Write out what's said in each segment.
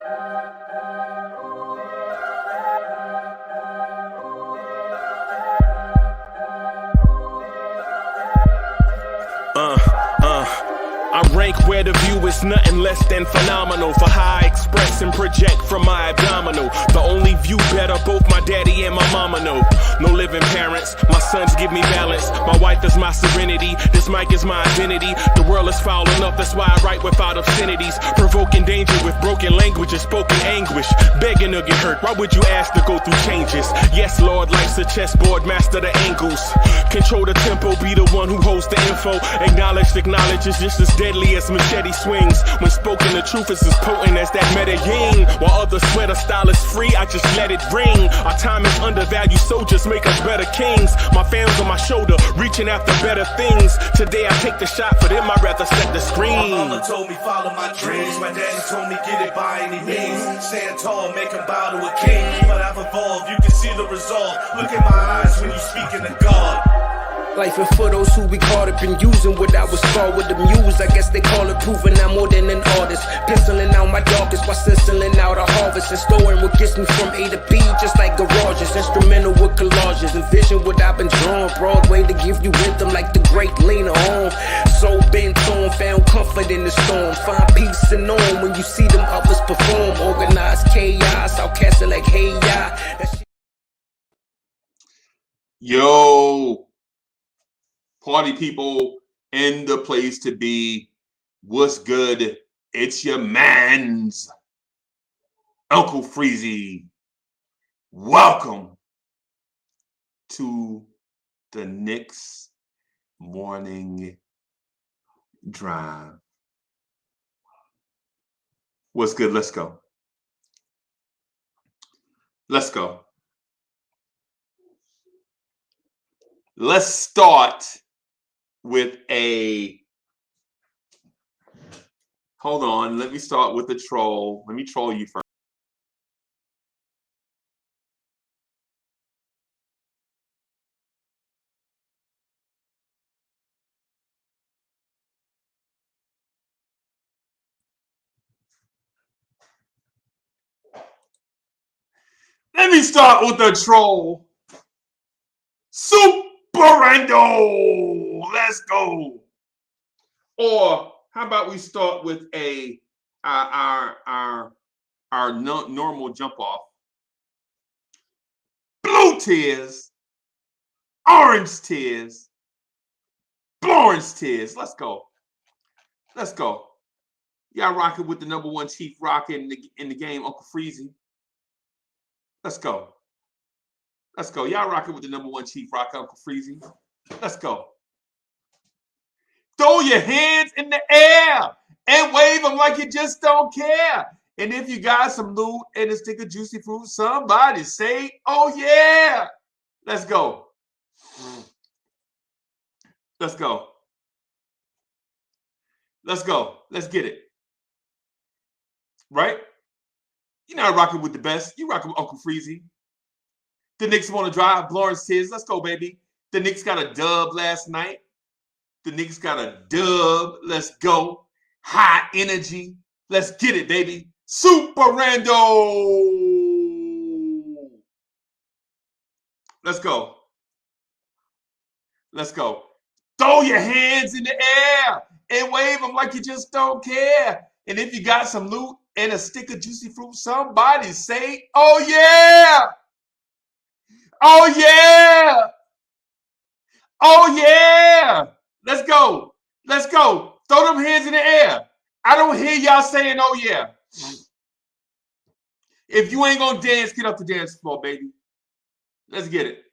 I rank where the view is nothing less than phenomenal. For how I express and project from my abdominal. The only view better, both my daddy and my mama know. No living parents, my sons give me balance. My wife is my serenity, this mic is my identity. The world is foul enough, that's why I write without obscenities. Provoking danger with broken language and spoken anguish. Begging to get hurt, why would you ask to go through changes? Yes, Lord, life's a chessboard, master the angles. Control the tempo, be the one who holds the info. Acknowledge is just as deadly as machete swings. When spoken, the truth is as potent as that Medellin. While others swear the style is free, I just let it ring. Our time is undervalued, soldiers make us better kings. My fans on my shoulder, reaching after better things. Today I take the shot, for them I'd rather set the screen. My mama told me follow my dreams. My daddy told me get it by any means. Stand tall, make him bow to a king. But I've evolved, you can see the resolve. Look in my eyes when you speaking to God. Life and for those who we caught up in using what I was taught with the muse. I guess they call it proving I'm more than an artist. Penciling out my darkest while stenciling out a harvest. And storing what gets me from A to B, just like garages. Instrumental with collages. Envision what I've been drawing. Broadway to give you rhythm like the great Lena Horne. So bent on, found comfort in the storm. Find peace and on when you see them others perform. Organized chaos, outcasted like hey ya. Yo, party people in the place to be. What's good? It's your man's Uncle Freezie. Welcome to the Knicks morning drive. What's good? Let's go. Let's go. Let's start with a, hold on, let me start with the troll. Let me troll you first. Let me start with the troll. Superendo. Let's go. Or how about we start with a our normal jump off. Blue tears, orange tears, orange tears. Let's go. Let's go. Y'all rocking with the number one chief rocker in the game, Uncle Freezie. Let's go. Let's go. Y'all rocking with the number one chief rocker, Uncle Freezie. Let's go. Throw your hands in the air and wave them like you just don't care. And if you got some loot and a stick of juicy fruit, somebody say, oh yeah. Let's go. Let's go. Let's go. Let's get it. Right? You're not rocking with the best. You rocking with Uncle Freezie. The Knicks want to drive. Lawrence says, let's go, baby. The Knicks got a dub last night. The Knicks got a dub. Let's go. High energy. Let's get it, baby. Superendo. Let's go. Let's go. Throw your hands in the air and wave them like you just don't care. And if you got some loot and a stick of juicy fruit, somebody say, oh yeah. Oh yeah. Oh yeah. Let's go. Let's go. Throw them hands in the air. I don't hear y'all saying, oh yeah. If you ain't gonna dance, get up the dance floor, baby. Let's get it.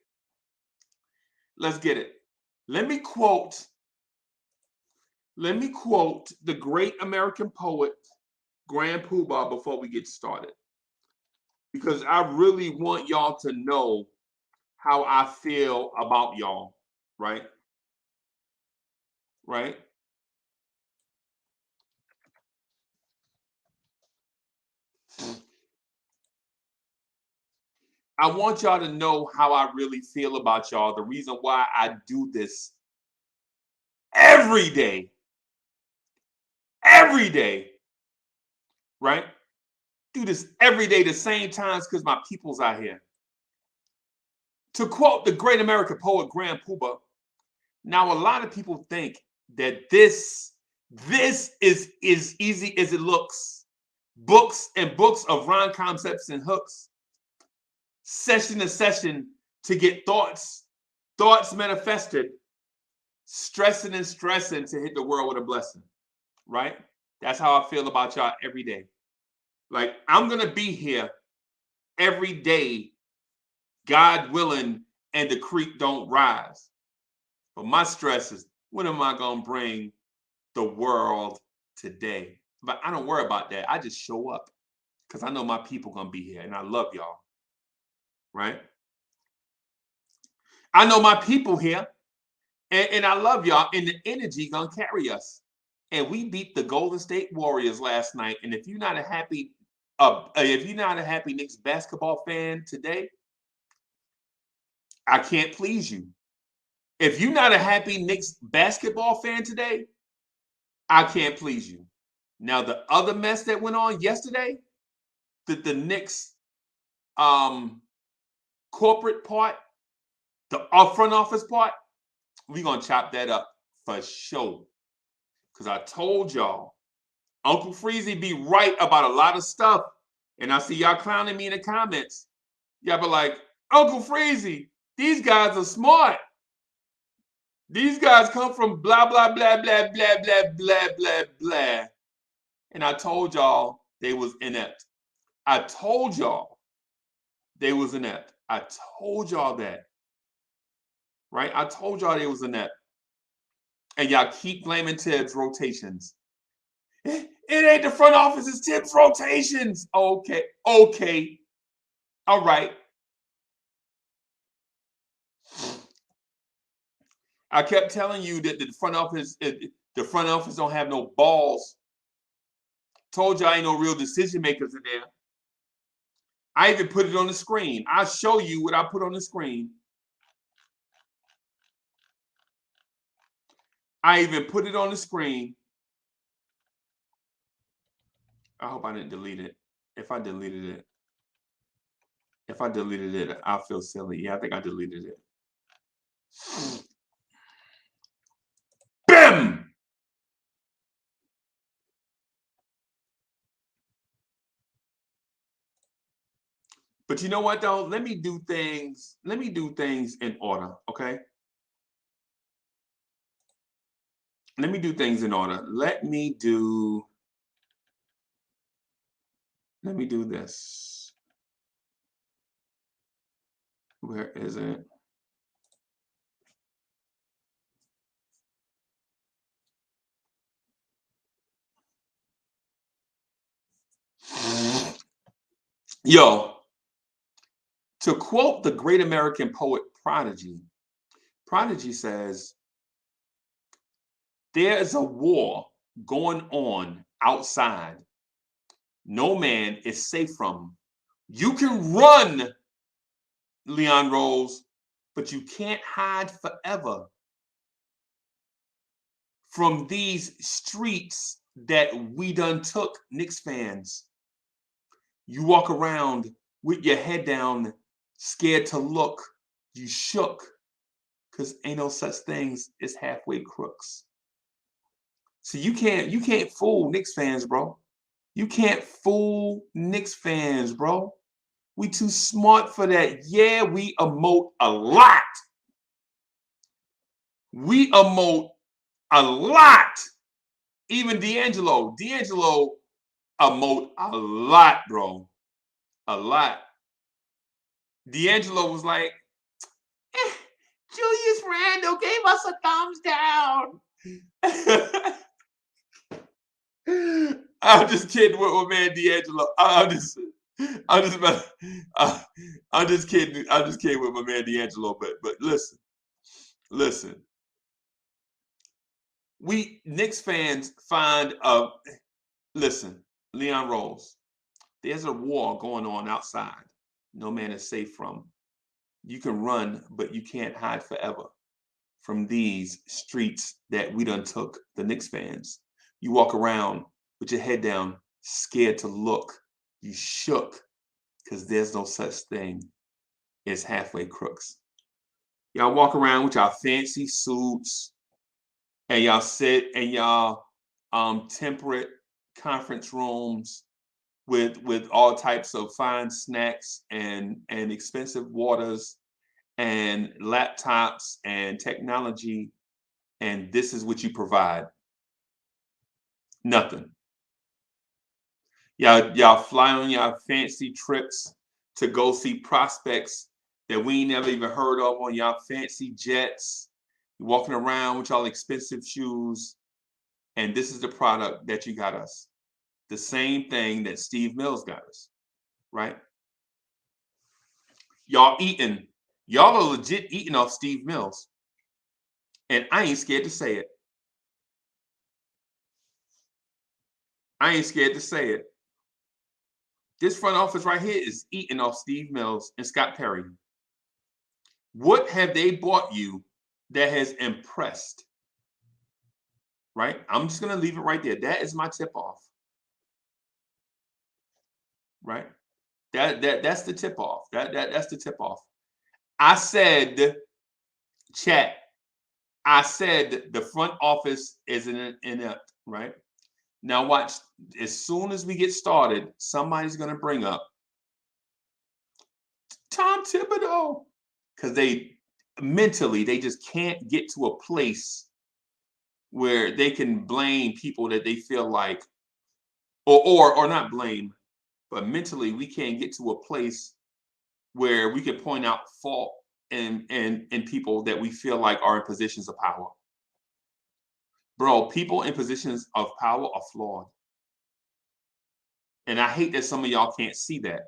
Let's get it. Let me quote the great American poet, Grand Poobah, before we get started. Because I really want y'all to know how I feel about y'all, right? Right? I want y'all to know how I really feel about y'all. The reason why I do this every day, right? Do this every day, the same times, because my people's out here. To quote the great American poet Grand Puba, now a lot of people think that this is easy as it looks. Books and books of rhyme concepts and hooks, session to session to get thoughts manifested, stressing and stressing to hit the world with a blessing, right? That's how I feel about y'all every day. Like, I'm going to be here every day, God willing, and the creek don't rise. But my stress is, when am I going to bring the world today? But I don't worry about that. I just show up because I know my people going to be here and I love y'all, right? I know my people here and I love y'all, and the energy going to carry us. And we beat the Golden State Warriors last night. And if you're not a happy Knicks basketball fan today, I can't please you. If you're not a happy Knicks basketball fan today, I can't please you. Now, the other mess that went on yesterday, the Knicks corporate part, the front office part, we're going to chop that up for sure. Because I told y'all, Uncle Freezie be right about a lot of stuff. And I see y'all clowning me in the comments. Y'all be like, Uncle Freezie, these guys are smart. These guys come from blah, blah, blah, blah, blah, blah, blah, blah, blah. And I told y'all they was inept. I told y'all they was inept. I told y'all that. Right? I told y'all they was inept. And y'all keep blaming Tibbs' rotations. It ain't the front office, it's Tibbs' rotations. Okay. All right. I kept telling you that the front office don't have no balls. Told you I ain't no real decision makers in there. I even put it on the screen. I'll show you what I put on the screen. I even put it on the screen. I hope I didn't delete it. If I deleted it, I'll feel silly. Yeah, I think I deleted it. Bam! But you know what though? Let me do things in order, okay? Let me do things in order. Let me do this. Where is it? Yo, to quote the great American poet Prodigy says, there's a war going on outside. No man is safe from. You can run, Leon Rose, but you can't hide forever from these streets that we done took, Knicks fans. You walk around with your head down, scared to look. You shook, because ain't no such things as halfway crooks. So you can't fool Knicks fans, bro. You can't fool Knicks fans, bro. We too smart for that. Yeah, we emote a lot. We emote a lot. Even D'Angelo emote a lot, bro. A lot. D'Angelo was like, Julius Randle gave us a thumbs down. I'm just kidding with my man D'Angelo. I'm just kidding. I'm just kidding with my man D'Angelo. But listen. We Knicks fans find listen, Leon Rose. There's a war going on outside. No man is safe from. You can run, but you can't hide forever from these streets that we done took, the Knicks fans. You walk around with your head down, scared to look, You shook because there's no such thing as halfway crooks. Y'all walk around with y'all fancy suits and y'all sit in y'all temperate conference rooms with all types of fine snacks and expensive waters and laptops and technology, and this is what you provide. Nothing. Y'all fly on y'all fancy trips to go see prospects that we ain't never even heard of on y'all fancy jets. You're walking around with y'all expensive shoes, and this is the product that you got us. The same thing that Steve Mills got us, right? Y'all are legit eating off Steve Mills. And I ain't scared to say it. I ain't scared to say it. This front office right here is eating off Steve Mills and Scott Perry. What have they bought you that has impressed? Right? I'm just going to leave it right there. That is my tip off. Right? That's the tip off. That's the tip off. I said, chat, I said the front office is an inept, right? Now watch, as soon as we get started, somebody's going to bring up Tom Thibodeau, because they just can't get to a place where they can blame people that they feel like, or not blame, but mentally we can't get to a place where we can point out fault in people that we feel like are in positions of power. Bro, people in positions of power are flawed. And I hate that some of y'all can't see that.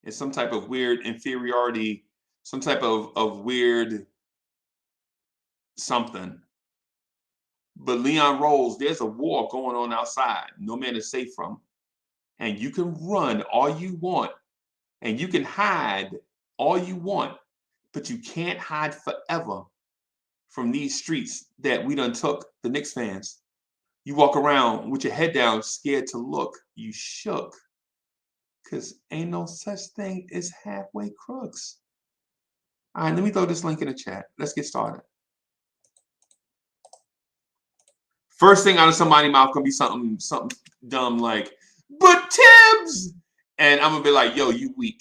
It's some type of weird inferiority, some type of weird something. But Leon Rose, there's a war going on outside. No man is safe from. And you can run all you want. And you can hide all you want. But you can't hide forever from these streets that we done took, the Knicks fans. You walk around with your head down, scared to look. You shook. Because ain't no such thing as halfway crooks. All right, let me throw this link in the chat. Let's get started. First thing out of somebody's mouth gonna be something dumb like, but Tibbs! And I'm gonna be like, yo, you weak.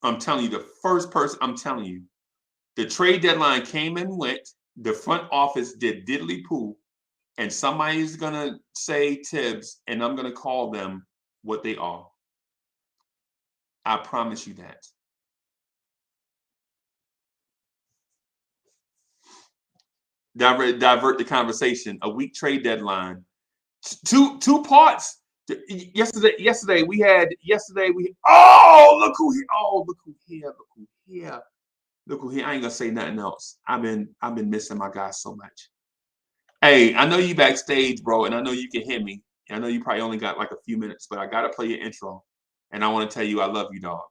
I'm telling you, the first person, I'm telling you, the trade deadline came and went. The front office did diddly poo. And somebody's gonna say Tibbs, and I'm gonna call them what they are. I promise you that. Divert the conversation. A weak trade deadline. Two parts. Yesterday we oh look who here. Oh, look who here. I ain't gonna say nothing else. I've been missing my guys so much. Hey, I know you backstage, bro, and I know you can hear me. And I know you probably only got like a few minutes, but I gotta play your intro. And I want to tell you I love you, dog.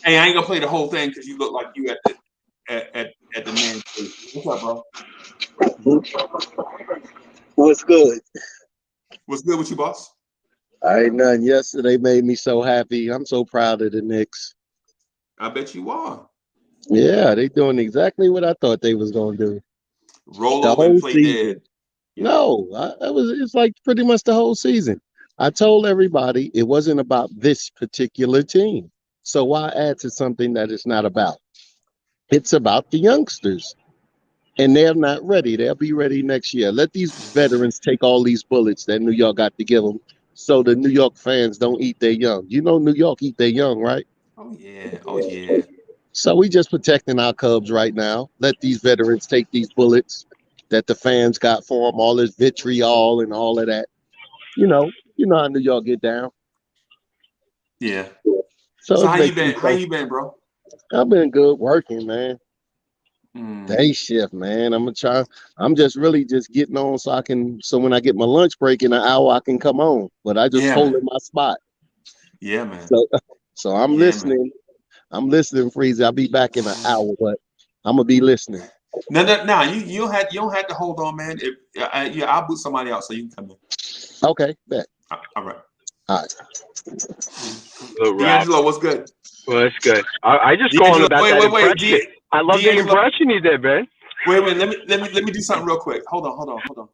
Hey, I ain't gonna play the whole thing because you look like you at the man station. What's up, bro? What's good? What's good with you, boss? I ain't nothing. Yesterday made me so happy. I'm so proud of the Knicks. I bet you are. Yeah, they doing exactly what I thought they was gonna do. Roll The over and whole play season. dead. Yeah. No, it's like pretty much the whole season. I told everybody it wasn't about this particular team. So why add to something that it's not about? It's about the youngsters. And they're not ready. They'll be ready next year. Let these veterans take all these bullets that New York got to give them so the New York fans don't eat their young. You know New York eat their young, right? Oh, yeah. Oh, yeah. So we just protecting our Cubs right now. Let these veterans take these bullets that the fans got for them, all this vitriol and all of that. You know how New York get down. Yeah. So So it how you makes been? me How so. you been, bro? I've been good working, man. Day shift, man. I'm just really just getting on so when I get my lunch break in an hour, I can come on. But I just Yeah, hold man. in my spot. Yeah, man. So I'm Yeah, man. listening. I'm listening, Freezie. I'll be back in an hour, but I'm gonna be listening. No. You don't have to hold on, man. I'll boot somebody out so you can come in. Okay, bet. All right. All right. Hello, Rob. D'Angelo, what's good? Well, that's good. I just calling D'Angelo, about that wait. impression. I love the D'Angelo, impression you did, man. wait. Let me do something real quick. Hold on.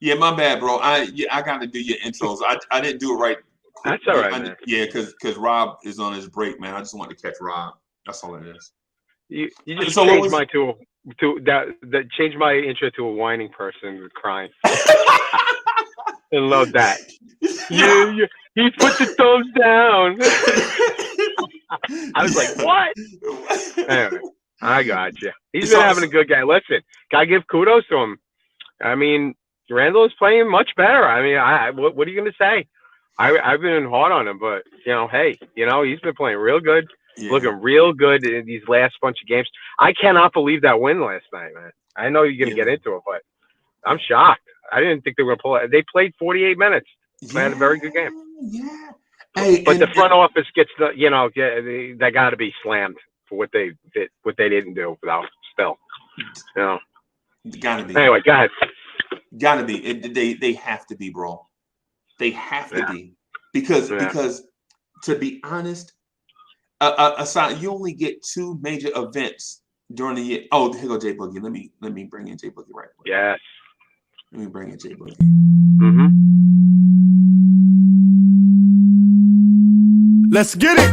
Yeah, my bad, bro. I got to do your intros. I didn't do it right. That's all right, man. Yeah, because Rob is on his break, man. I just wanted to catch Rob. That's all it is. You just So changed my to that changed my intro to a whining person crying. I love that. Yeah, he put the thumbs down. I was like, what? Anyway, I got you. He's been having a good game. Listen, gotta give kudos to him. I mean, Randall is playing much better. I mean, what are you gonna say? I've been hard on him, but hey, he's been playing real good, looking real good in these last bunch of games. I cannot believe that win last night, man. I know you're gonna get into it, but I'm shocked. I didn't think they were gonna pull it. They played 48 minutes. They had a very good game. Yeah. Hey, but the front office gets they got to be slammed for what they didn't do without still. Gotta be. Anyway, go ahead. Gotta be. They have to be, bro. They have to be because to be honest, aside you only get 2 major events during the year. Oh, here go Jay Boogie. Let me bring in Jay Boogie right quick. Yes. Let me bring in Jay Boogie. Mm-hmm. Let's get it.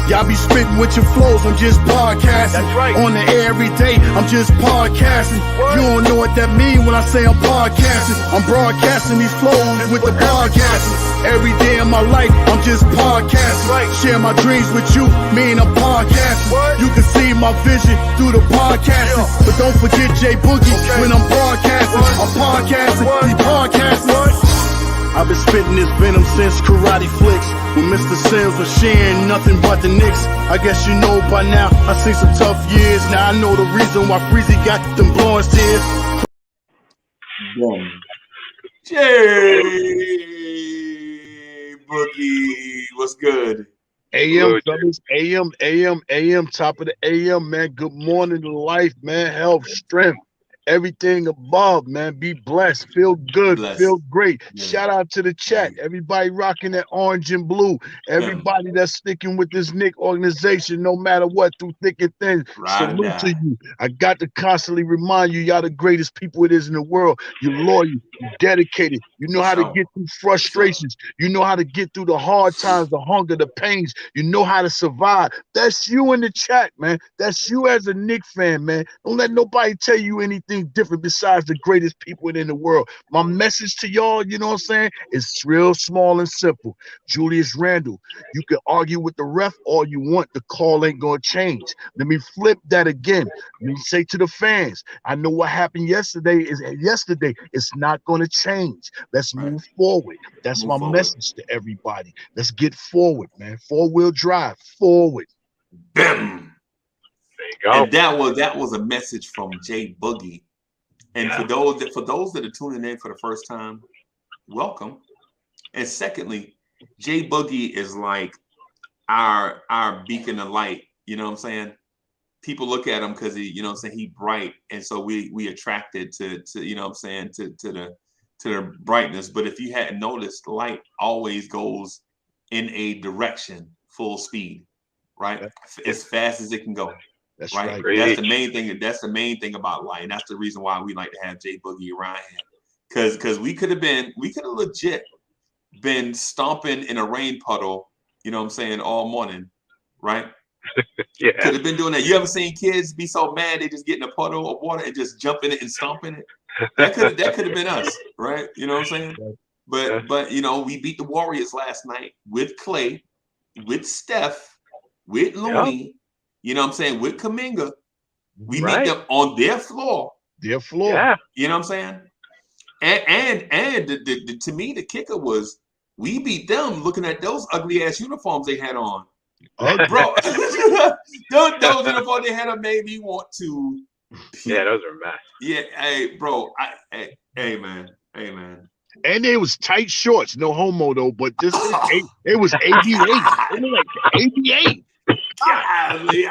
Y'all be spitting with your flows, I'm just podcasting. That's right. On the air every day, I'm just podcasting. You don't know what that mean when I say I'm podcasting. I'm broadcasting these flows with the podcasting. Every day of my life, I'm just podcasting. Right. Share my dreams with you, mean I'm podcasting. You can see my vision through the podcasting. But don't forget Jay Boogie when I'm broadcasting. I'm podcasting, he's podcasting. I've been spitting this venom since Karate Flicks. When Mr. Sims was sharing nothing but the Knicks. I guess you know by now, I seen some tough years. Now I know the reason why Freezie got them blowing tears. Boom. Jay Boogie, what's good? AM, fellas, AM, top of the AM, man. Good morning to life, man. Health, strength, everything above, man. Be blessed, feel good, feel great. Shout out to the chat. Everybody rocking that orange and blue. Everybody that's sticking with this Knicks organization, no matter what, through thick and thin. Salute to you. I got to constantly remind you, y'all the greatest people it is in the world. You're loyal, you're dedicated. You know how to get through frustrations. You know how to get through the hard times, the hunger, the pains. You know how to survive. That's you in the chat, man. That's you as a Knicks fan, man. Don't let nobody tell you anything different besides the greatest people in the world. My message to y'all, you know what I'm saying, is real small and simple. Julius Randle, you can argue with the ref all you want. The call ain't gonna change. Let me flip that again. Let me say to the fans, I know what happened yesterday is yesterday. It's not gonna change. Let's move forward. That's my message to everybody. Let's get forward, man. 4-wheel drive forward. Bam. There you go. And that was a message from Jay Boogie. And for those that are tuning in for the first time, welcome. And secondly, Jay Boogie is like our beacon of light. You know what I'm saying? People look at him because he bright, and so we attracted to you know what I'm saying to the brightness. But if you hadn't noticed, light always goes in a direction, full speed, right? As fast as it can go. That's right. That's the main thing. That's the main thing about light. And that's the reason why we like to have Jay Boogie around here, Because we could have legit been stomping in a rain puddle, you know what I'm saying, all morning, right? Yeah. Could have been doing that. You ever seen kids be so mad they just get in a puddle of water and just jump in it and stomp in it? That could have been us, right? You know what I'm saying? But you know, we beat the Warriors last night with Clay, with Steph, with Looney, you know what I'm saying, with Kuminga. We beat them on their floor. Their floor. Yeah. You know what I'm saying? And to me, the kicker was we beat them looking at those ugly ass uniforms they had on. Bro, those uniforms they had on made me want to puke. Yeah, those are a mess. Yeah, hey, bro. Hey, man. And they was tight shorts, no homo though. But this, it was 88. It was like 88. Golly,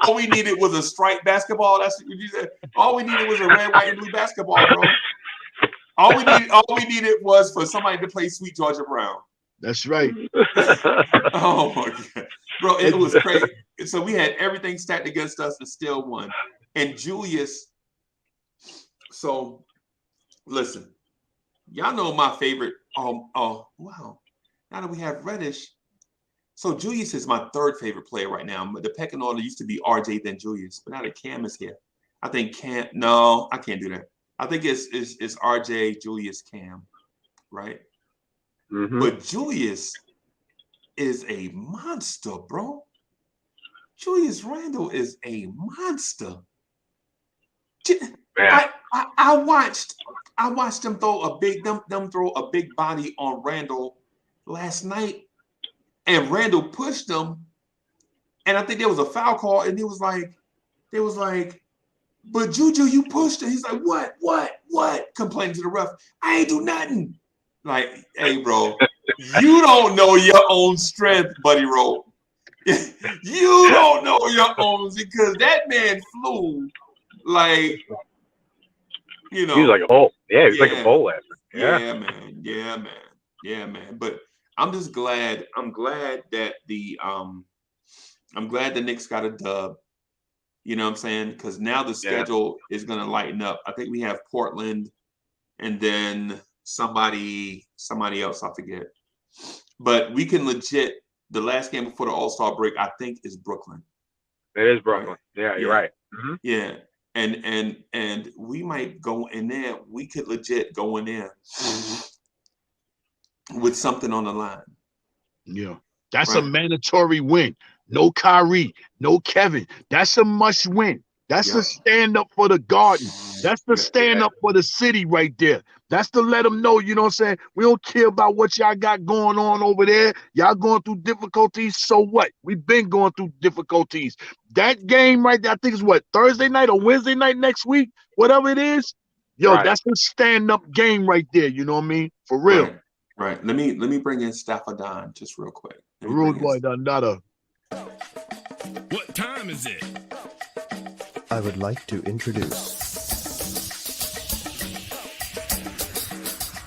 all we needed was a striped basketball. That's what you said. All we needed was a red, white, and blue basketball, bro. All we needed was for somebody to play Sweet Georgia Brown. That's right. Oh my God, bro, it was crazy. So we had everything stacked against us and still won. And Julius. So, listen, y'all know my favorite. Oh wow! Now that we have Reddish. So Julius is my third favorite player right now. The pecking order used to be RJ, then Julius, but now that Cam is here, I think Cam. No, I can't do that. I think it's RJ, Julius, Cam, right? Mm-hmm. But Julius is a monster, bro. Julius Randle is a monster. I watched them throw a big body on Randle last night. And Randle pushed him, and I think there was a foul call, and they was like, but Juju, you pushed him. He's like, what? Complaining to the ref. I ain't do nothing. Like, hey, bro, you don't know your own strength, buddy, Ro. You don't know your own, because that man flew like, you know. He was like a bull. Yeah, he was like a bull last night. Yeah, man. But I'm just glad. I'm glad that the Knicks got a dub. You know what I'm saying? Because now the schedule is going to lighten up. I think we have Portland, and then somebody else, I forget. But we can legit. The last game before the All-Star break, I think, is Brooklyn. It is Brooklyn. Right? Yeah, you're right. Mm-hmm. Yeah, and we might go in there. We could legit go in there with something on the line. Yeah, that's a mandatory win. No Kyrie, no Kevin. That's a must win. That's a stand up for the Garden. That's the stand up for the city right there. That's to let them know, you know what I'm saying? We don't care about what y'all got going on over there. Y'all going through difficulties, so what? We've been going through difficulties. That game right there, I think it's what, Thursday night or Wednesday night next week, whatever it is. Yo, that's a stand up game right there. You know what I mean? For real. Right. Let me bring in Stafford Don just real quick. The rude boy done nada. What time is it? I would like to introduce.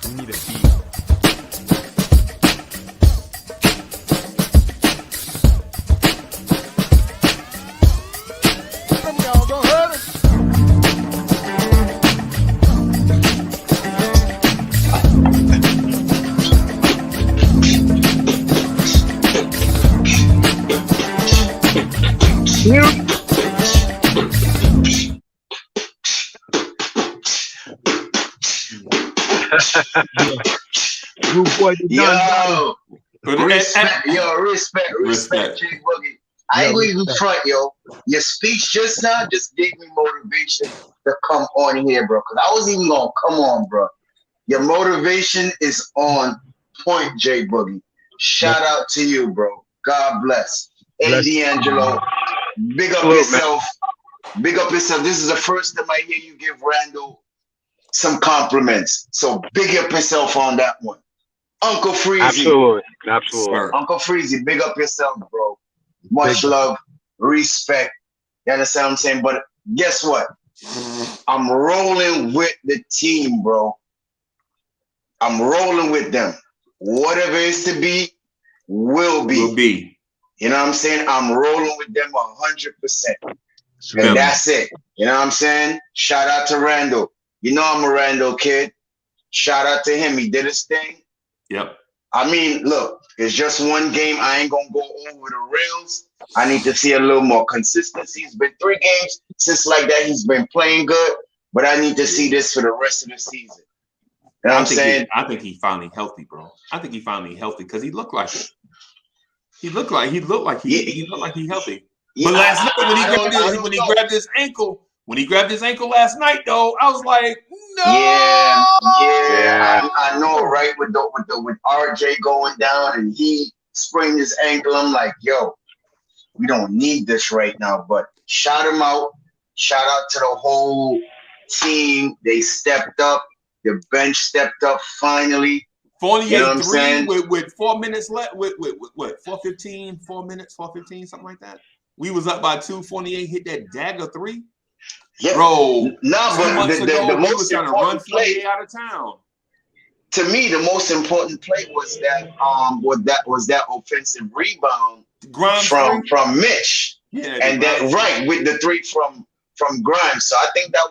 We need a beat. Respect, Jay Boogie. I ain't even front, yo. Your speech just now just gave me motivation to come on here, bro. Because I wasn't even gonna come on, bro. Your motivation is on point, Jay Boogie. Shout out to you, bro. God bless. Hey, D'Angelo, big up yourself. Man. Big up yourself. This is the first time I hear you give Randall some compliments. So big up yourself on that one. Uncle Freezie. Absolutely. Uncle Freezie, big up yourself, bro. Much love, respect. You understand what I'm saying? But guess what? I'm rolling with the team, bro. I'm rolling with them. Whatever is to be, will be. You know what I'm saying? I'm rolling with them 100%. And that's it. You know what I'm saying? Shout out to Randall. You know I'm a Randall kid. Shout out to him. He did his thing. Yep. I mean, look, it's just one game. I ain't gonna go over the rails. I need to see a little more consistency. It's been 3 games since like that. He's been playing good, but I need to see this for the rest of the season. You know what I'm saying? I think he finally healthy, bro. I think he finally healthy because he looked like it. He looked like he healthy. Yeah, But last night when he grabbed his ankle last night, though, I was like, no. Yeah. I know, right? With RJ going down and he sprained his ankle, I'm like, yo, we don't need this right now. But shout him out. Shout out to the whole team. They stepped up. The bench stepped up finally. 48-3 with 4 minutes left. With what? 4:15, 4 minutes, 4:15, something like that. We was up by 2. 48 hit that dagger 3. Yeah. Bro, but the we was most trying to run important play out of town. To me, the most important play was that offensive rebound from Mitch. Yeah, and then with the 3 from Grimes. So I think that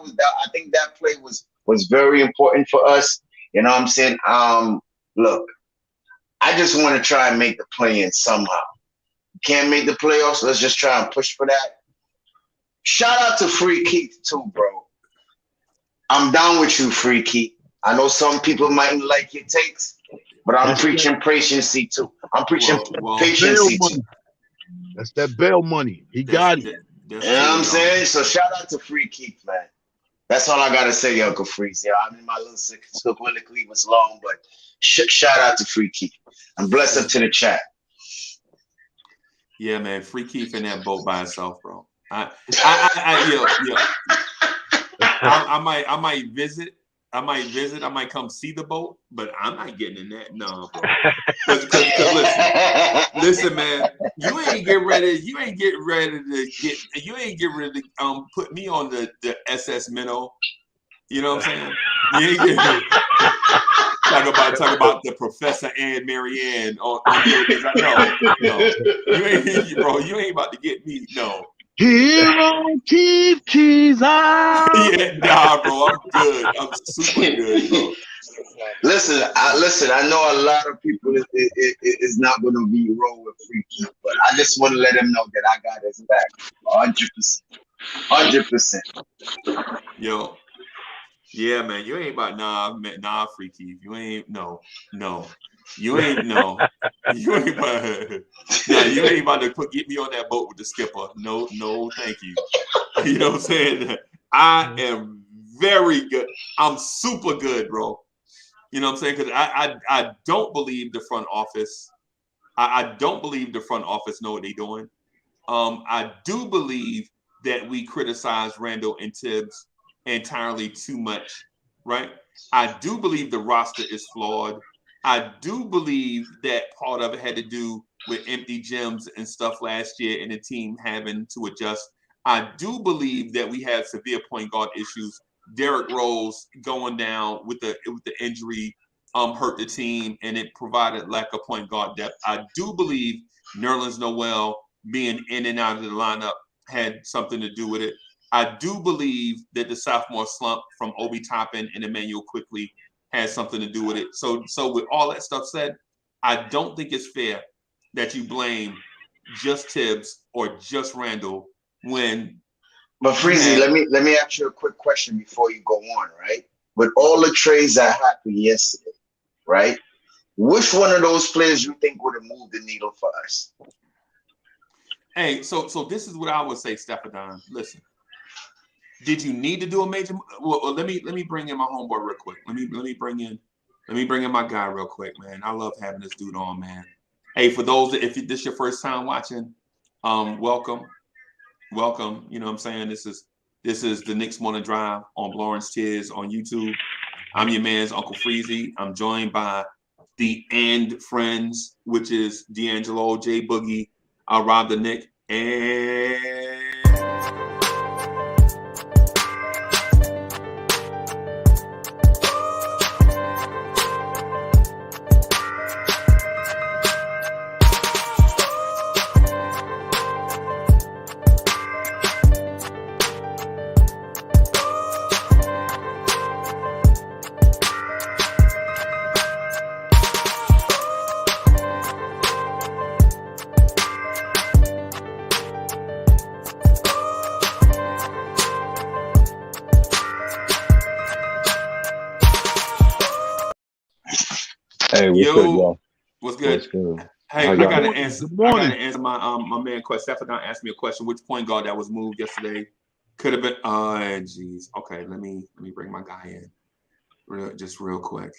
play was very important for us. You know what I'm saying? Look, I just want to try and make the play-in somehow. Can't make the playoffs. Let's just try and push for that. Shout out to Free Keith too, bro. I'm down with you, Free Keith. I know some people mightn't like your takes, but I'm preaching patience too. I'm preaching patience too. That's that bail money. He got it. You know what I'm saying? So shout out to Free Keith, man. That's all I gotta say, Uncle Freezie. I mean, my little soliloquy was long, but shout out to Free Keith. And bless up to the chat. Yeah, man, Free Keith in that boat by himself, bro. I might visit. I might come see the boat, but I'm not getting in that. No, bro. Cause listen, man. You ain't get ready to put me on the SS Minnow. You know what I'm saying? You ain't get talk about the Professor and Marianne on no. You ain't, bro. You ain't about to get me. No. Hero keep keys out. Yeah, nah, bro. I'm good. I'm super good, bro. Listen. I know a lot of people is not going to be roll with Free Keith, but I just want to let him know that I got his back, 100%. Yo, yeah, man. You ain't about nah, Free Keith. You ain't no. You ain't You ain't about to get me on that boat with the skipper. No, thank you. You know what I'm saying? I am very good. I'm super good, bro. You know what I'm saying? Because I don't believe the front office. I don't believe the front office know what they're doing. I do believe that we criticize Randall and Tibbs entirely too much, right? I do believe the roster is flawed. I do believe that part of it had to do with empty gyms and stuff last year and the team having to adjust. I do believe that we have severe point guard issues. Derrick Rose going down with the injury hurt the team, and it provided lack of point guard depth. I do believe Nerlens Noel being in and out of the lineup had something to do with it. I do believe that the sophomore slump from Obi Toppin and Emmanuel Quickley has something to do with it. So with all that stuff said, I don't think it's fair that you blame just Tibbs or just Randall when. But Freezie, let me ask you a quick question before you go on, right? With all the trades that happened yesterday, right? Which one of those players you think would have moved the needle for us? Hey, so this is what I would say, Stephanon. Listen. Did you need to do a major? Well, let me bring in my homeboy real quick. Let me bring in my guy real quick, man. I love having this dude on, man. Hey, for those if this is your first time watching, welcome. You know what I'm saying? This is the Knicks Morning Drive on Lawrence Tears on YouTube. I'm your man's Uncle Freezie. I'm joined by the and friends, which is D'Angelo, J Boogie, Rob the Nick, and What's good, y'all? What's good? What's good? Hey, I I got gotta it. answer. Good I morning. gotta answer my man question. Stefan asked me a question. Which point guard that was moved yesterday could have been? Jeez. Okay, let me bring my guy in, real quick.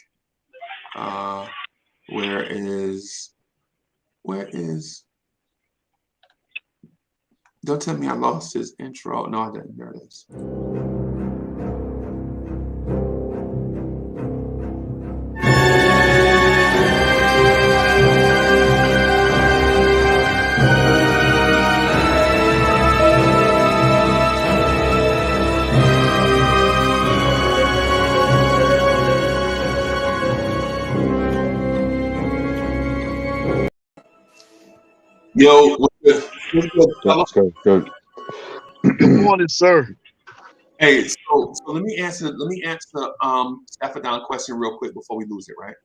Where is? Don't tell me I lost his intro. No, I didn't. There it is. Yo, what's good? Hello? Good. Good morning, sir. Hey, so let me answer Stefan question real quick before we lose it, right?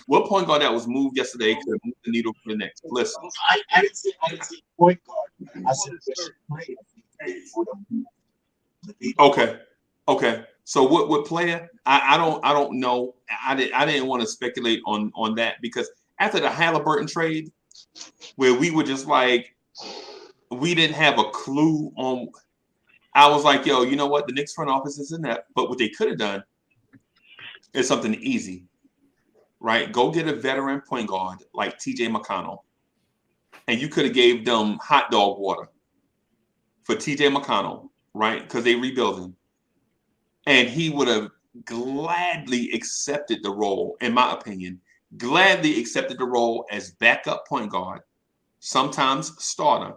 What point guard that was moved yesterday could have moved the needle for the Knicks? Listen. I didn't say point guard. I said Okay. So what player? I don't know. I didn't want to speculate on that because after the Halliburton trade, where we were just like, we didn't have a clue on. I was like, yo, you know what? The Knicks front office is inept, but what they could have done is something easy, right? Go get a veteran point guard like TJ McConnell, and you could have gave them hot dog water for TJ McConnell, right? Because they rebuilding, and he would have gladly accepted the role, in my opinion, gladly accepted the role as backup point guard, sometimes starter,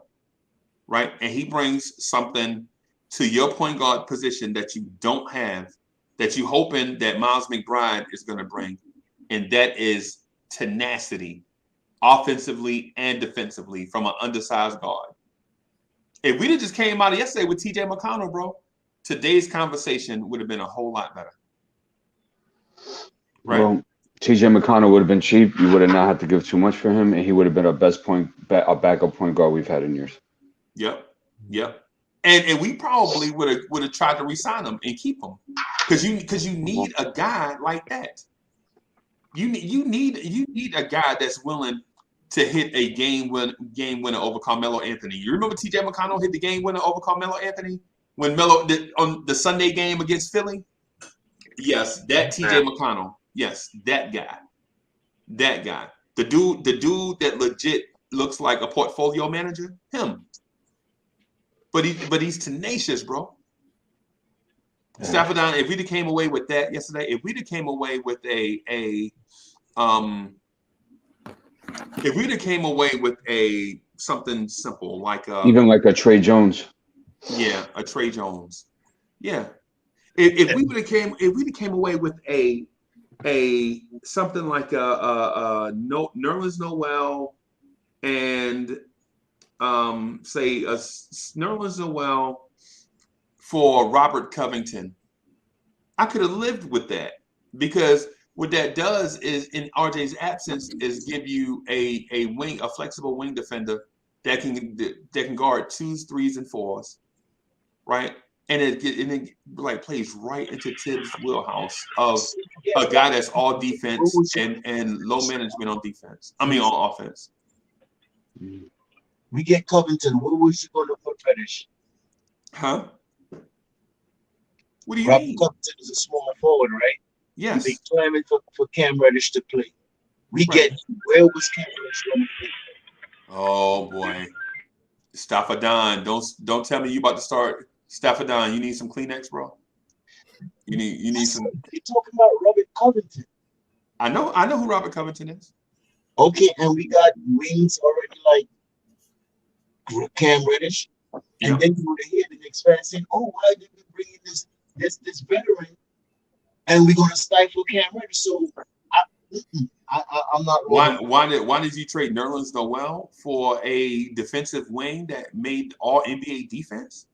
right? And he brings something to your point guard position that you don't have, that you hoping that Miles McBride is going to bring, and that is tenacity, offensively and defensively, from an undersized guard. If we'd have just came out yesterday with TJ McConnell, bro, today's conversation would have been a whole lot better. Right? Well, TJ McConnell would have been cheap. You would have not had to give too much for him, and he would have been our best a backup point guard we've had in years. Yep. And we probably would have tried to re-sign him and keep him because you need a guy like that. You need a guy that's willing to hit a game winner over Carmelo Anthony. You remember TJ McConnell hit the game winner over Carmelo Anthony when Melo did on the Sunday game against Philly? Yes, that TJ McConnell. Yes, that guy. The dude that legit looks like a portfolio manager. Him. But he's tenacious, bro. Stefan, if we'd have came away with that yesterday, if we'd have came away with something simple like even like a Trey Jones. Yeah, a Trey Jones. Yeah. If we came away with a something like Nerlens Noel and say a Nerlens Noel for Robert Covington, I could have lived with that because what that does is, in RJ's absence, is give you a flexible wing defender that can guard 2s, 3s, and 4s, right? And it like plays right into Tibbs' wheelhouse of a guy that's all defense and low management on defense. I mean on offense. We get Covington. Where was you going to put Reddish? Huh? What do you Robert mean? Covington is a small forward, right? Yes. They claiming for Cam Reddish to play. Where was Cam Reddish going to play? Oh boy, Stefan, don't tell me you about to start. Stefan, you need some Kleenex, bro. You need some. You're talking about Robert Covington. I know who Robert Covington is. Okay, and we got wings already like Cam Reddish, and then you would hear the Knicks fans saying, "Oh, why did we bring in this veteran, and we're gonna stifle Cam Reddish?" So I'm not. Why did you trade Nerlens Noel for a defensive wing that made all NBA defense?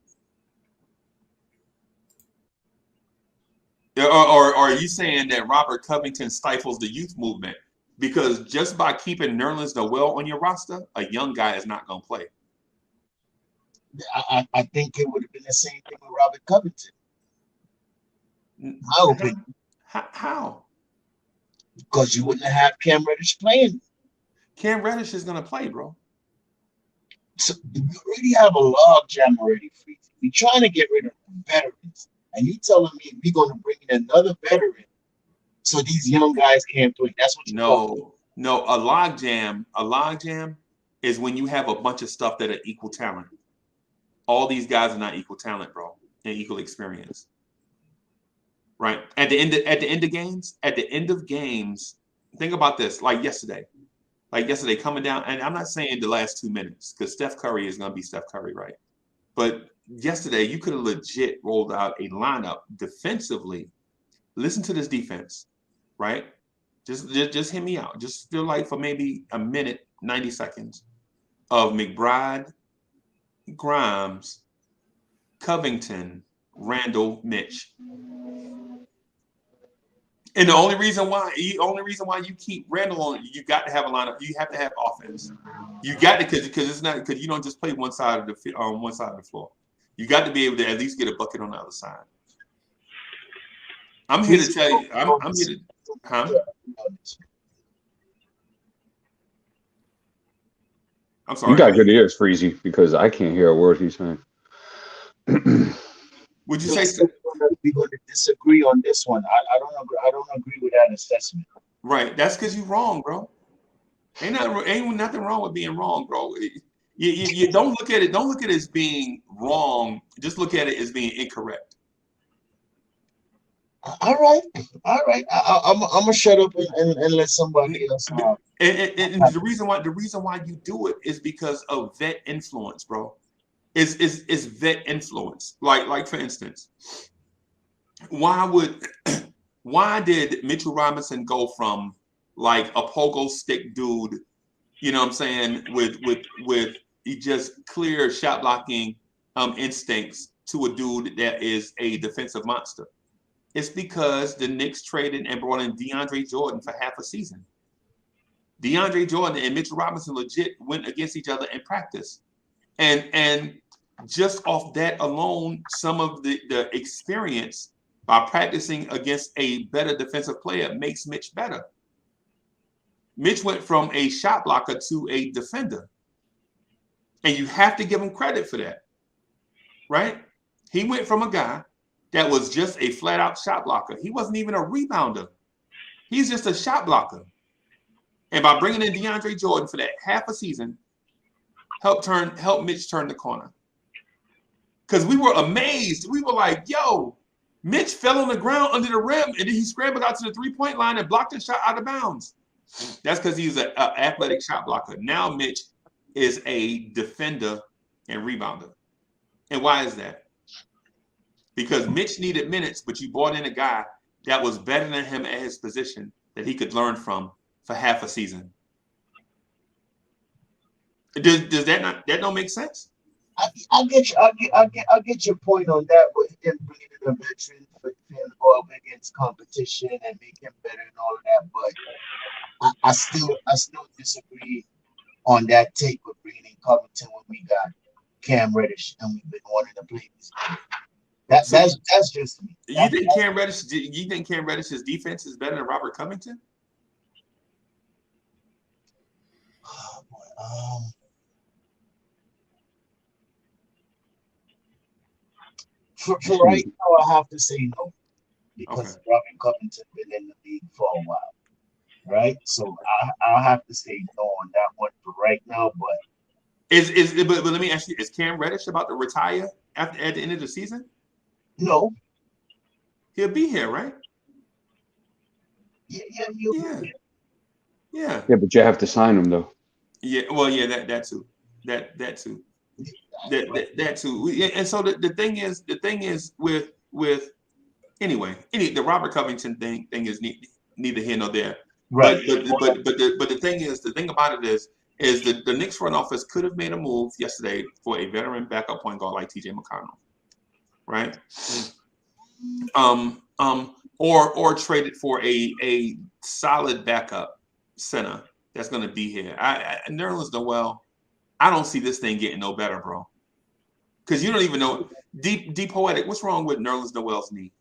Or are you saying that Robert Covington stifles the youth movement? Because just by keeping Nerlens Noel on your roster, a young guy is not going to play. I think it would have been the same thing with Robert Covington. My opinion. How? Because you wouldn't have Cam Reddish playing. Cam Reddish is gonna play, bro. So you already have a log jam already, Freezie. We're trying to get rid of veterans. And you telling me we're going to bring in another veteran so these young guys can't play. That's what you're talking. No, a log jam is when you have a bunch of stuff that are equal talent. All these guys are not equal talent, bro, and equal experience. Right? At the end of games, think about this, like yesterday coming down, and I'm not saying the last 2 minutes, because Steph Curry is going to be Steph Curry, right? But yesterday, you could have legit rolled out a lineup defensively. Listen to this defense, right? Just hear me out. Just feel like for maybe a minute, 90 seconds of McBride, Grimes, Covington, Randall, Mitch. And the only reason why you keep Randall on, you got to have a lineup. You have to have offense. You got to, because you don't just play one side of the floor. You got to be able to at least get a bucket on the other side. I'm here to tell you. I'm here to. Huh? I'm sorry. You got good ears, Freezie, because I can't hear a word he's saying. Would you say we're going to disagree on this one? I don't agree with that assessment. Right. That's because you're wrong, bro. Ain't nothing wrong with being wrong, bro. You don't look at it. Don't look at it as being wrong. Just look at it as being incorrect. All right. I'm gonna shut up and let somebody else. And the reason why you do it is because of vet influence, bro. Is vet influence. Like for instance, why did Mitchell Robinson go from like a pogo stick dude, you know what I'm saying, with just clear shot blocking instincts, to a dude that is a defensive monster? It's because the Knicks traded and brought in DeAndre Jordan for half a season. DeAndre Jordan and Mitchell Robinson legit went against each other in practice. And just off that alone, some of the experience by practicing against a better defensive player makes Mitch better. Mitch went from a shot blocker to a defender. And you have to give him credit for that, right? He went from a guy that was just a flat out shot blocker. He wasn't even a rebounder. He's just a shot blocker. And by bringing in DeAndre Jordan for that half a season, helped Mitch turn the corner. Because we were amazed. We were like, yo, Mitch fell on the ground under the rim, and then he scrambled out to the three-point line and blocked the shot out of bounds. That's because he's an athletic shot blocker. Now Mitch is a defender and rebounder. And why is that? Because Mitch needed minutes, but you brought in a guy that was better than him at his position that he could learn from for half a season. Does that don't make sense? I get your point on that, but him bringing in a veteran for him to go up against competition and make him better and all of that. But I still disagree on that take with bringing in Covington when we got Cam Reddish and we've been wanting to play this game. That's just me. You think Cam Reddish's defense is better than Robert Covington? Oh boy. For right now, I have to say no, because Robert Covington been in the league for a while, right? So I'll have to say no on that one for right now. But but let me ask you: is Cam Reddish about to retire at the end of the season? No, he'll be here, right? Yeah. Yeah, but you have to sign him though. Yeah, well, yeah, that too. That too. That too. And so the thing is with the Robert Covington thing is neither here nor there. Right. But the thing about it is that the Knicks front office could have made a move yesterday for a veteran backup point guard like TJ McConnell, right? Or traded for a solid backup center that's going to be here. Nerlens Noel, I don't see this thing getting no better, bro. Because you don't even know. Deep Poetic, what's wrong with Nerlens Noel's knee?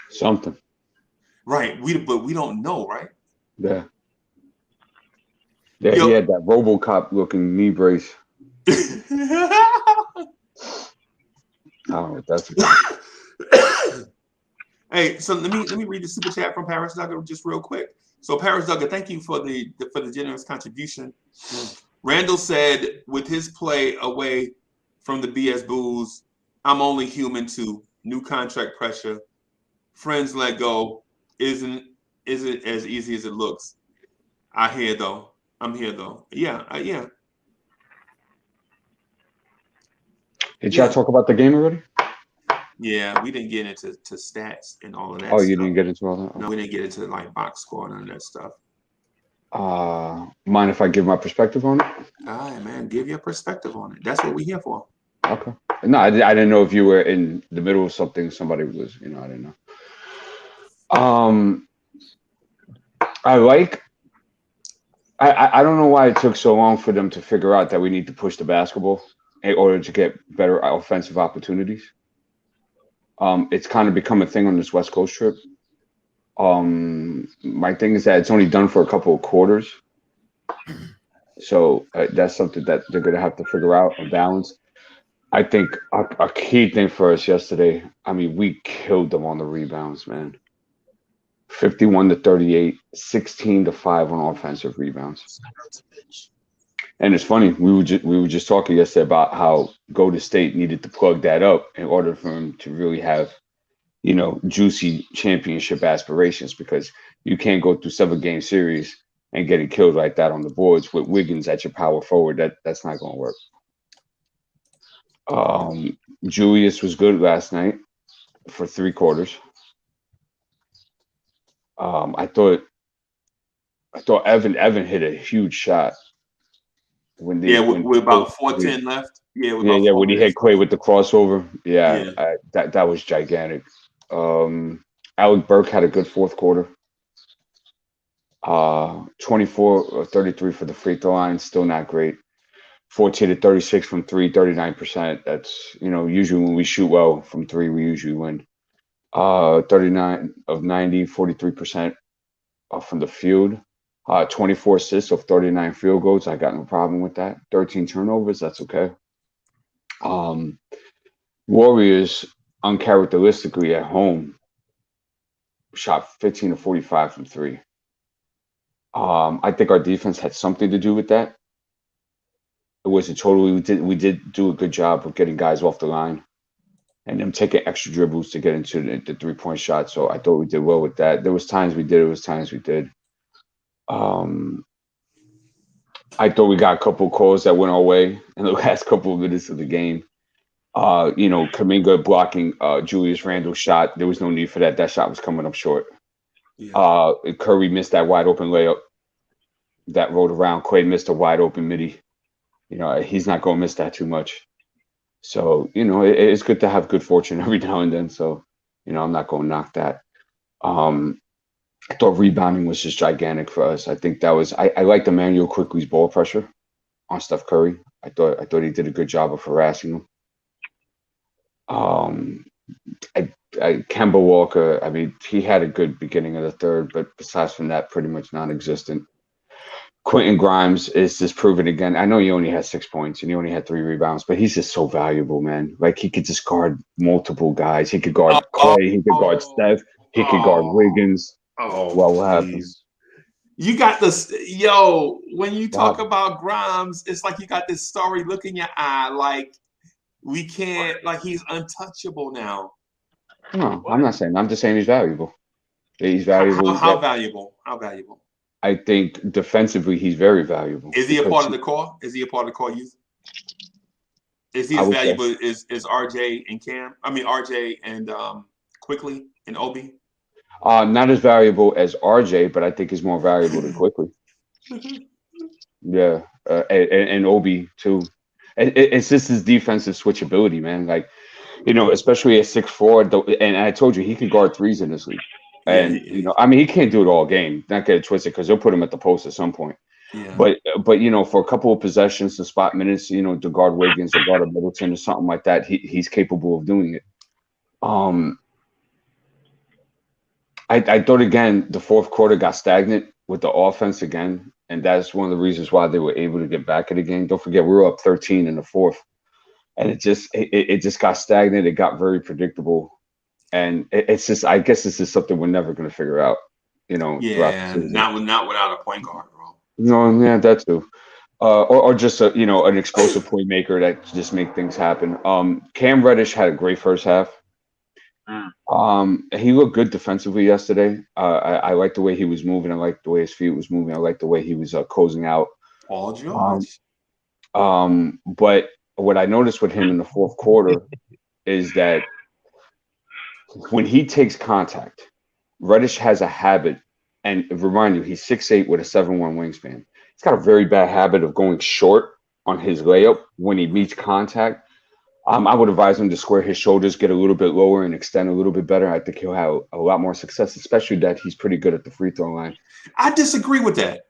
Something. Right. But we don't know, right? Yeah. Yeah, he had that RoboCop looking knee brace. I don't know what that's about. Hey, so let me read the super chat from Paris Duggar just real quick. So Paris Duggar, thank you for the generous contribution. Randall said, with his play away from the BS Bulls, I'm only human too. New contract pressure. Friends let go. Isn't as easy as it looks. I'm here though. Yeah, yeah. Did y'all talk about the game already? Yeah, we didn't get into stats and all of that. Oh, stuff. you didn't get into all that? No, we didn't get into like box score and none of that stuff. Mind if I give my perspective on it? All right, man. Give your perspective on it. That's what we're here for. Okay. No, I didn't know if you were in the middle of something. Somebody was, I didn't know. I don't know why it took so long for them to figure out that we need to push the basketball in order to get better offensive opportunities. It's kind of become a thing on this West Coast trip. My thing is that it's only done for a couple of quarters. So that's something that they're going to have to figure out, a balance. I think a key thing for us yesterday, we killed them on the rebounds, man. 51-38, 16-5 on offensive rebounds. And it's funny, we were just talking yesterday about how Golden State needed to plug that up in order for them to really have, juicy championship aspirations, because you can't go through 7-game series and getting killed like that on the boards with Wiggins at your power forward. That's not going to work. Julius was good last night for 3 quarters. I thought Evan hit a huge shot with about 4:10 left. Yeah, when he hit Clay with the crossover. That was gigantic. Alec Burke had a good 4th quarter. 24-33 for the free throw line, still not great. 14-36 from 3, 39%. That's, usually when we shoot well from 3, we usually win. 39 of 90, 43% from the field. 24 assists of 39 field goals. I got no problem with that. 13 turnovers. That's okay. Warriors, uncharacteristically at home, shot 15-45 from 3. I think our defense had something to do with that. It wasn't totally. We did do a good job of getting guys off the line and them taking extra dribbles to get into the 3-point shot. So I thought we did well with that. There was times we did. There was times we did. I thought we got a couple of calls that went our way in the last couple of minutes of the game. Kuminga blocking Julius Randle's shot. There was no need for that. That shot was coming up short. Yeah. Curry missed that wide open layup that rolled around. Clay missed a wide open midi. He's not going to miss that too much. So, it's good to have good fortune every now and then. So, I'm not going to knock that. I thought rebounding was just gigantic for us. I think that was, I liked Emmanuel Quickly's ball pressure on Steph Curry. I thought he did a good job of harassing him. Kemba Walker, he had a good beginning of the third, but besides from that, pretty much non-existent. Quentin Grimes is just proven again. I know he only had 6 points and he only had 3 rebounds, but he's just so valuable, man. Like, he could just guard multiple guys. He could guard Clay. He could guard Steph. He could guard Wiggins. What happens? You got this, when you talk about Grimes, it's like you got this starry look in your eye. Like, we can't, like, he's untouchable now. No, I'm not saying. I'm just saying he's valuable. He's valuable. How valuable? How valuable? I think defensively he's very valuable. Is he a part of the core? Is he a part of the core youth? Is he as valuable as RJ and Cam? RJ and Quickly and Obi? Not as valuable as RJ, but I think he's more valuable than Quickly. Yeah, and Obi too. It's just his defensive switchability, man. Like, especially at 6'4", and I told you he can guard threes in this league. And he can't do it all game. Not get it twisted, because they'll put him at the post at some point. Yeah. But for a couple of possessions, to spot minutes, to guard Wiggins or guard a Middleton or something like that, he's capable of doing it. I thought again the fourth quarter got stagnant with the offense again, and that's one of the reasons why they were able to get back in the game. Don't forget we were up 13 in the fourth, and it just got stagnant. It got very predictable, and it's just I guess this is something we're never going to figure out, throughout the Yeah, season. not without a point guard, bro. No, yeah, that too. Or just an explosive playmaker that just make things happen. Cam Reddish had a great first half. He looked good defensively yesterday. I like the way he was moving. I like the way his feet was moving. I like the way he was closing out. Paul George. But what I noticed with him in the fourth quarter is that when he takes contact, Reddish has a habit, and remind you, he's 6'8" with a 7'1" wingspan. He's got a very bad habit of going short on his layup when he meets contact. I would advise him to square his shoulders, get a little bit lower, and extend a little bit better. I think he'll have a lot more success, especially that he's pretty good at the free throw line. I disagree with that.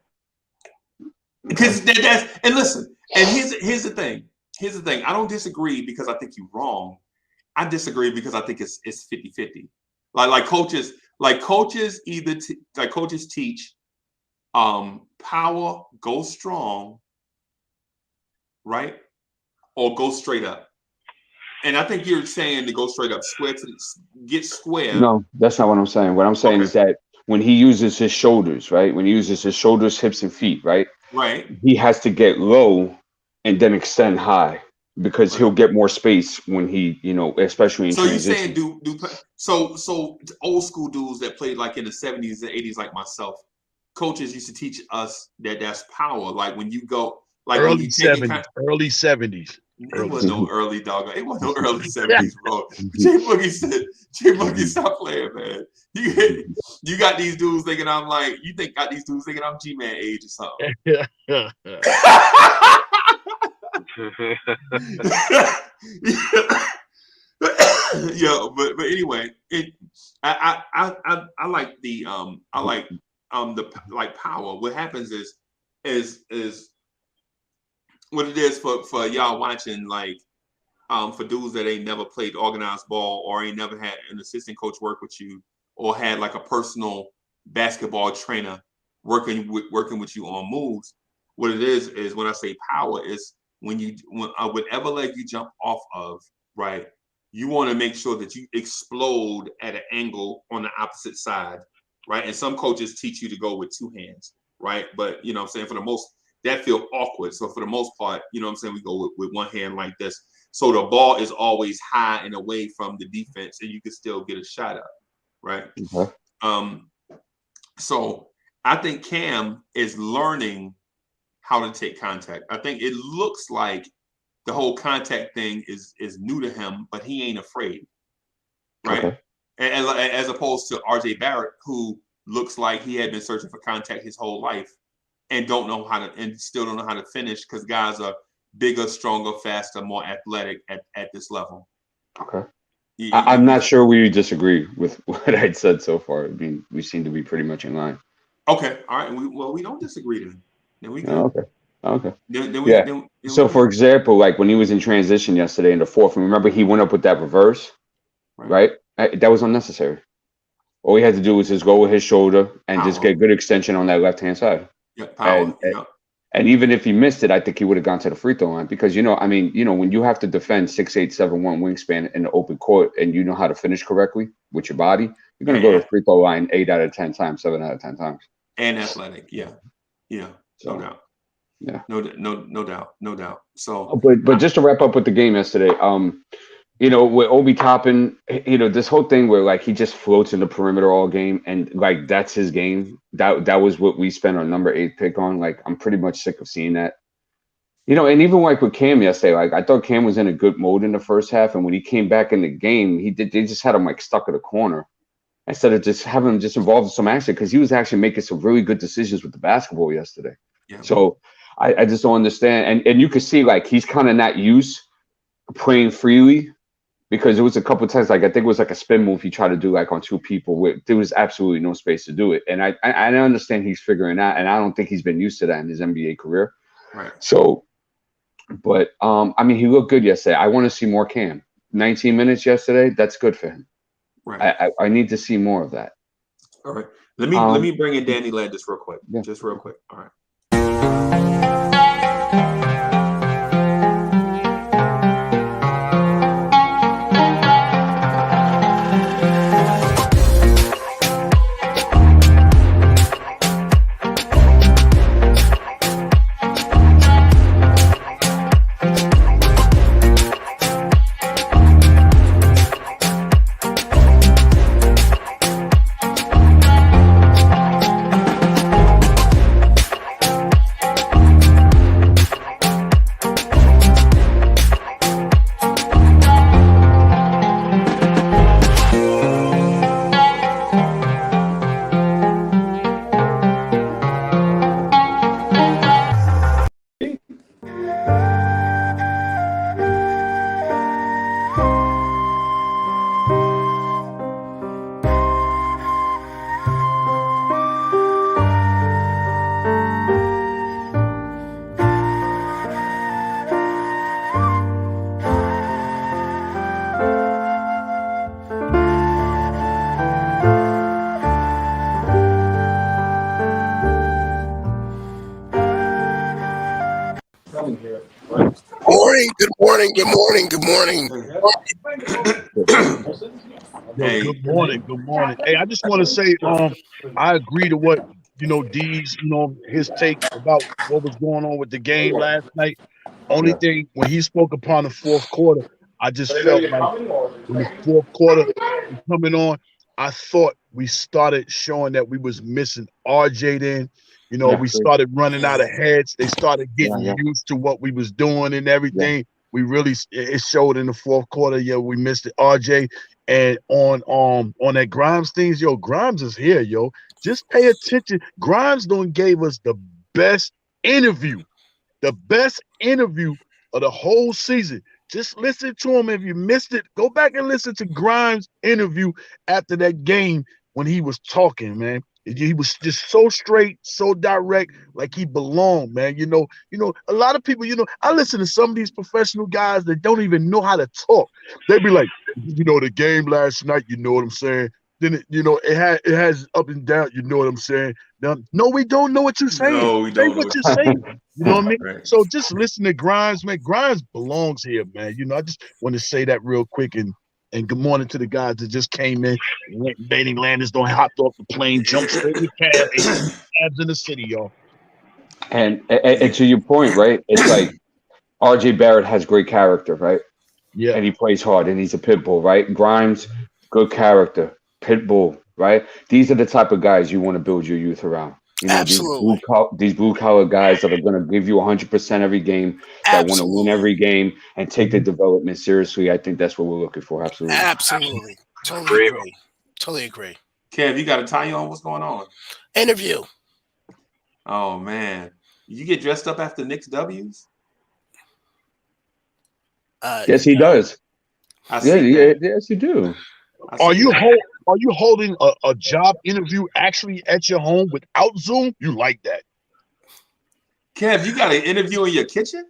Because that's and listen, and here's the thing. Here's the thing. I don't disagree because I think you're wrong. I disagree because I think it's 50-50. Like coaches teach power, go strong, right? Or go straight up. And I think you're saying to go straight up, get square. No, that's not what I'm saying. What I'm saying is that when he uses his shoulders, right? When he uses his shoulders, hips, and feet, right? Right. He has to get low and then extend high because he'll get more space when he, especially in transition. So you're saying so old school dudes that played like in the 70s and 80s, like myself, coaches used to teach us that's power. Like when you go like early 70s, early 70s. It wasn't no early dog. It wasn't no early 70s, bro. Jay Boogie, stop playing, man. You got these dudes thinking I'm like, got these dudes thinking I'm G-Man age or something. Yeah, but anyway, I like the power. What happens is what it is for y'all watching, like for dudes that ain't never played organized ball or ain't never had an assistant coach work with you or had like a personal basketball trainer working with you on moves. What it is when I say power is when whatever leg you jump off of, right? You want to make sure that you explode at an angle on the opposite side, right? And some coaches teach you to go with two hands, right? But you know what I'm saying, for the most, that feel awkward. So for the most part, you know what I'm saying, we go with one hand like this. So the ball is always high and away from the defense and you can still get a shot up, right? Mm-hmm. So I think Cam is learning how to take contact. I think it looks like the whole contact thing is new to him, but he ain't afraid, right? Okay. And as opposed to RJ Barrett, who looks like he had been searching for contact his whole life and still don't know how to finish because guys are bigger, stronger, faster, more athletic at this level. Okay. I'm not sure we disagree with what I'd said so far. I mean, we seem to be pretty much in line. Okay. All right. We don't disagree then. Then we good. Okay. So for example, like when he was in transition yesterday in the fourth, remember he went up with that reverse, right? That was unnecessary. All he had to do was just go with his shoulder and just get good extension on that left-hand side. Yeah, power. And even if he missed it, I think he would have gone to the free throw line because, when you have to defend 6'8", 7'1" wingspan in the open court and you know how to finish correctly with your body, you're going to go to the free throw line 8 out of 10 times, 7 out of 10 times. And athletic. Yeah. So, no doubt. Yeah. No doubt. So, but just to wrap up with the game yesterday, with Obi Toppin, this whole thing where like he just floats in the perimeter all game and like that's his game. That was what we spent our number 8 pick on. Like I'm pretty much sick of seeing that. And even like with Cam yesterday, like I thought Cam was in a good mode in the first half, and when he came back in the game, they just had him like stuck in the corner instead of just having him just involved in some action because he was actually making some really good decisions with the basketball yesterday. Yeah. So I just don't understand. And you can see like he's kind of not used playing freely because there was a couple of times, like I think it was like a spin move he tried to do like on 2 people where there was absolutely no space to do it. And I understand he's figuring out, and I don't think he's been used to that in his NBA career. Right. So, but he looked good yesterday. I want to see more Cam. 19 minutes yesterday, that's good for him. Right. I need to see more of that. All right. Let me bring in Danny Landis real quick. Yeah. Just real quick. All right. Good morning. Hey. Good morning. Good morning. Hey, I just want to say, I agree to what D's, his take about what was going on with the game last night. Only thing when he spoke upon the fourth quarter, I just felt like when the fourth quarter was coming on, I thought we started showing that we was missing RJ then. We started running out of heads. They started getting used to what we was doing and everything. We really, it showed in the fourth quarter. Yeah, we missed it. RJ and on that Grimes things, Grimes is here, Just pay attention. Grimes gave us the best interview of the whole season. Just listen to him. If you missed it, go back and listen to Grimes' interview after that game when he was talking, man. He was just so straight, so direct, like he belonged, man. A lot of people, I listen to some of these professional guys that don't even know how to talk. They be like, the game last night, you know what I'm saying? Then it has up and down, you know what I'm saying? Now, no, we don't know what you're saying. No, we don't know what you're saying. You know what I mean? Right. So just listen to Grimes, man. Grimes belongs here, man. I just want to say that real quick and good morning to the guys that just came in. Danny Landis don't hopped off the plane, jumped straight in the cab, cabs in the city, y'all. And to your point, right? It's like RJ Barrett has great character, right? Yeah. And he plays hard, and he's a pit bull, right? Grimes, good character, pit bull, right? These are the type of guys you want to build your youth around. Absolutely. These blue collar guys that are going to give you 100% every game, that want to win every game and take the development seriously. I think that's what we're looking for. Absolutely. Totally agree. Kev, you got a tie on? What's going on? Interview. Oh man, you get dressed up after Knicks W's? Yes, he does. Yes, you do. Are you holding a job interview actually at your home without Zoom? You like that? Kev, you got an interview in your kitchen?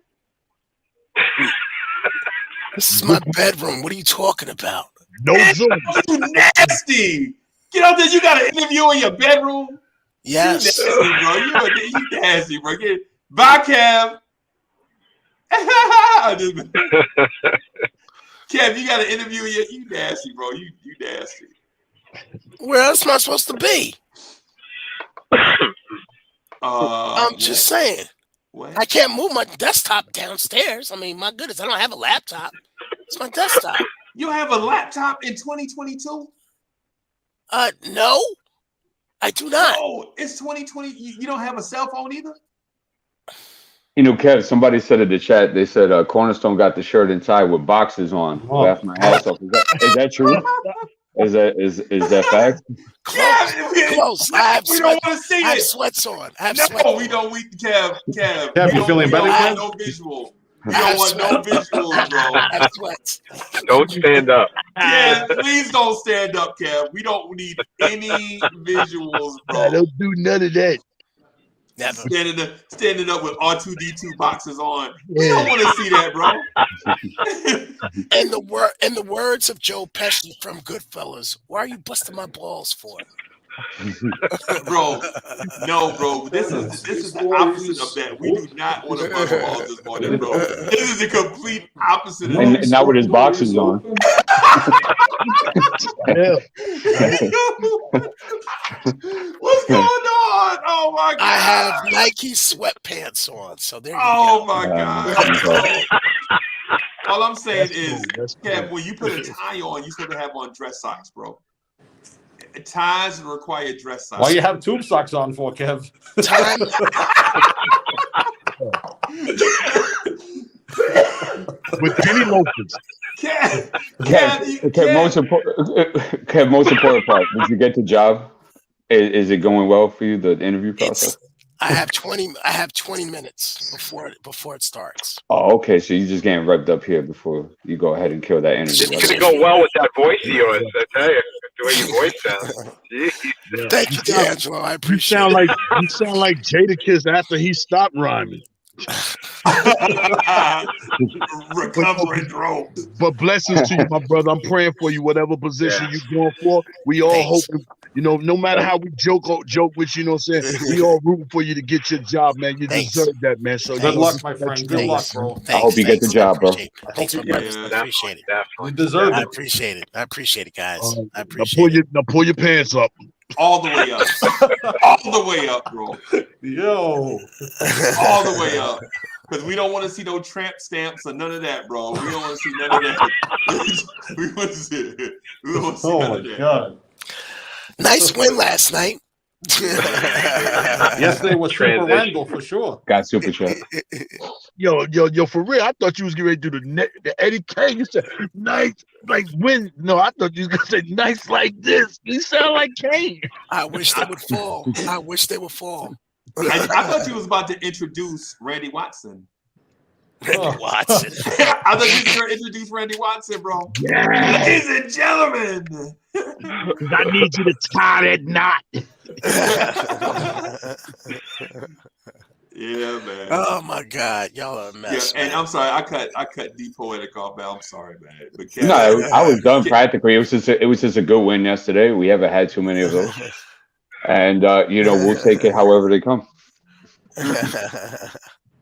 This is my bedroom. What are you talking about? No Zoom. You nasty. Get out there. You got an interview in your bedroom? Yes. You nasty, bro. You nasty, bro. Bye, Kev. Kev, you got an interview in you nasty, bro. You nasty. Where else am I supposed to be? I'm just saying. What? I can't move my desktop downstairs. I mean, my goodness, I don't have a laptop. It's my desktop. You have a laptop in 2022? No, I do not. No, it's 2020. You don't have a cell phone either? Kev, somebody said in the chat, they said Cornerstone got the shirt and tie with boxes on. Laugh my ass off. Is that true? Is that fact? Close. We don't want to see it. I have sweats on. We don't. Kev, you feeling better? No visual. We don't want no visuals, bro. I have sweats. Don't stand up. Yeah, please don't stand up, Kev. We don't need any visuals, bro. I don't do none of that. Never. Standing up with R2D2 boxes on. We don't want to see that, bro. In the words of Joe Pesci from Goodfellas, why are you busting my balls for? Bro, no, bro. This is the opposite of that. We do not want to bust balls this morning, bro. This is the complete opposite of And that. now with his boxers on. Yeah. What's going on? Oh my god! I have Nike sweatpants on, so there you Oh go. my god! All I'm saying is, Kev, when you put a tie on, you're supposed to have on dress socks, bro. Ties require dress socks. Why you have tube socks on for, Kev? With penny loafers. Kev, most important part. Did you get the job? Is it going well for you? The interview process. I have 20 minutes before it starts. Oh, okay. So you're just getting revved up here before you go ahead and kill that interview. It's gonna go well with that voice of yours. I tell you, the way your voice sounds. Jeez. Thank you, D'Angelo. I appreciate it. You sound like Jadakiss after he stopped rhyming. Recovering drone. But blessings to you, my brother. I'm praying for you, whatever position you're going for. We all hope, no matter how we joke with you, what I'm saying, we all rooting for you to get your job, man. You deserve that, man. So good luck, my friend. Good luck, bro. I hope you get the job, bro. Thanks, my brother. I appreciate it. You deserve it. I appreciate it. I appreciate it, guys. I appreciate it. Now pull your pants up. All the way up. All the way up, bro. Yo. All the way up. Because we don't want to see no tramp stamps or none of that, bro. We don't want to see none of that. we want to see none of that. God. Nice win last night. Yesterday was Super Randall for sure. Got super chat. Yo, for real. I thought you was getting ready to do the Eddie K. You said nice, like when? No, I thought you was gonna say nice like this. You sound like Kane. I wish they would fall. I wish they would fall. I thought you was about to introduce Randy Watson. Randy Watson. I thought you was going to introduce Randy Watson, bro. Yes. Ladies and gentlemen. I need you to tie that knot. Yeah, man. Oh my God, y'all are a mess. Yeah, and I'm sorry, I cut D Poetic off, man. I'm sorry, man. But No, I was done practically. It was just a good win yesterday. We haven't had too many of those, and we'll take it however they come.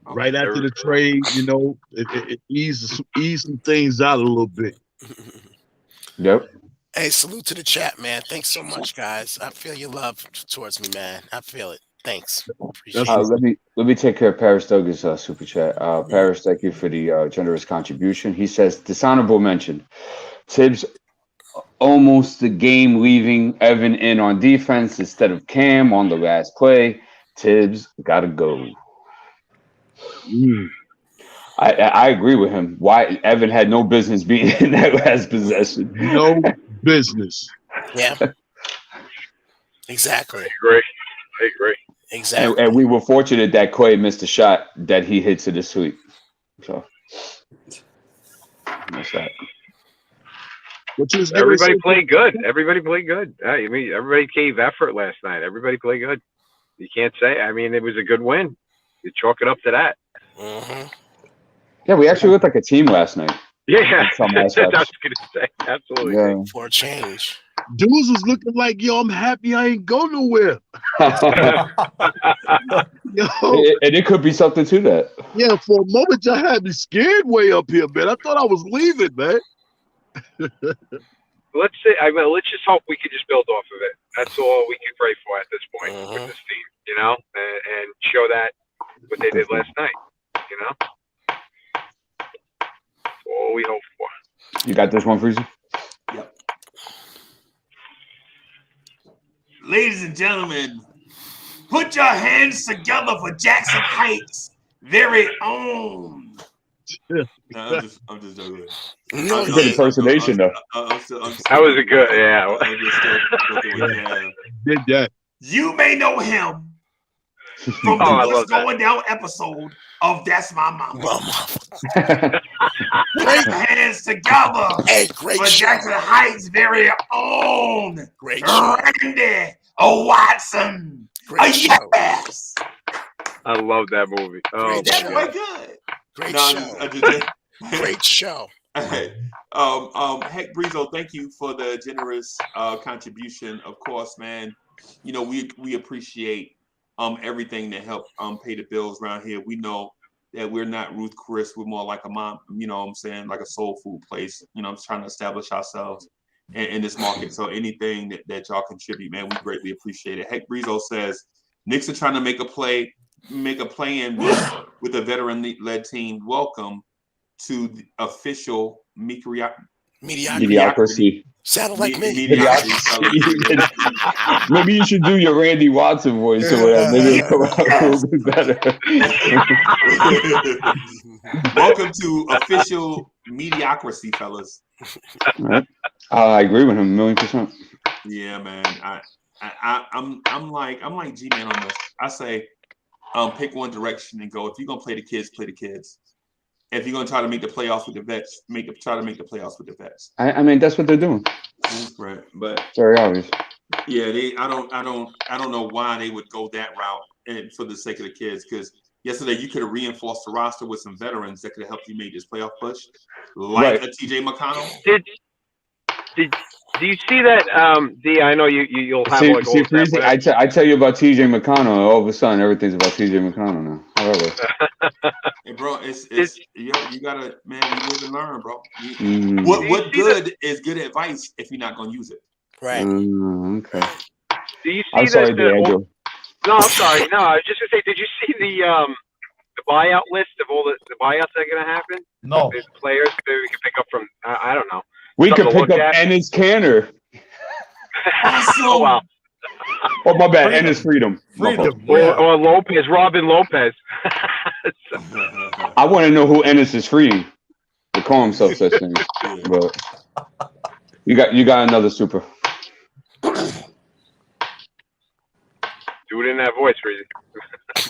Right after the trade, it eased some things out a little bit. Yep. Hey, salute to the chat, man. Thanks so much, guys. I feel your love towards me, man. I feel it. Thanks. Appreciate it. Let me take care of Paris Douglas super chat. Paris, thank you for the generous contribution. He says dishonorable mention. Tibbs almost the game leaving Evan in on defense instead of Cam on the last play. Tibbs gotta go. I agree with him. Why Evan had no business being in that last possession. No business. Yeah. Exactly. I agree. Exactly. And we were fortunate that Clay missed a shot that he hit to the sweep. So that's that. Everybody played good. Everybody played good. I mean, everybody gave effort last night. Everybody played good. You can't say. I mean, it was a good win. You chalk it up to that. Mm-hmm. Yeah, we actually looked like a team last night. Yeah, that's what I was gonna say. Absolutely. Yeah. For a change. Dudes was looking like, yo, I'm happy I ain't go nowhere. Yo. And it could be something to that. Yeah, for a moment you had me scared way up here, man. I thought I was leaving, man. Let's just hope we can just build off of it. That's all we can pray for at this point with this team, and show that what they did last night, That's all we hope for. You got this one, Freezie? Yep. Ladies and gentlemen, put your hands together for Jackson Heights' very own. No, I'm just joking. Good impersonation, though. That was a good, yeah. Did that. You may know him from the What's Going Down episode of That's My Mama. Put your hands together great for show. Jackson Heights' very own Great show. Randy Watson. Great show. Yes. I love that movie. Oh, Great That's show. quite good. Great No, show. I just Great show. Hey, Heck Breezo, thank you for the generous contribution. Of course, man. we appreciate everything that help pay the bills around here. We know that we're not Ruth Chris, we're more like a mom, what I'm saying, like a soul food place. I'm trying to establish ourselves in this market. So anything that y'all contribute, man, we greatly appreciate it. Heck, Breezo says Knicks are trying to make a play in with a veteran-led team. Welcome to the official mediocrity. Sounded like me. Maybe you should do your Randy Watson voice or whatever. Maybe it'll come out a little bit better. Welcome to official mediocrity, fellas. I agree with him 1,000,000%. Yeah, man. I'm like G-Man on this. I say, pick one direction and go. If you're gonna play the kids, play the kids. If you're gonna try to make the playoffs with the vets, try to make the playoffs with the vets. I mean, that's what they're doing. Right, but very obvious. Yeah, I don't know why they would go that route and for the sake of the kids. Because yesterday you could have reinforced the roster with some veterans that could have helped you make this playoff push, like a TJ McConnell. Do you see that? D, I know you'll have see, like Freezie, I tell you about TJ McConnell, and all of a sudden everything's about TJ McConnell now. However, hey, bro, it's you gotta, man, you live and learn, bro. What good is good advice if you're not gonna use it? Right. Okay. Do you see I'm sorry, that? D'Angelo. No, I'm sorry. No, I was just gonna say, did you see the buyout list of all the buyouts that are gonna happen? No. The players that we can pick up from. I don't know. We could pick up Ennis Canner. Oh wow. Oh my bad, Ennis Freedom. Or Lopez, Robin Lopez. I want to know who Ennis is freeing. They call himself such things, but you got another super. Do it in that voice, Freezie.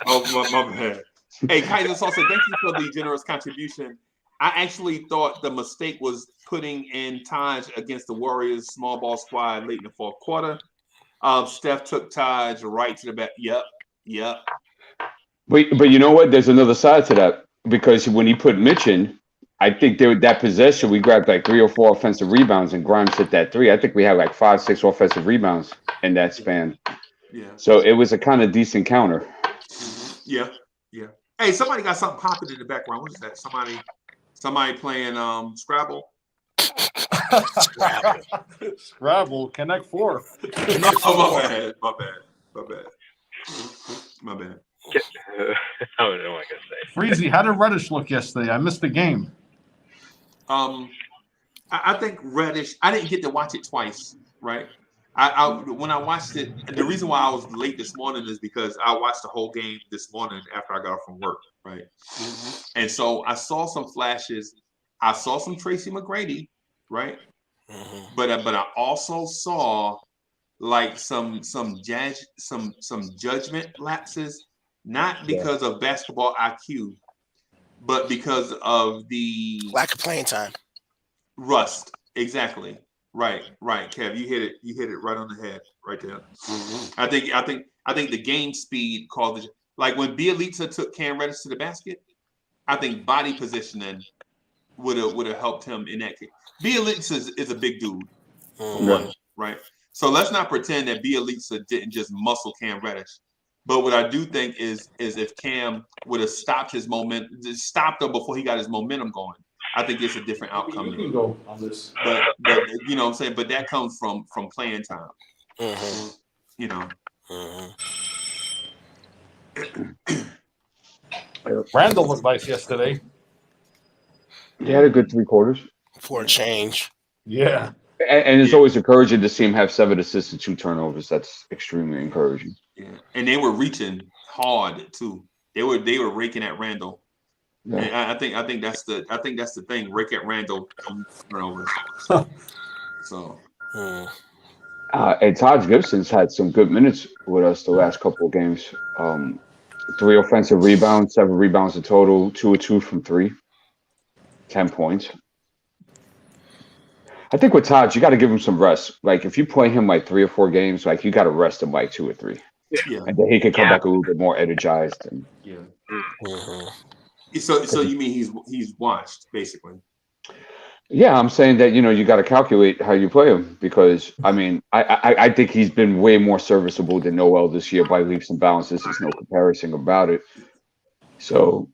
Oh my bad. Hey, Kaiser Salsa, thank you for the generous contribution. I actually thought the mistake was putting in Taj against the Warriors small ball squad late in the fourth quarter. Steph took Taj right to the back. Yep. But you know what? There's another side to that, because when he put Mitch in, I think that possession we grabbed like 3 or 4 offensive rebounds, and Grimes hit that 3. I think we had like 5, 6 offensive rebounds in that span. Yeah. So it was a kind of decent counter. Yeah. Hey, somebody got something popping in the background. What is that? Somebody playing Scrabble. Scrabble, Connect 4. No, my bad. I don't know what I can say. Freezie, how did Reddish look yesterday? I missed the game. I think Reddish. I didn't get to watch it twice, right? When I watched it, the reason why I was late this morning is because I watched the whole game this morning after I got off from work, right? And so I saw some flashes. I saw some Tracy McGrady, right? But I also saw like some judgment lapses, not because of basketball IQ, but because of the lack of playing time. Rust, exactly. Right, Kev, you hit it right on the head, right there. I think the game speed called it. Like when Bielitsa took Cam Reddish to the basket, I think body positioning would have helped him in that case. Bielitsa is a big dude, for one, right? So let's not pretend that Bielitsa didn't just muscle Cam Reddish. But what I do think is if Cam would have stopped his momentum, stopped him before he got his momentum going, I think it's a different outcome. You can go on this. But you know what I'm saying? But that comes from playing time. You know. Randall looked nice yesterday. He had a good 3 quarters. For a change. Yeah. And it's always encouraging to see him have 7 assists and 2 turnovers. That's extremely encouraging. Yeah. And they were reaching hard too. They were raking at Randall. Yeah. And I think that's the thing. Rake at Randall turnovers. So. And Taj Gibson's had some good minutes with us the last couple of games. 3 offensive rebounds, 7 rebounds in total, 2 of 2 from 3, 10 points. I think with Taj, you got to give him some rest. Like if you play him like 3 or 4 games, like you got to rest him like 2 or 3, and then he can come back a little bit more energized. And So you mean he's washed basically? Yeah, I'm saying that you got to calculate how you play him because I mean I think he's been way more serviceable than Noel this year by leaps and bounds. There's no comparison about it. So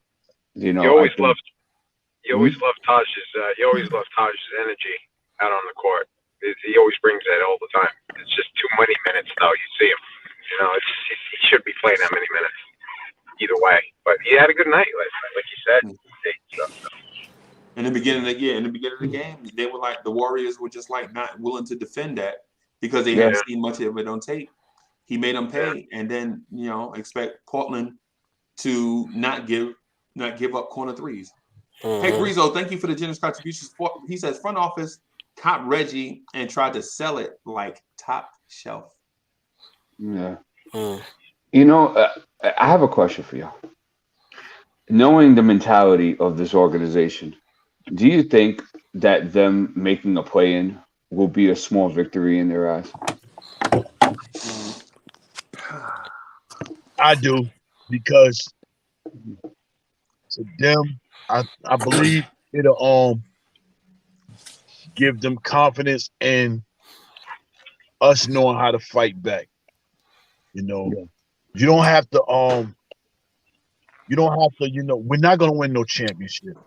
You I always think. loved Taj's. You always loved Taj's energy out on the court. He always brings that all the time. It's just too many minutes though. You see him. He should be playing that many minutes either way. But he had a good night last night, like you said. In the beginning of the game, they were like the Warriors were just like not willing to defend that because they hadn't seen much of it on tape. He made them pay, and then expect Portland to not give up corner threes. Hey, Freezo, thank you for the generous contributions. He says front office caught Reggie and tried to sell it like top shelf. Yeah. I have a question for you. Knowing the mentality of this organization, do you think that them making a play-in will be a small victory in their eyes? I do, because to them, I believe it'll give them confidence in us knowing how to fight back. You don't have to we're not gonna win no championship.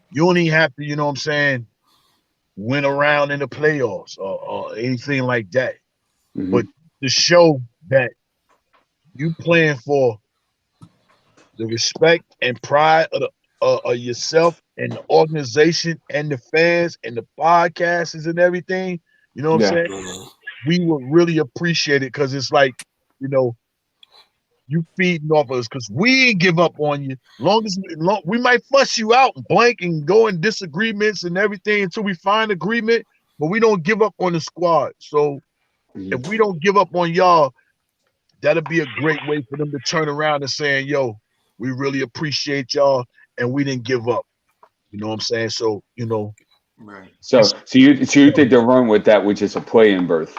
You only have to, win around in the playoffs or anything like that. Mm-hmm. But to show that you playing for the respect and pride of yourself and the organization and the fans and the podcasters and everything, you know what I'm saying? We would really appreciate it because it's like, you feeding off of us because we ain't give up on you. We might fuss you out and blank and go in disagreements and everything until we find agreement, but we don't give up on the squad. So if we don't give up on y'all, that'll be a great way for them to turn around and saying, yo, we really appreciate y'all and we didn't give up. You know what I'm saying? So, Right. So you think they'll run with that, which is a play-in berth?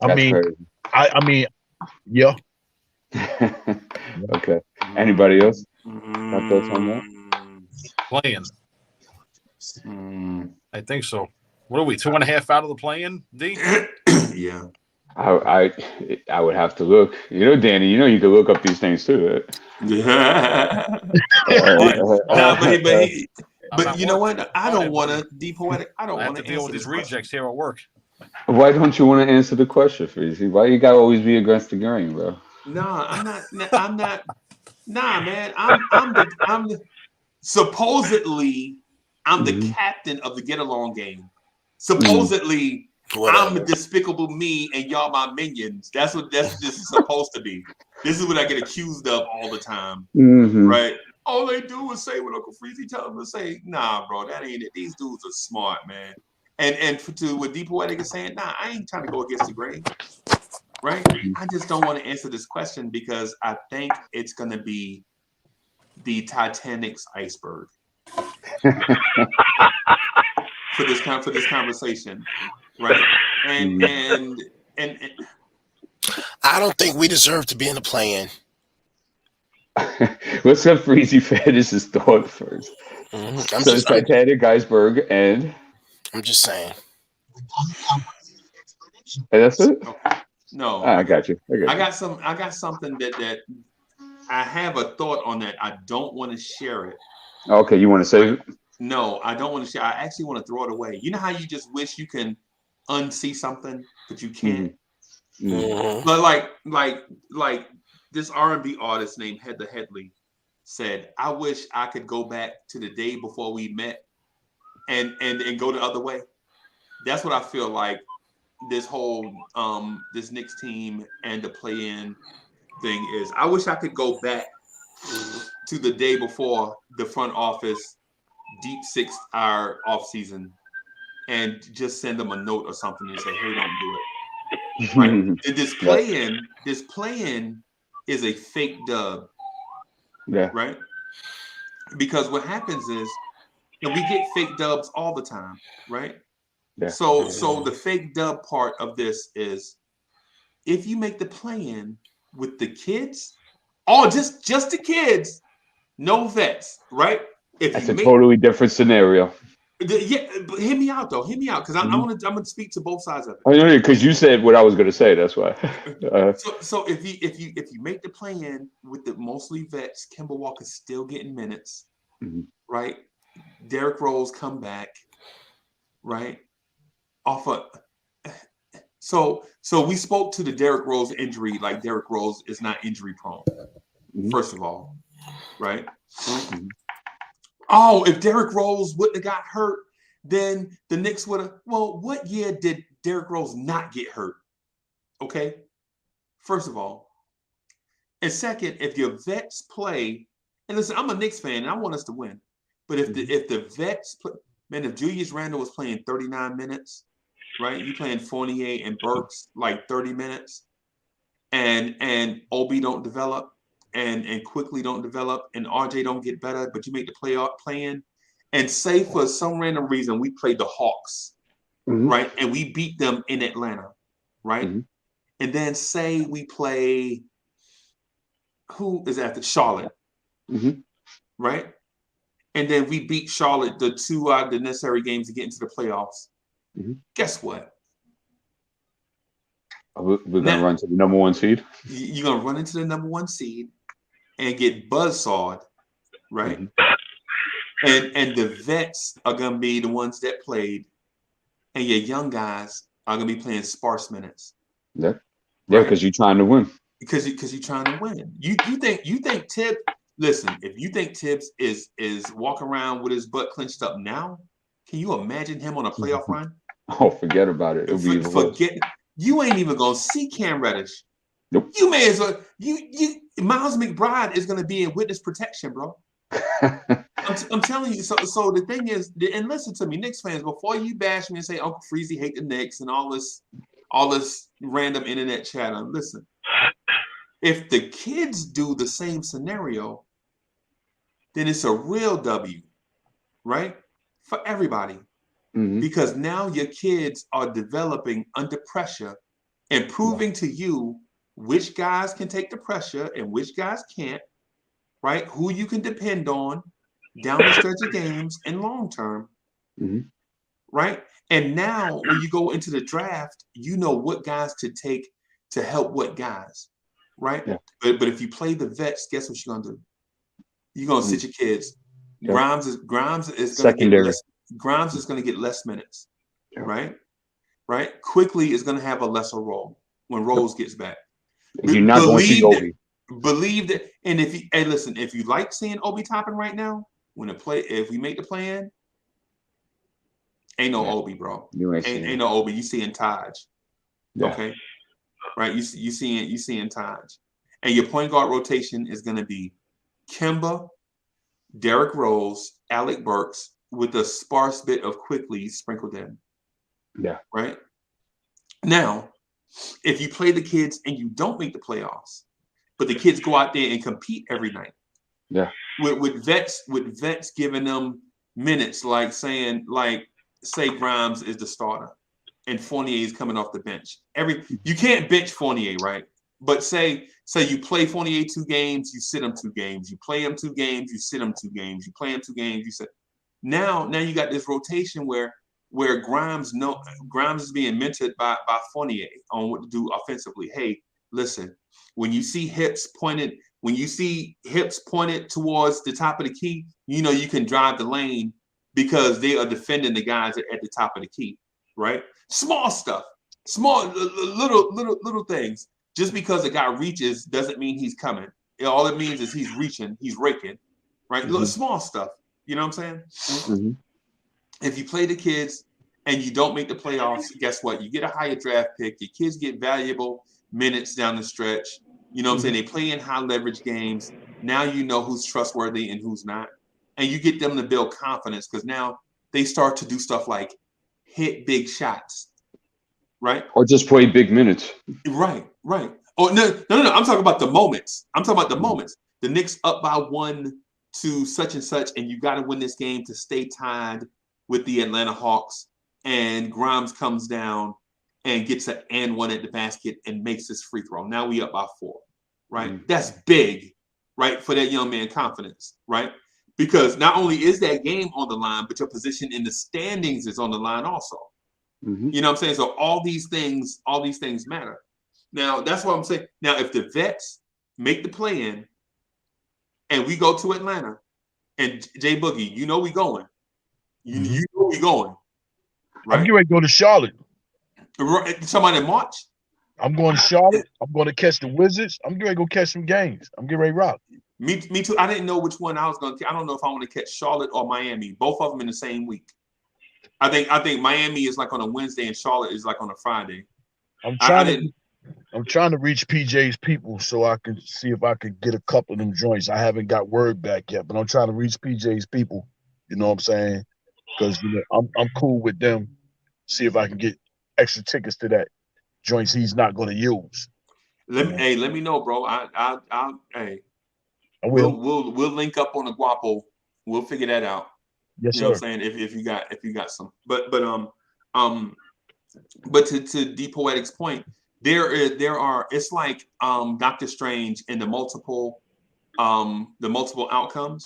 I mean, yeah. Okay. Anybody else? Got thoughts on that? Play-in. I think so. What are we, 2.5 out of the play-in, D? Yeah. I would have to look. Danny, you can look up these things too. Yeah. But you know what? I don't want to be poetic. I don't want to deal with these rejects here at work. Why don't you want to answer the question, Freezie? Why you gotta always be against the grain, bro? No, I'm not. Nah, man. I'm supposedly I'm the captain of the get along game. Supposedly I'm a despicable me and y'all my minions. That's what this is supposed to be. This is what I get accused of all the time, right? All they do is say what Uncle Freezie tells them to say. Nah, bro, that ain't it. These dudes are smart, man. And to what D Poetic is saying, nah, I ain't trying to go against the grain, right? I just don't want to answer this question because I think it's going to be the Titanic's iceberg for this conversation, right? And I don't think we deserve to be in the play-in. Let's have Freezie finish his thought first. So it's Titanic, iceberg, and I'm just saying. And that's it? No. I got you. I got something that I have a thought on that. I don't want to share it. Okay, you want to save it? No, I don't want to share. I actually want to throw it away. You know how you just wish you can unsee something, but you can't? But like this R&B artist named Heather Headley said, I wish I could go back to the day before we met and go the other way. That's what I feel like this whole this Knicks team and the play-in thing is. I wish I could go back to the day before the front office deep 6-hour off season and just send them a note or something and say, hey, don't do it. Right? This play-in is a fake dub. Yeah. Right? Because what happens is we get fake dubs all the time, right? Yeah. So the fake dub part of this is if you make the play-in with the kids, just the kids, no vets, right? That's a totally different scenario. Yeah, but hear me out though. Hear me out, because I'm gonna speak to both sides of it. I know, because you said what I was going to say. That's why. So if you make the plan with the mostly vets, Kemba Walker's still getting minutes, right? Derrick Rose come back, right? So we spoke to the Derrick Rose injury like Derrick Rose is not injury prone. First of all, right? Oh, if Derrick Rose wouldn't have got hurt, then the Knicks would have. Well, what year did Derrick Rose not get hurt? Okay. First of all. And second, if your vets play, and listen, I'm a Knicks fan and I want us to win. But if the vets play, man, if Julius Randle was playing 39 minutes, right? You playing Fournier and Burks like 30 minutes, and Obi don't develop, and quickly don't develop, and RJ don't get better, but you make the playoff playing, and say for some random reason we played the Hawks, right? And we beat them in Atlanta, right? And then say we play, who is after Charlotte, right? And then we beat Charlotte the two out of the necessary games to get into the playoffs. Guess what? We're going to run to the number 1 seed. You're going to run into the number 1 seed and get buzzsawed, right? And the vets are going to be the ones that played, and your young guys are going to be playing sparse minutes. Yeah, because you're trying to win. Because you're trying to win. You think Tibbs? Listen, if you think Tibbs is walking around with his butt clenched up now, can you imagine him on a playoff run? Oh, forget about it. It'll be forget. You ain't even gonna see Cam Reddish. Nope. You may as well. You Miles McBride is gonna be in witness protection, bro. I'm telling you. So the thing is, and listen to me, Knicks fans. Before you bash me and say Uncle Freezie hate the Knicks and all this random internet chatter, listen. If the kids do the same scenario, then it's a real W, right? For everybody. Because now your kids are developing under pressure and proving to you which guys can take the pressure and which guys can't, right? Who you can depend on down the stretch of games and long term, right? And now when you go into the draft, you know what guys to take to help what guys, right? Yeah. But if you play the vets, guess what you're gonna do? You're gonna sit your kids. Yeah. Grimes is gonna Secondary. get less. Grimes is going to get less minutes, right? Right. Quickly is going to have a lesser role when Rose gets back. You're not going to see Obi. Believe that, and if you like seeing Obi Toppin right now, if we make the plan, ain't no Obi, bro. You ain't no Obi. You seeing Taj, Yeah. okay? Right. You seeing Taj, and your point guard rotation is going to be Kemba, Derrick Rose, Alec Burks, with a sparse bit of Quickly sprinkled in. Yeah. Right? Now, if you play the kids and you don't make the playoffs, but the kids go out there and compete every night. Yeah. With vets giving them minutes, say Grimes is the starter and Fournier is coming off the bench. You can't bench Fournier, right? But say you play Fournier 2 games, you sit him 2 games. You play him 2 games, you sit him 2 games. You play him 2 games, you sit. Now you got this rotation where Grimes is being mentored by Fournier on what to do offensively. Hey, listen, when you see hips pointed towards the top of the key, you know you can drive the lane because they are defending the guys at the top of the key, right? Small stuff, small little things. Just because a guy reaches doesn't mean he's coming. All it means is he's reaching, he's raking, right? Little small stuff. You know what I'm saying? If you play the kids and you don't make the playoffs, guess what? You get a higher draft pick. Your kids get valuable minutes down the stretch. You know what I'm saying? They play in high leverage games. Now you know who's trustworthy and who's not. And you get them to build confidence because now they start to do stuff like hit big shots, right? Or just play big minutes. Right. Oh, no. I'm talking about the moments. The Knicks up by 1 to such and such, and you got to win this game to stay tied with the Atlanta Hawks. And Grimes comes down and gets an and 1 at the basket and makes this free throw. Now we up by 4, right? That's big, right, for that young man confidence, right? Because not only is that game on the line, but your position in the standings is on the line also. Mm-hmm. You know what I'm saying? So all these things matter. Now, that's what I'm saying. Now, if the vets make the play-in and we go to Atlanta, and Jay Boogie, you know we going. You know we going. Right? I'm getting ready to go to Charlotte. Somebody in March? I'm going to Charlotte. I'm going to catch the Wizards. I'm getting ready to go catch some games. I'm getting ready to rock. Me too. I didn't know which one I was going to. I don't know if I want to catch Charlotte or Miami. Both of them in the same week. I think Miami is like on a Wednesday and Charlotte is like on a Friday. I'm trying to reach PJ's people so I can see if I could get a couple of them joints. I haven't got word back yet, but I'm trying to reach PJ's people. You know what I'm saying? Because I'm cool with them. See if I can get extra tickets to that joints he's not going to use. Let me know, bro. We'll link up on the Guapo. We'll figure that out. Yes, you know sir. what I'm saying? If you got some. But to D Poetic's point, there are it's like Doctor Strange and the multiple outcomes.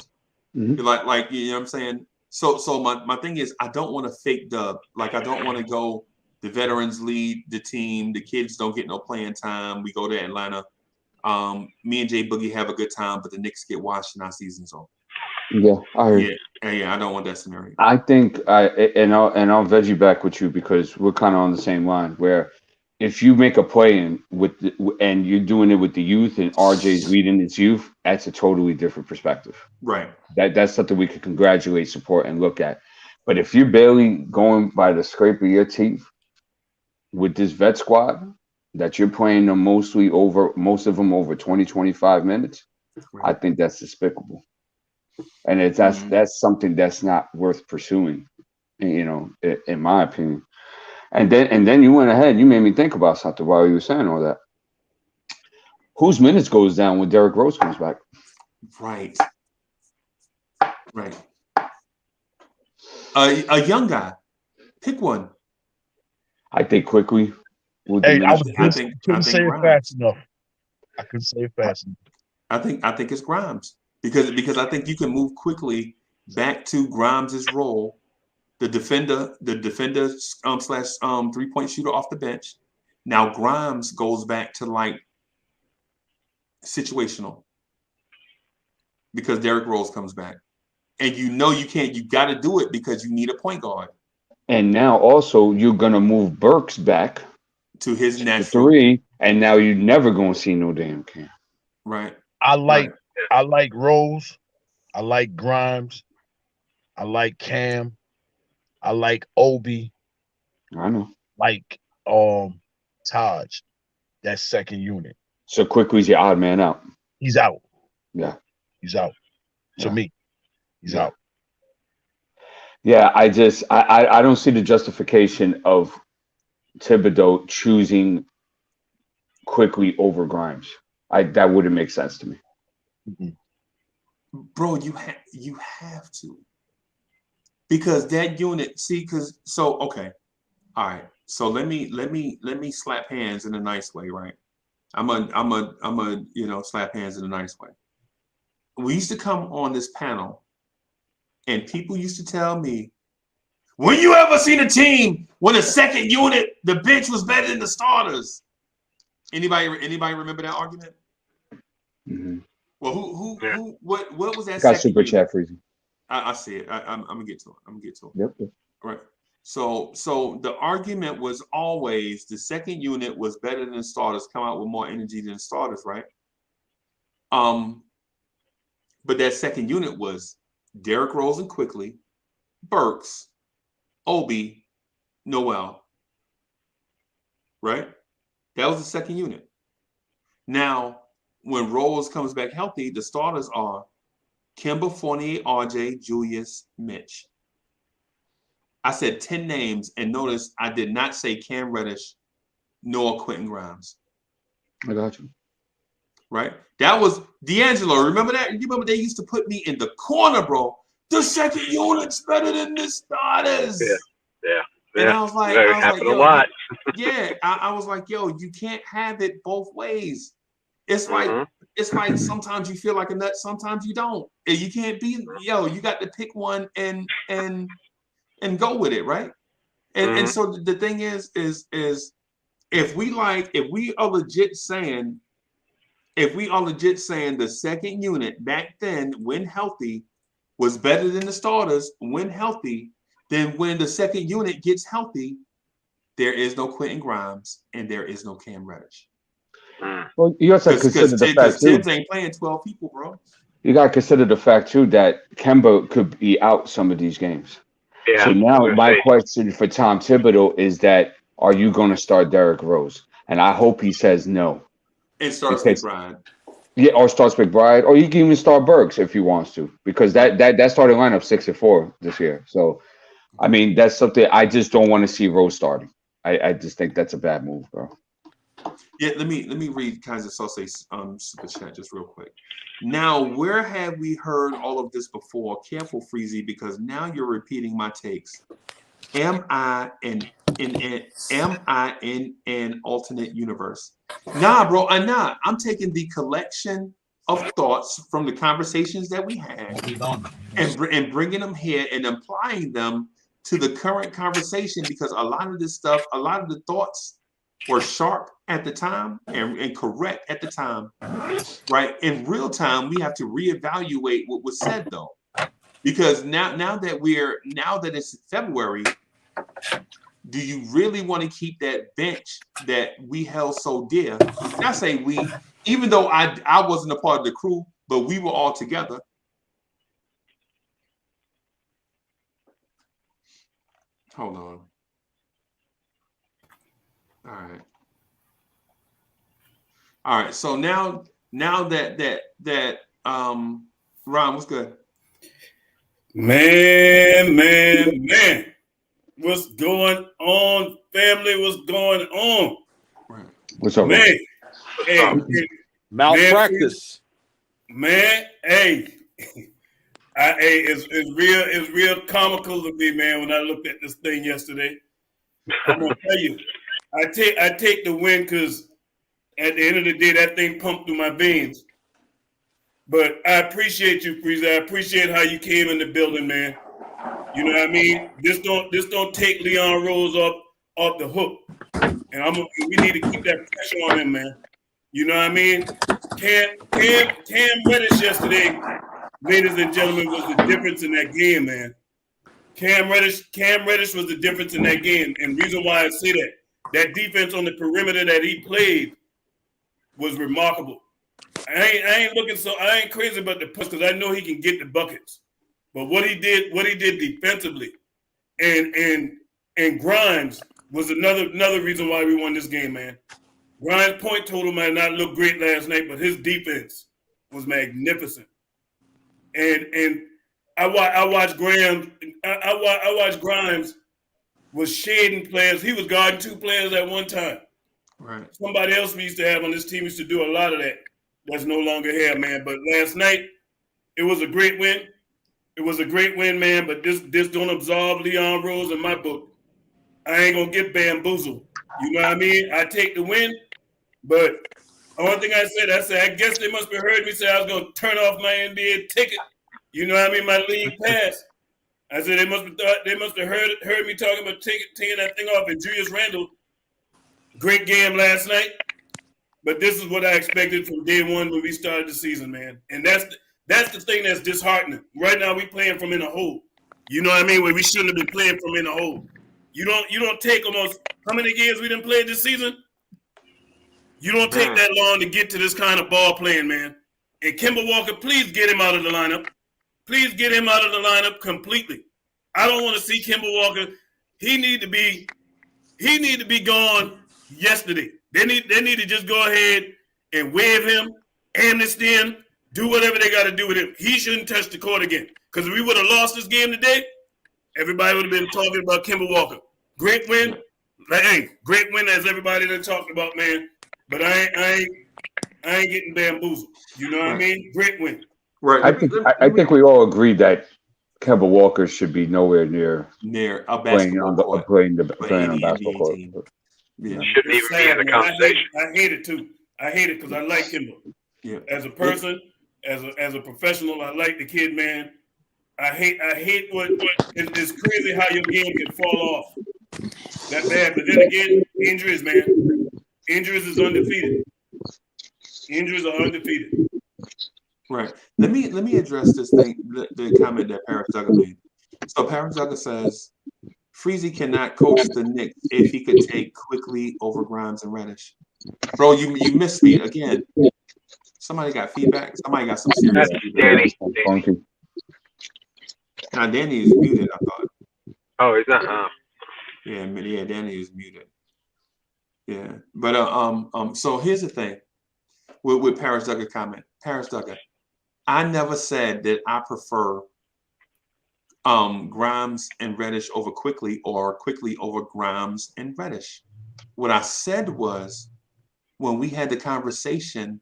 Mm-hmm. Like you know what I'm saying? So my thing is I don't want to fake dub. Like I don't want to go the veterans lead the team, the kids don't get no playing time. We go to Atlanta. Me and Jay Boogie have a good time, but the Knicks get washed and our season's over. Yeah, I heard. Yeah, I don't want that scenario. I think I'll veg you back with you because we're kind of on the same line. Where if you make a play in and you're doing it with the youth and RJ's leading its youth, that's a totally different perspective. Right. That's something we could congratulate, support, and look at. But if you're barely going by the scrape of your teeth with this vet squad that you're playing them most of them over 20, 25 minutes, right. I think that's despicable. And that's something that's not worth pursuing, you know, in my opinion. And then you went ahead, you made me think about something while you were saying all that. Whose minutes goes down when Derrick Rose comes back? Right. A young guy. Pick one. I think quickly. Hey, I couldn't say it fast enough. I couldn't say it fast enough. I think it's Grimes. Because I think you can move quickly back to Grimes' role, the defender slash 3-point shooter off the bench. Now Grimes goes back to like situational because Derrick Rose comes back, and you got to do it because you need a point guard. And now also you're gonna move Burks back to his natural 3, and now you're never gonna see no damn Cam. Right. I like Rose. I like Grimes. I like Cam. I like Obi. I know. Like Taj, that second unit. So Quickly's your odd man out. He's out. Yeah. He's out. To me. He's out. Yeah, I don't see the justification of Thibodeau choosing Quickly over Grimes. That wouldn't make sense to me. Mm-hmm. Bro, you have to. Because that unit, okay. All right. So let me slap hands in a nice way, right? I'm a slap hands in a nice way. We used to come on this panel and people used to tell me, when you ever seen a team when the second unit, the bench was better than the starters? Anybody remember that argument? Mm-hmm. Well, what was that? Got super chat Freezie. I see it. I'm gonna get to it. Yep. Right. So the argument was always the second unit was better than the starters, come out with more energy than the starters, right? But that second unit was Derrick Rose and Quickly, Burks, Obi, Noel. Right? That was the second unit. Now, when Rose comes back healthy, the starters are Kemba, Fournier, RJ, Julius, Mitch. I said 10 names, and notice I did not say Cam Reddish nor Quentin Grimes. I got you. Right? That was D'Angelo. Remember that? You remember they used to put me in the corner, bro. The second unit's better than the starters. Yeah. And I was like, a lot. I was like, yo, you can't have it both ways. It's like it's like sometimes you feel like a nut, sometimes you don't. And you can't be, you got to pick one and go with it, right? And so the thing is if we are legit saying the second unit back then, when healthy, was better than the starters when healthy, then when the second unit gets healthy, there is no Quentin Grimes and there is no Cam Reddish. Well, you also consider the fact too. Tibbs ain't playing 12 people, bro. You got to consider the fact too that Kemba could be out some of these games. Yeah. So now my question for Tom Thibodeau is that are you going to start Derrick Rose? And I hope he says no. And starts McBride. Yeah, or starts McBride, or you can even start Burks if he wants to, because that starting lineup 6-4 this year. So, I mean, that's something I just don't want to see Rose starting. I just think that's a bad move, bro. Yeah, let me read Kaiser Sose's super chat just real quick. Now, where have we heard all of this before? Careful, Freezie, because now you're repeating my takes. Am I in an alternate universe? Nah, bro, I'm not. I'm taking the collection of thoughts from the conversations that we had and bringing them here and applying them to the current conversation, because a lot of this stuff, a lot of the thoughts were sharp at the time and correct at the time, right? In real time, we have to reevaluate what was said, though, because now that it's February, do you really want to keep that bench that we held so dear? And I say we, even though I wasn't a part of the crew, but we were all together. Hold on. All right. So now that Ron, what's good? Man. What's going on, family? What's going on? What's up, man? Hey, malpractice. Man, hey. It's real comical to me, man, when I looked at this thing yesterday. I'm gonna tell you, I take the win because at the end of the day, that thing pumped through my veins. But I appreciate you, Freezie. I appreciate how you came in the building, man. You know what I mean? This don't take Leon Rose off the hook. And we need to keep that pressure on him, man. You know what I mean? Cam Reddish yesterday, ladies and gentlemen, was the difference in that game, man. Cam Reddish was the difference in that game. And reason why I say that defense on the perimeter that he played was remarkable. I ain't crazy about the push because I know he can get the buckets. But what he did defensively, and Grimes was another reason why we won this game, man. Grimes' point total might not look great last night, but his defense was magnificent. And I watched Grimes was shading players. He was guarding two players at one time. Right. Somebody else we used to have on this team used to do a lot of that. That's no longer here, man. But last night, it was a great win. It was a great win, man. But this don't absolve Leon Rose in my book. I ain't gonna get bamboozled. You know what I mean? I take the win, but the only thing I said, I guess they must have heard me say I was gonna turn off my NBA ticket. You know what I mean? My league pass. I said they must have heard me talking about taking that thing off. And Julius Randle, great game last night. But this is what I expected from day one when we started the season, man. And that's the thing that's disheartening. Right now we playing from in a hole. You know what I mean? Where we shouldn't have been playing from in a hole. You don't take almost how many games we done played this season? You don't take that long to get to this kind of ball playing, man. And Kemba Walker, please get him out of the lineup. Please get him out of the lineup completely. I don't want to see Kemba Walker. He need to be gone yesterday. They need to just go ahead and waive him, amnesty him, do whatever they got to do with him. He shouldn't touch the court again. Because if we would have lost this game today, everybody would have been talking about Kemba Walker. Great win. Hey, great win as everybody done talked about, man. But I ain't getting bamboozled. You know what I mean? Great win. Right. I think we all agreed that Kemba Walker should be nowhere near a basketball court. playing on basketball court. Yeah. Shouldn't even be in the conversation. I hate it too. I hate it because I like Kemba. Yeah. As a person, as a professional, I like the kid, man. I hate what it's crazy how your game can fall off that bad. But then again, injuries, man. Injuries is undefeated. Injuries are undefeated. Right. Let me address this thing, the comment that Paris Duggar made. So Paris Duggar says Freezie cannot coach the Knicks if he could take Quickly over Grimes and Reddish. Bro, you missed me again. Somebody got feedback. Somebody got some serious feedback. Danny. Now Danny is muted, I thought. Oh, is that? Yeah, Danny is muted. Yeah, but so here's the thing with Paris Duggar comment. Paris Duggar, I never said that I prefer Grimes and Reddish over Quickly or Quickly over Grimes and Reddish. What I said was when we had the conversation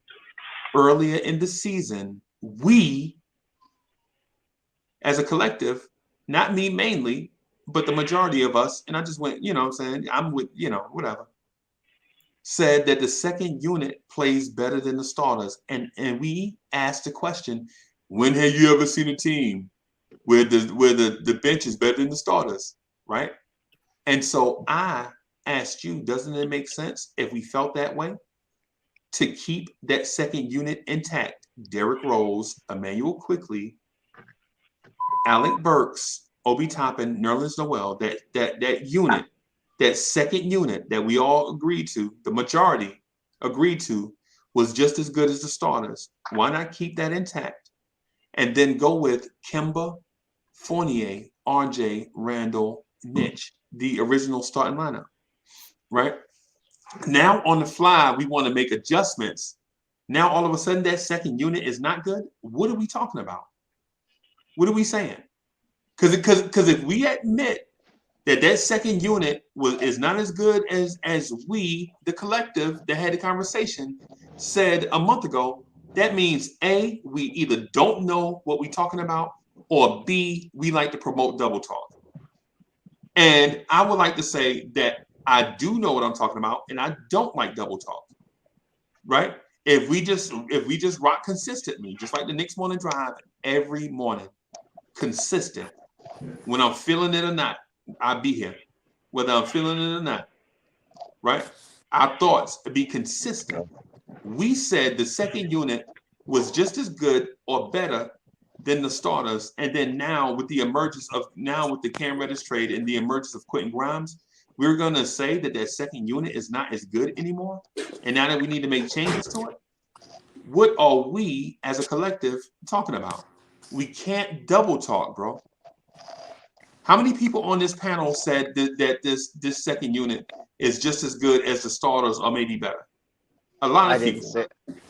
earlier in the season, we as a collective, not me mainly, but the majority of us, and I just went, you know what I'm saying? I'm with, whatever. Said that the second unit plays better than the starters. And we asked the question, when have you ever seen a team where the bench is better than the starters, right? And so I asked you, doesn't it make sense if we felt that way to keep that second unit intact? Derrick Rose, Emmanuel Quickly, Alec Burks, Obi Toppin, Nerlens Noel, that unit, that second unit that we all agreed to, the majority agreed to, was just as good as the starters. Why not keep that intact? And then go with Kemba, Fournier, RJ, Randall, Mitch, the original starting lineup, right? Now on the fly, we want to make adjustments. Now all of a sudden that second unit is not good. What are we talking about? What are we saying? Because if we admit that second unit is not as good as we, the collective that had the conversation, said a month ago, that means A, we either don't know what we're talking about, or B, we like to promote double talk. And I would like to say that I do know what I'm talking about, and I don't like double talk. Right? If we just rock consistently, just like the Knicks morning drive every morning, consistent. When I'm feeling it or not, I'll be here. Whether I'm feeling it or not. Right? Our thoughts be consistent. We said the second unit was just as good or better than the starters. And then now with the emergence of with the Cam Reddish trade and the emergence of Quentin Grimes, we're going to say that second unit is not as good anymore. And now that we need to make changes to it, what are we as a collective talking about? We can't double talk, bro. How many people on this panel said that this second unit is just as good as the starters or maybe better? A lot of people.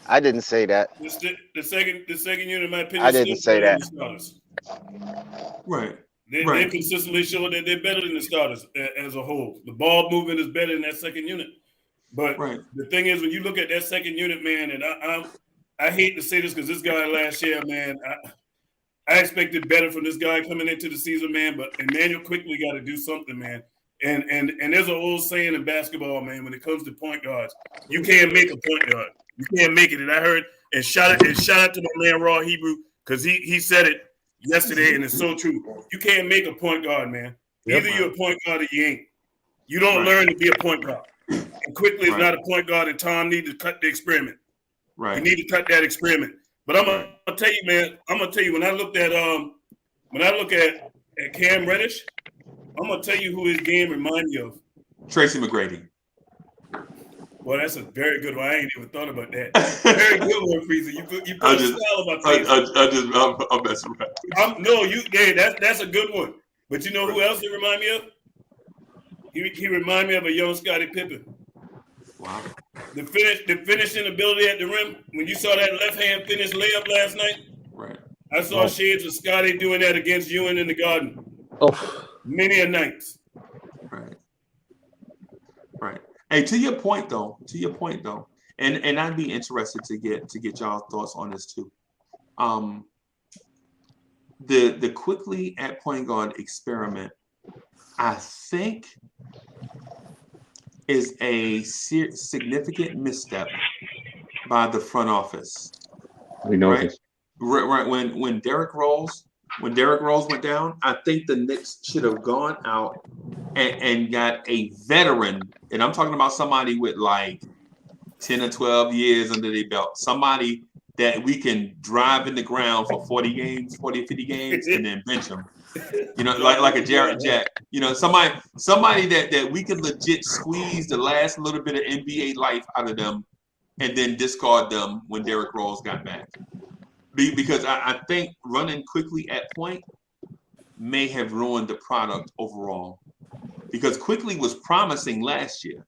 I didn't say that. The second unit, in my opinion, I didn't say that. The starters. Right. They consistently show that they're better than the starters as a whole. The ball movement is better in that second unit. But the thing is, when you look at that second unit, man, and I hate to say this because this guy last year, man, I expected better from this guy coming into the season, man. But Emmanuel Quickly got to do something, man. And there's an old saying in basketball, man, when it comes to point guards, you can't make a point guard. You can't make it. And I heard and shout out to my man Raw Hebrew because he said it yesterday, and it's so true. You can't make a point guard, man. Either you're a point guard or you ain't. You don't learn to be a point guard. And Quickly is not a point guard, and Tom needs to cut the experiment. Right. You need to cut that experiment. But I'm gonna tell you, man. I'm gonna tell you when I look at Cam Reddish, I'm gonna tell you who his game reminds me of. Tracy McGrady. Well, that's a very good one. I ain't even thought about that. Very good one, Freezie. You put a style about things. I'm messing around. That's a good one. But you know who else he remind me of? He remind me of a young Scottie Pippen. Wow. The finishing ability at the rim. When you saw that left hand finish layup last night, right? I saw shades of Scottie doing that against Ewing in the Garden. Oh, many a nights. Right. Hey, to your point though, and I'd be interested to get y'all thoughts on this too. The Quickly at point guard experiment, I think, is a significant misstep by the front office. We know this. Right. When Derrick Rose went down, I think the Knicks should have gone out and got a veteran, and I'm talking about somebody with like 10 or 12 years under their belt, somebody that we can drive in the ground for 40 games, 40 or 50 games, and then bench them. You know, like a Jarrett Jack. You know, somebody that we can legit squeeze the last little bit of NBA life out of them and then discard them when Derrick Rose got back. Because I think running quickly at point may have ruined the product overall. Because Quickly was promising last year.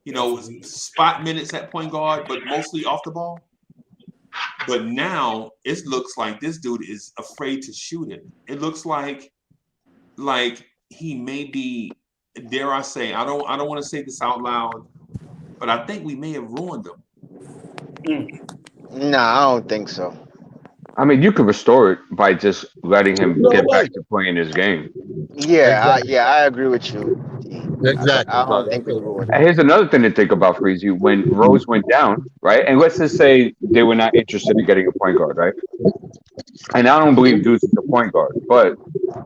You know, spot minutes at point guard, but mostly off the ball. But now it looks like this dude is afraid to shoot it. It looks like he may be, dare I say, I don't want to say this out loud, but I think we may have ruined him. No, I don't think so. I mean, you could restore it by just letting him get back to playing his game. Yeah, I agree with you. Exactly. I don't think we ruined it. Here's another thing to think about, Freezie. When Rose went down, right? And let's just say they were not interested in getting a point guard, right? And I don't believe Deuce is a point guard, but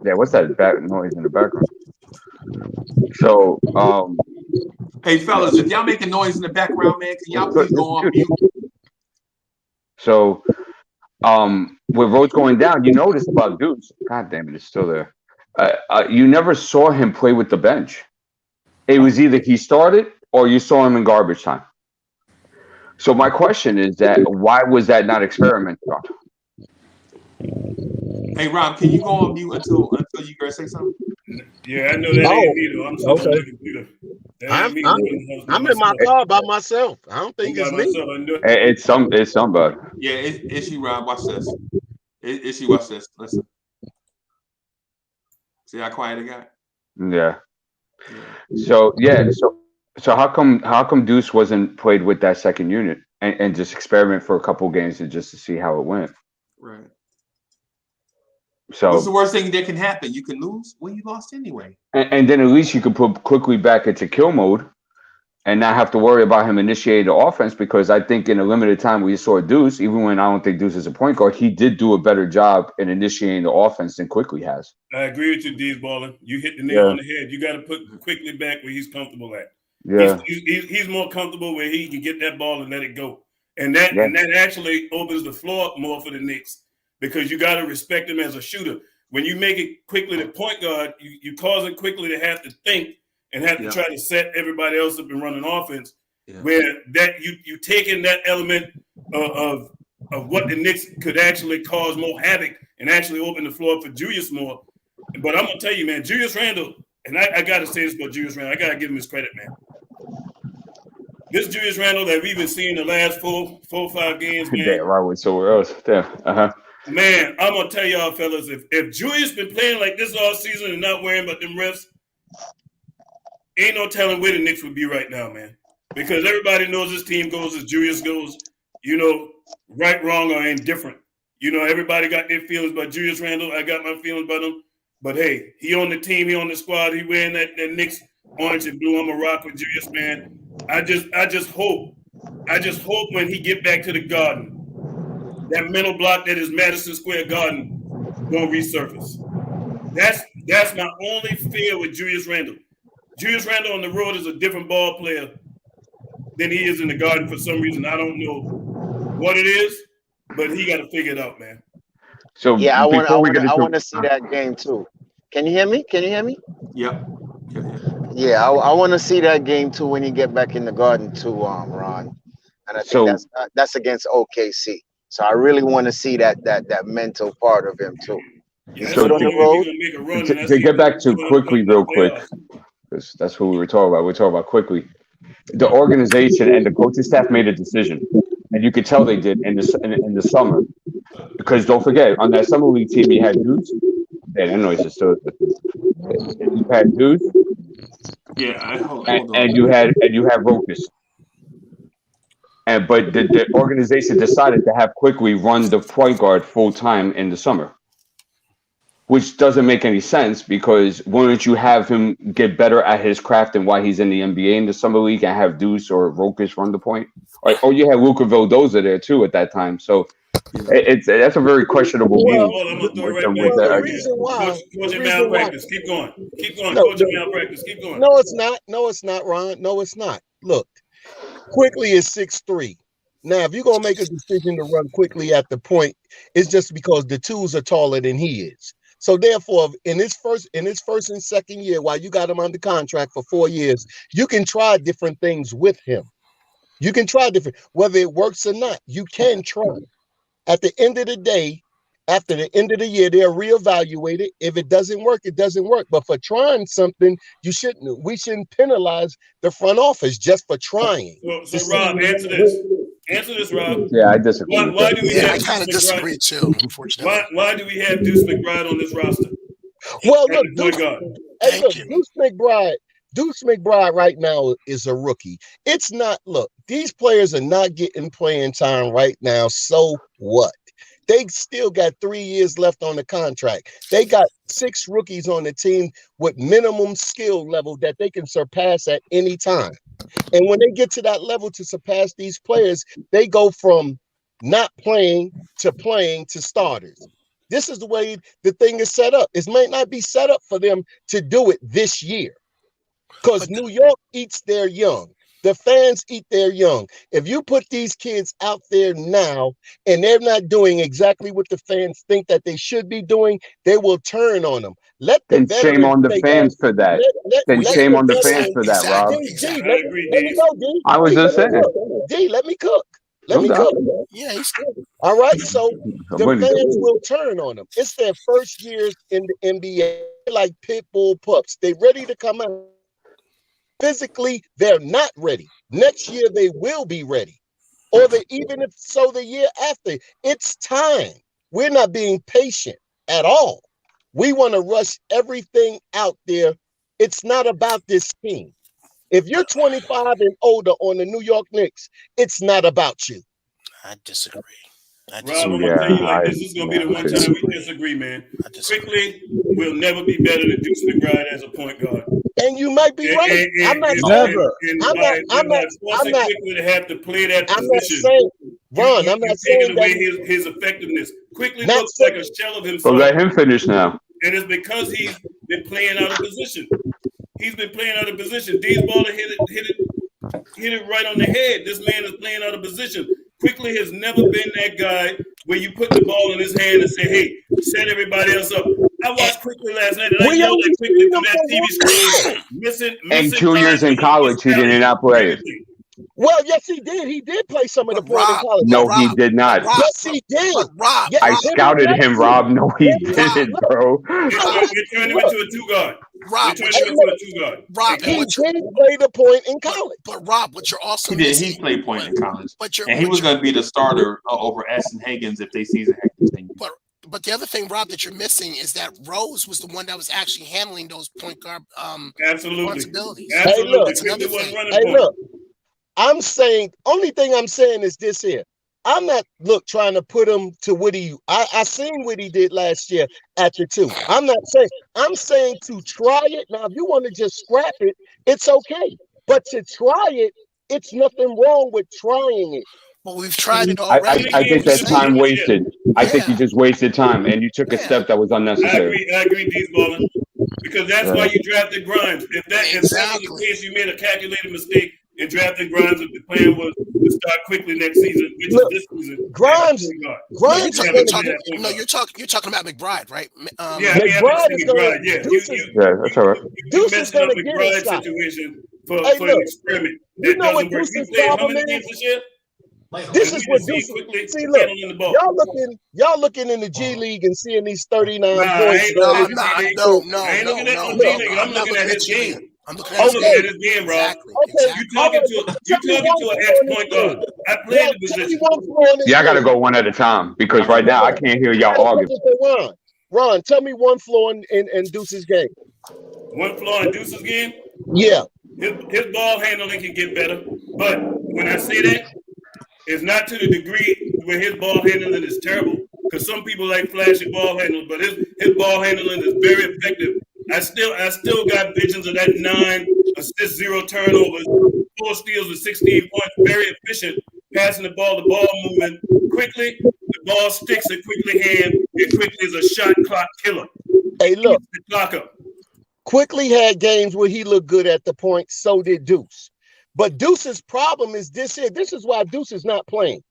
yeah, what's that back noise in the background? So, hey fellas, if y'all making noise in the background, man, can y'all please go on mute? So, with Rose going down, you noticed about Deuce. God damn it, it's still there. You never saw him play with the bench. It was either he started or you saw him in garbage time. So my question is that why was that not experimented on? Hey Rob, can you go on mute until you guys say something? Yeah, I know that ain't me though. I'm sitting on the computer. I'm in my car by myself. I don't think it's me. It's somebody. Yeah, it's you, Rob. Watch this. It's you. Watch this. Listen. See how quiet it got? Yeah. So how come Deuce wasn't played with that second unit and just experiment for a couple games just to see how it went? Right. So what's the worst thing that can happen? You can lose. Well, you lost anyway. And then at least you could put Quickly back into kill mode and not have to worry about him initiating the offense, because I think in a limited time we saw Deuce, even when I don't think Deuce is a point guard, he did do a better job in initiating the offense than Quickly has. I agree with you, D's Baller. You hit the nail on the head. You got to put Quickly back where he's comfortable at. Yeah. He's more comfortable where he can get that ball and let it go. And that actually opens the floor up more for the Knicks, because you got to respect him as a shooter. When you make it Quickly the point guard, you cause it Quickly to have to think and have to try to set everybody else up and run an offense. Where that you taking that element of what the Knicks could actually cause more havoc and actually open the floor for Julius more. But I'm gonna tell you, man, Julius Randle, and I gotta say this about Julius Randle, I gotta give him his credit, man. This Julius Randle that we've been seeing the last four or 5 games, man. Yeah, right with somewhere else. Damn. Man, I'm gonna tell y'all, fellas, if Julius been playing like this all season and not worrying about them refs, ain't no telling where the Knicks would be right now, man. Because everybody knows this team goes as Julius goes, you know, right, wrong, or indifferent. You know, everybody got their feelings about Julius Randle. I got my feelings about him. But hey, he on the team, he on the squad, he wearing that Knicks orange and blue. I'm a rock with Julius, man. I just hope when he get back to the Garden, that mental block that is Madison Square Garden gonna resurface. That's my only fear with Julius Randle. Julius Randle on the road is a different ball player than he is in the Garden for some reason. I don't know what it is, but he got to figure it out, man. So yeah, I want to see that game too. Can you hear me? Yep. Yeah, I want to see that game too when you get back in the Garden too, Ron. And I think that's against OKC. So I really want to see that mental part of him too. So to get back to Quickly real quick, because that's what we were talking about. We're talking about Quickly. The organization and the coaching staff made a decision, and you could tell they did in the summer. Because don't forget, on that summer league team, you had Deuce. Yeah, that noise is still. You had Deuce. Yeah, hold on. And you had Rokas. But the organization decided to have Quickly run the point guard full time in the summer, which doesn't make any sense, because wouldn't you have him get better at his craft and why he's in the NBA in the summer league and have Deuce or Rokas run the point? Or you had Luka Vildoza there too at that time. So That's a very questionable Well, move. I'm gonna throw it With right them, back with to that, you. reason why, Coaching the reason why, malpractice. Keep going. Keep going. no, Coaching malpractice. Keep going. no, it's not. No, it's not, Ron. No, it's not. Look, Quickly is 6'3". Now, if you're gonna make a decision to run Quickly at the point, it's just because the twos are taller than he is. So therefore, in his first and second year, while you got him under contract for 4 years, you can try different things with him. You can try different, whether it works or not. You can try. At the end of the day, after the end of the year, they'll reevaluate it. If it doesn't work, it doesn't work. But for trying something, we shouldn't penalize the front office just for trying. So Rob, answer this. Answer this, Rob. Yeah, I disagree. Why do we have I kind of disagree too, unfortunately. Why do we have Deuce McBride on this roster? Well, look, Deuce McBride right now is a rookie. It's not, look, these players are not getting playing time right now. So what? They still got 3 years left on the contract. They got 6 rookies on the team with minimum skill level that they can surpass at any time. And when they get to that level to surpass these players, they go from not playing to starters. This is the way the thing is set up. It might not be set up for them to do it this year because New York eats their young. The fans eat their young. If you put these kids out there now and they're not doing exactly what the fans think that they should be doing, they will turn on them. Then shame on the fans for that. Then shame on the fans for that, Rob. Let me go, D. I was just saying. D, let me cook. Let me cook. Yeah, he's all right. So the fans will turn on them. It's their first years in the NBA, like pit bull pups. They ready to come out. Physically, they're not ready. Next year, they will be ready. Or even if so, the year after. It's time. We're not being patient at all. We want to rush everything out there. It's not about this team. If you're 25 and older on the New York Knicks, it's not about you. I disagree. Rob, I'm gonna tell you like this is gonna be the one time we disagree, man. Quickly, we'll never be better than Deuce McBride as a point guard. And you might be right. I'm not forcing Quickly to have to play that position. I'm not saying, Ron, I'm not saying taking away that his effectiveness. Quickly looks like a shell of himself. Well, let him finish now. And it's because he's been playing out of position. He's been playing out of position. These baller hit it right on the head. This man is playing out of position. Quickly has never been that guy where you put the ball in his hand and say, hey, set everybody else up. I watched Quickly last night, and I yelled at Quickly through that TV screen. Missing And 2 years in college, he did not play. Well, yes, he did. He did play some of the point in college. No, he did not. Yes, he did. Rob, I scouted him, Rob. No, he didn't, bro. You turned him into a two-guard. Rob, you turned him into a two-guard. Rob, he did play the point in college. But Rob, what you're also He did. He played point in college, and he was going to be the starter over Ashton Higgins if they season had continued. But the other thing, Rob, that you're missing is that Rose was the one that was actually handling those point guard responsibilities. Hey, look. I'm saying, only thing I'm saying is this here. I'm not trying to put him to what I seen what he did last year at the 2. I'm saying to try it. Now, if you want to just scrap it, it's okay. But to try it, it's nothing wrong with trying it. Well, we've tried it already. I think that's time wasted. I think you just wasted time, and you took a step that was unnecessary. I agree, D-Ballin. Because that's why you drafted Grimes. If that was the case, you made a calculated mistake in drafting Grimes. If the plan was to start quickly next season, which is this season. Grimes. You're talking about McBride, right? McBride is going to. Yeah, that's all right. Deuce is going to get a shot. Situation for an experiment. You know what Deuce's problem is? This is what Deuce. See, look, y'all looking in the G League and seeing these 39 points. No. I ain't looking at no G League. I'm looking at his game. I'm looking at his game, bro. Okay. You talking to an ex-point guard. I played the position. Yeah, I got to go one at a time because right now I can't hear y'all argue. Ron, tell me one flaw in Deuce's game. One flaw in Deuce's game? Yeah. His ball handling can get better. But when I say that, it's not to the degree where his ball handling is terrible. Because some people like flashy ball handling, but his ball handling is very effective. I still got visions of that 9 assists, 0 turnovers, 4 steals with 16 points, very efficient, passing the ball movement quickly. The ball sticks in Quickly hand, and Quickly is a shot clock killer. Hey, look. The clock up. Quickly had games where he looked good at the point. So did Deuce. But Deuce's problem is this here. This is why Deuce is not playing.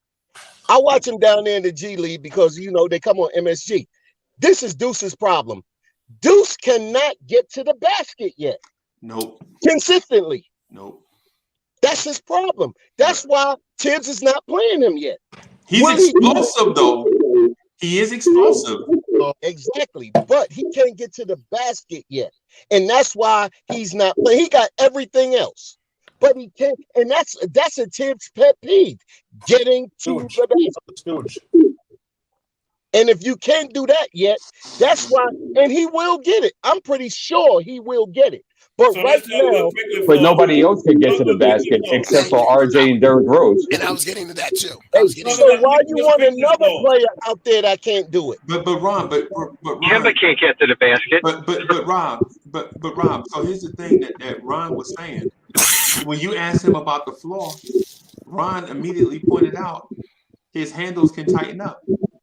I watch him down there in the G League because, you know, they come on MSG. This is Deuce's problem. Deuce cannot get to the basket yet. Nope. Consistently. Nope. That's his problem. That's why Tibbs is not playing him yet. He's explosive, though. He is explosive. Exactly. But he can't get to the basket yet. And that's why he's not playing. He got everything else. But he can't. And that's a Tibbs pet peeve. Getting to the basket. And if you can't do that yet, that's why. And he will get it. I'm pretty sure he will get it. But so right now, but nobody else can get to the basket except for RJ and Derrick Rose. And I was getting to that too. So why you want another player out there that can't do it? But Ron, but Ron, Kemba can't get to the basket. But Ron. So here's the thing that Ron was saying. When you asked him about the floor, Ron immediately pointed out his handles can tighten up.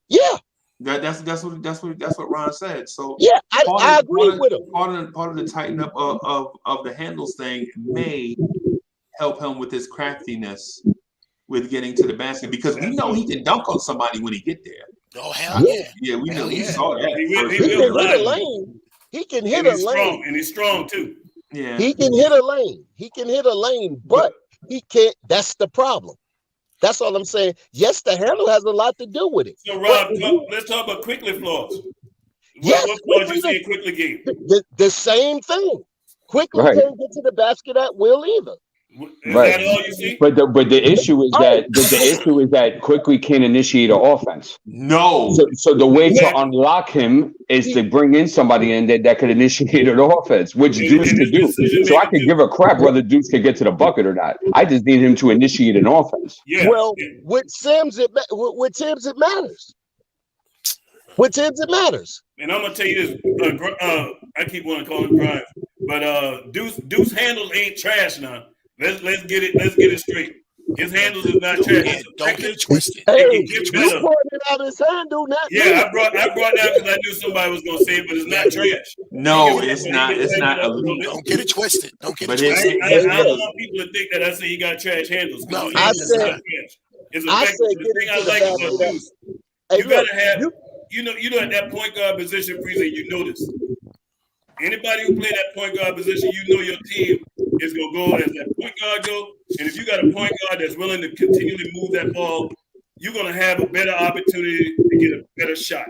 Yeah. That's what Ron said. So yeah, I agree with him. Part of the tighten up of the handles thing may help him with his craftiness with getting to the basket because we know he can dunk on somebody when he get there. Oh hell yeah! Yeah, we know we saw that. He can hit a lane. He can hit a lane, and he's strong too. Yeah, he can hit a lane. He can hit a lane, but he can't. That's the problem. That's all I'm saying. Yes, the handle has a lot to do with it. So, Rob, let's talk about Quickly flaws. What flaws you see in Quickly game? The same thing. Quickly can't get to the basket at will either. Is that all you see? But the issue is that the issue is that Quickly can't initiate an offense. No. So the way to unlock him is to bring in somebody in that could initiate an offense, which Deuce could do. So I could give a crap whether Deuce could get to the bucket or not. I just need him to initiate an offense. Yeah. Well, with Tibbs it matters. With Tibbs it matters. And I'm gonna tell you this. I keep wanting to call him Grimes, but Deuce handles ain't trash now. Let's get it straight. His handles is not trash. Don't get it twisted. Hey, you pointed out his handle, not yeah, I brought that because I knew somebody was gonna say it, but it's not trash. No, it's not. It's not elite. Don't get it twisted. Don't get it twisted. twisted. I don't want people to think that I say he got trash handles. No, I said. It's the thing I like about Deuce. You gotta have. You know, at that point guard position, Freezie, you know this. Anybody who play that point guard position, you know your team is going to go as that point guard go. And if you got a point guard that's willing to continually move that ball, you're going to have a better opportunity to get a better shot.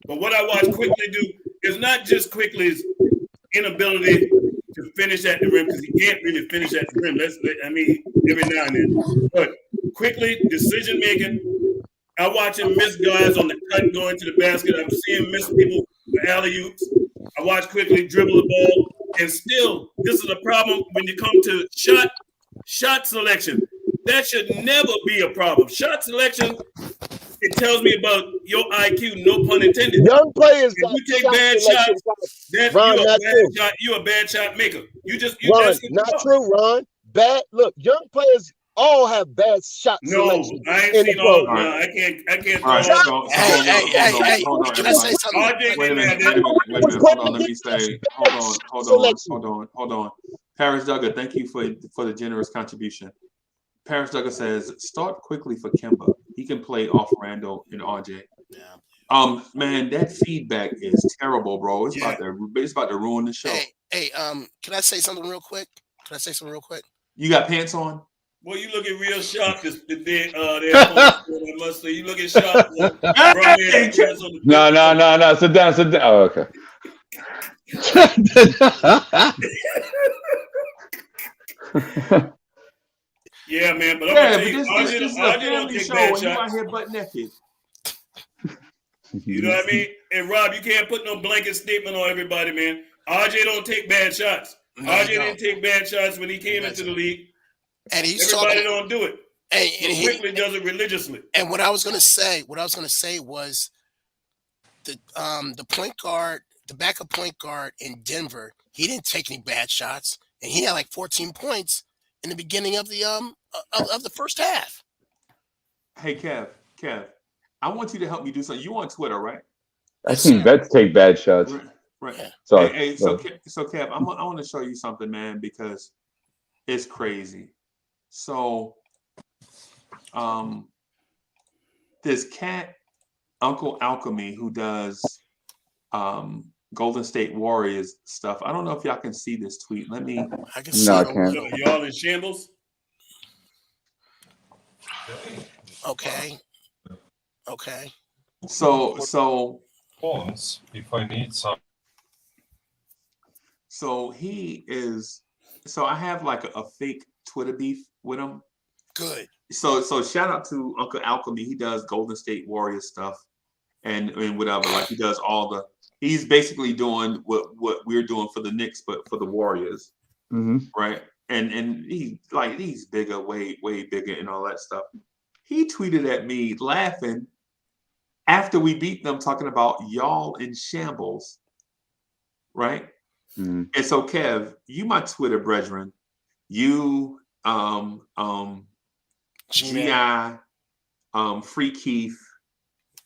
But what I watch Quickly do is not just Quickly's inability to finish at the rim, because he can't really finish at the rim. Every now and then. But Quickly, decision-making, I watch him miss guys on the cut going to the basket. I've seen him miss people for alley-oops. I watch Quickly dribble the ball, and still, this is a problem when you come to shot selection. That should never be a problem. Shot selection, it tells me about your IQ, no pun intended. Young players, if you take bad shots, you're a bad shot maker. Ron, not true, Ron. Look, young players all have bad shot selection. I ain't seen all. No, I can't. All right, hey, can I say something? Wait a minute. Hold on. Let me say. Hold on. Paris Duggar, thank you for the generous contribution. Paris Duggar says, start Quickly for Kemba. He can play off Randall and RJ. Yeah. Man, that feedback is terrible, bro. It's about to ruin the show. Hey, can I say something real quick? You got pants on? Well, you looking real sharp today. I must say, you looking sharp. No. Sit down. Oh, okay. Yeah, man. But I'm gonna tell you, this is a family show, and you out here butt naked. You know what I mean? And Rob, you can't put no blanket statement on everybody, man. RJ don't take bad shots. RJ didn't take bad shots when he came into the league. And everybody don't do it. And Quickly does it religiously. And what I was gonna say was the point guard, the backup point guard in Denver, he didn't take any bad shots, and he had like 14 points in the beginning of the first half. Hey Kev, I want you to help me do something. You on Twitter, right? I seen Vets take bad shots. Right. Sorry. Hey, so Kev, I want to show you something, man, because it's crazy. So, this cat, Uncle Alchemy, who does Golden State Warriors stuff. I don't know if y'all can see this tweet. Let me. I can see it. Y'all in shambles? Okay. Okay. So pause if I need some. So he is. So I have like a fake Twitter beef with him. Good. So shout out to Uncle Alchemy. He does Golden State Warriors stuff and whatever. Like he does all the. He's basically doing what we're doing for the Knicks, but for the Warriors, right? And he's bigger, way bigger, and all that stuff. He tweeted at me laughing after we beat them, talking about y'all in shambles, right? And so Kev, you my Twitter brethren, you GI, Free Keith,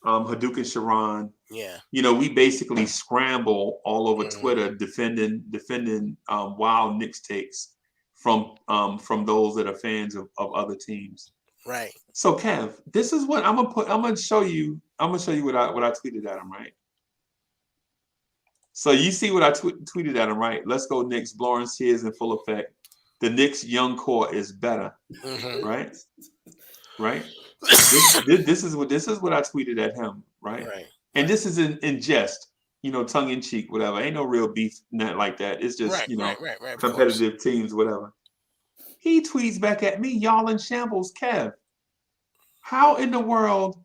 Hadouken Sharon. Yeah. You know, we basically scramble all over Twitter defending wild Knicks takes from those that are fans of other teams. Right. So Kev, this is what I'm gonna show you what I tweeted at him, right? So you see what I tweeted at him, right? Let's go Knicks, blowing tears in full effect. The Knicks young core is better. Right? Right? This is what I tweeted at him, right? And this is in jest, you know, tongue in cheek, whatever. Ain't no real beef, not like that. It's just, competitive teams, whatever. He tweets back at me, y'all in shambles, Kev. How in the world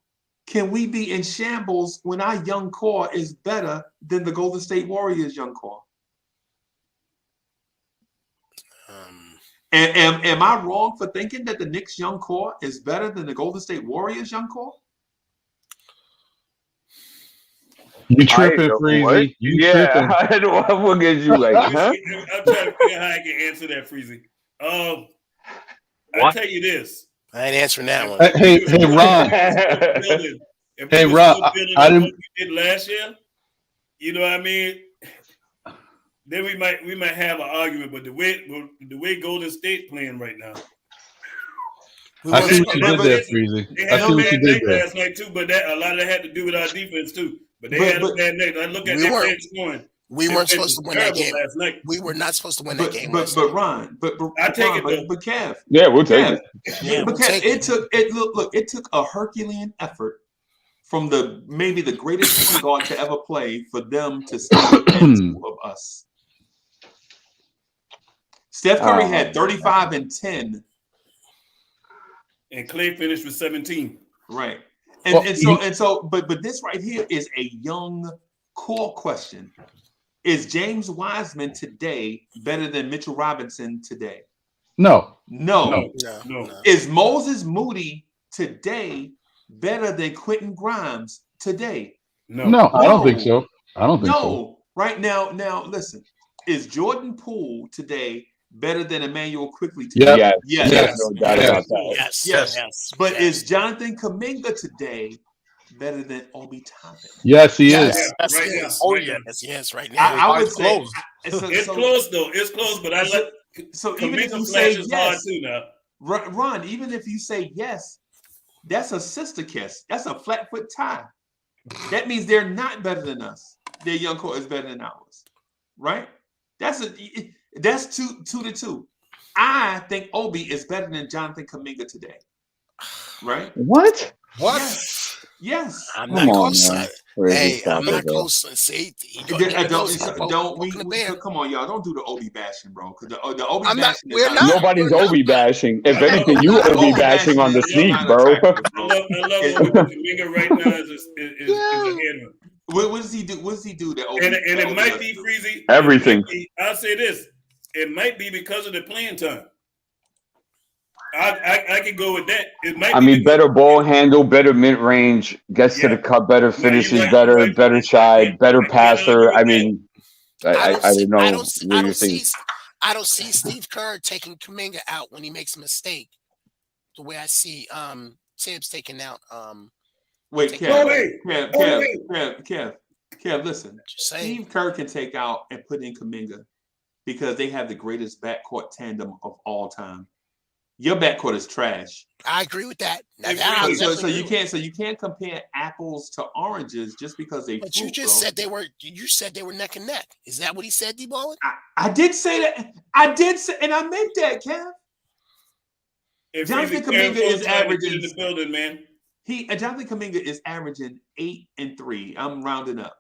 can we be in shambles when our young core is better than the Golden State Warriors young core? And am I wrong for thinking that the Knicks young core is better than the Golden State Warriors young core? You tripping, Freezie. You tripping. I'm looking at you like, huh? I'm trying to figure out how I can answer that, Freezie. I'll tell you this. I ain't answering that one. Hey, Ron. Hey, Ron. I didn't. We did last year. You know what I mean? Then we might have an argument, but the way Golden State playing right now. I see what you did there, Freezie. They I had see a what bad you did night there. last night too, but a lot of that had to do with our defense too. But they had a bad night. I look at that scoring. We weren't supposed to win that game last night. We were not supposed to win that game. But Ron, I take it though. But Kev. Yeah, we'll take it. Yeah, but Kev, it took a Herculean effort from maybe the greatest point guard to ever play for them to stay within two of us. Steph Curry had 35 and 10. And Clay finished with 17. Right. But this right here is a young core question. Is James Wiseman today better than Mitchell Robinson today? No. Is Moses Moody today better than Quentin Grimes today? No, I don't think so. I don't think so. Right now, listen. Is Jordan Poole today better than Emmanuel Quickly today? Yes. No doubt about that. Yes. But is Jonathan Kuminga today better than Obi Toppin? Yes, he is. Yes, right now. I would say it's close though. It's close, but even if you say yes, too now. Ron, even if you say yes, that's a sister kiss. That's a flat foot tie. That means they're not better than us. Their young core is better than ours, right? That's 2-2. I think Obi is better than Jonathan Kuminga today, right? What? Yes. I'm not close. Hey, I'm not close. See, don't we? Come on, y'all! Don't do the Obi bashing, bro. Because the Obi bashing. Nobody's Obi bashing. If anything, you Obi bashing on the sneak, bro. I love Kuminga right now is a header. What does he do? What does he do? That and it might be Freezie. Everything. I'll say this: it might be because of the playing time. I can go with that. It might. Better ball handle, better mid range, gets to the cup better, finishes better, better side, better passer. I don't know. I don't see Steve Kerr taking Kuminga out when he makes a mistake. The way I see Tibbs taking out Wait, Kev, listen. Steve Kerr can take out and put in Kuminga because they have the greatest backcourt tandem of all time. Your backcourt is trash. I agree with that. So you can't compare apples to oranges just because they. But you just said they were. You said they were neck and neck. Is that what he said, D-Ballin? I did say that. I did say, and I meant that, Kev. Jonathan Kuminga is averaging in the building, man. Jonathan Kuminga is averaging 8 and 3. I'm rounding up.